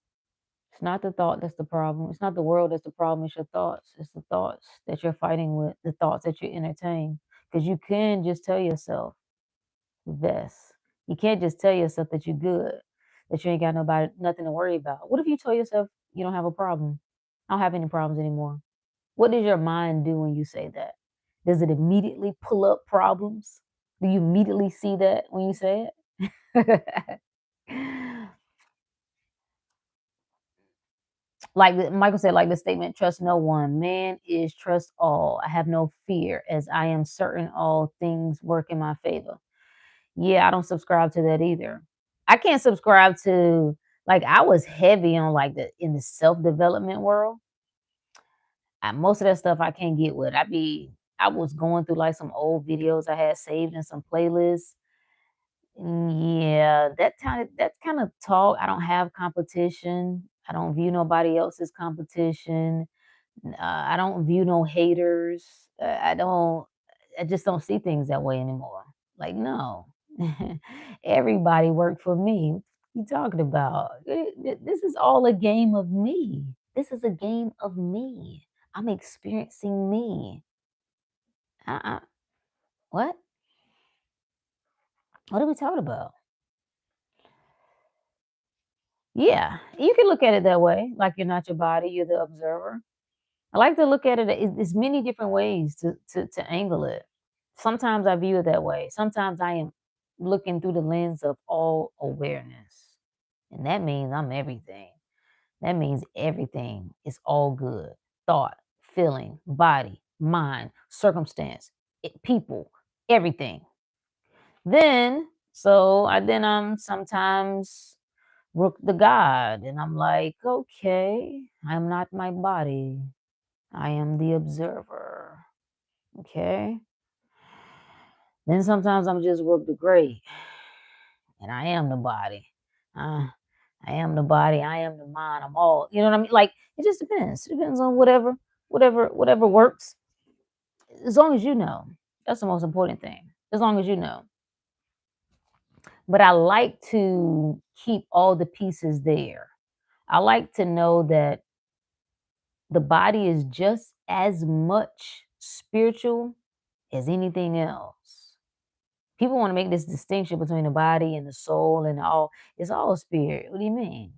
[SPEAKER 1] It's not the thought that's the problem. It's not the world that's the problem. It's your thoughts. It's the thoughts that you're fighting with, the thoughts that you entertain. Because you can just tell yourself this. You can't just tell yourself that you're good, that you ain't got nothing to worry about. What if you tell yourself you don't have a problem? I don't have any problems anymore. What does your mind do when you say that? Does it immediately pull up problems? Do you immediately see that when you say it? Like Michael said, like the statement, trust no one. Man is trust all. I have no fear, as I am certain all things work in my favor. Yeah, I don't subscribe to that either. I can't subscribe to, like, I was heavy on like in the self-development world. Most of that stuff I can't get with. I was going through like some old videos I had saved in some playlists. Yeah, that kind of talk. I don't have competition. I don't view nobody else's competition. I don't view no haters. I don't. I just don't see things that way anymore. Like, no, everybody worked for me. What you talking about? This is all a game of me. This is a game of me. I'm experiencing me. Uh-uh. What? What are we talking about? Yeah, you can look at it that way. Like you're not your body, you're the observer. I like to look at it. It's many different ways to angle it. Sometimes I view it that way. Sometimes I am looking through the lens of all awareness, and that means I'm everything. That means everything is all good. Thought, feeling, body, mind, circumstance, people, everything. Then I'm sometimes Rook the God, and I'm like, okay, I'm not my body. I am the observer. Okay. Then sometimes I'm just Rook the Great, and I am the body. Uh, I am the body. I am the mind. I'm all. You know what I mean? Like it just depends. It depends on whatever works. As long as you know, that's the most important thing. As long as you know. But I like to keep all the pieces there. I like to know that The body is just as much spiritual as anything else. People want to make this distinction between the body and the soul and all. It's all spirit. What do you mean?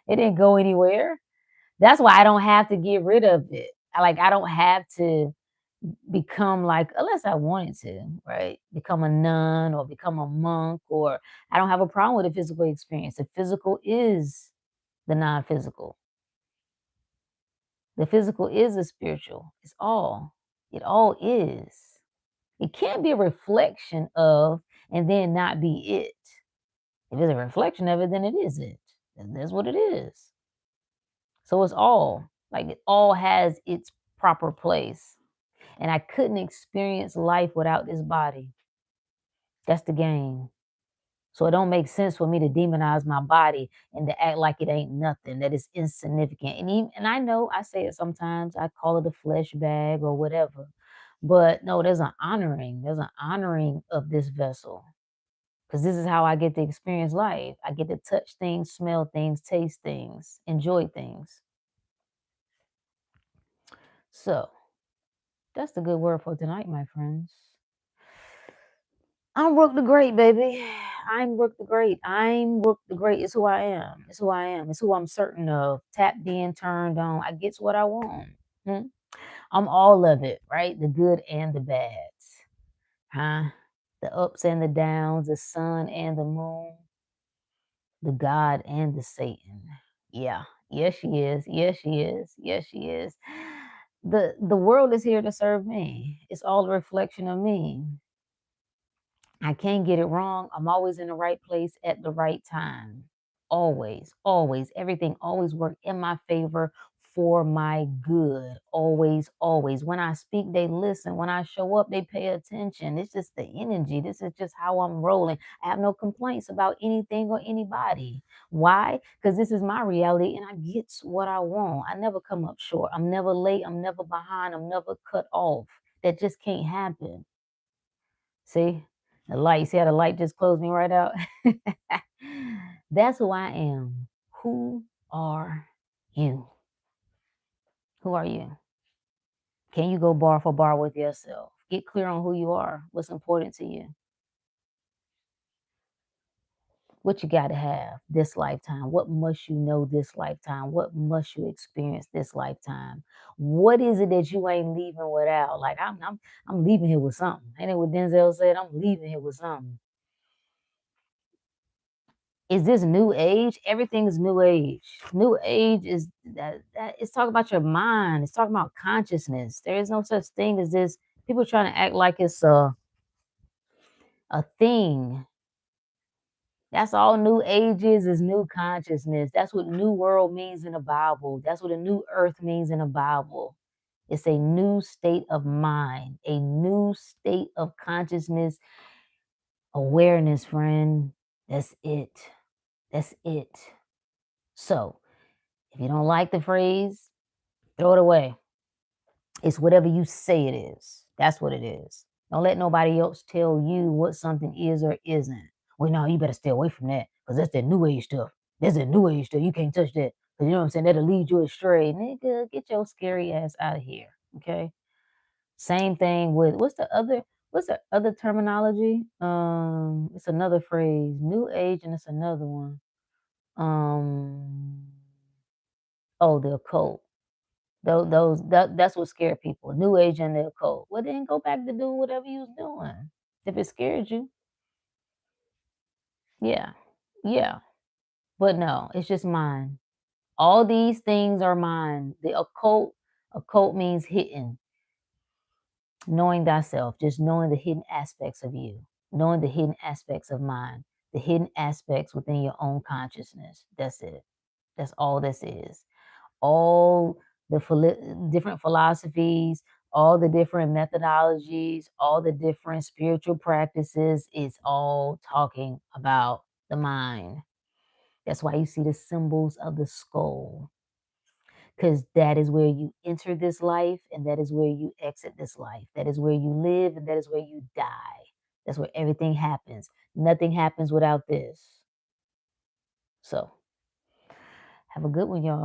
[SPEAKER 1] It didn't go anywhere. That's why I don't have to get rid of it. I don't have to become like, unless I wanted to, right? Become a nun or become a monk, or I don't have a problem with a physical experience. The physical is the non-physical. The physical is the spiritual. It's all. It all is. It can't be a reflection of and then not be it. If it's a reflection of it, then it is it. And that's what it is. So it's all. Like it all has its proper place. And I couldn't experience life without this body. That's the game. So it don't make sense for me to demonize my body and to act like it ain't nothing, that it's insignificant. And I know I say it sometimes, I call it a flesh bag or whatever. But no, there's an honoring. There's an honoring of this vessel. Because this is how I get to experience life. I get to touch things, smell things, taste things, enjoy things. So that's the good word for tonight, my friends. I'm Rook the Great, baby. I'm Rook the Great. I'm Rook the Great. It's who I am. It's who I am. It's who I'm certain of. Tapped in, turned on. I gets what I want. Hmm? I'm all of it, right? The good and the bads. Huh? The ups and the downs, the sun and the moon, the God and the Satan. Yeah. Yes, she is. Yes, she is. Yes, she is. The world is here to serve me. It's all a reflection of me. I can't get it wrong. I'm always in the right place at the right time. Always, always. Everything always worked in my favor for my good. Always, always. When I speak, they listen. When I show up, they pay attention. It's just the energy. This is just how I'm rolling. I have no complaints about anything or anybody. Why? Because this is my reality and I get what I want. I never come up short. I'm never late. I'm never behind. I'm never cut off. That just can't happen. See? The light. See how the light just closed me right out? That's who I am. Who are you? Who are you? Can you go bar for bar with yourself? Get clear on who you are. What's important to you? What you got to have this lifetime? What must you know this lifetime? What must you experience this lifetime? What is it that you ain't leaving without? Like I'm leaving here with something. Ain't it what Denzel said? I'm leaving here with something. Is this new age? Everything is new age. New age is that it's talking about your mind. It's talking about consciousness. There is no such thing as this. People trying to act like it's a thing. That's all new age is new consciousness. That's what new world means in the Bible. That's what a new earth means in the Bible. It's a new state of mind, a new state of consciousness, awareness, friend. That's it. That's it. So, if you don't like the phrase, throw it away. It's whatever you say it is. That's what it is. Don't let nobody else tell you what something is or isn't. Well, no, you better stay away from that because that's that new age stuff. That's that new age stuff. You can't touch that. Because you know what I'm saying? That'll lead you astray. Nigga, get your scary ass out of here. Okay? Same thing with what's the other terminology? It's another phrase. New age and it's another one. Um oh, the occult. That's what scared people. New age and the occult. Well, then go back to do whatever you was doing. If it scared you, yeah, yeah. But no, it's just mine. All these things are mine. The occult means hidden, knowing thyself, just knowing the hidden aspects of you, knowing the hidden aspects of mine, the hidden aspects within your own consciousness. That's it. That's all this is. All the different philosophies, all the different methodologies, all the different spiritual practices, it's all talking about the mind. That's why you see the symbols of the skull, because that is where you enter this life and that is where you exit this life. That is where you live and that is where you die. That's where everything happens. Nothing happens without this. So, Have a good one, y'all.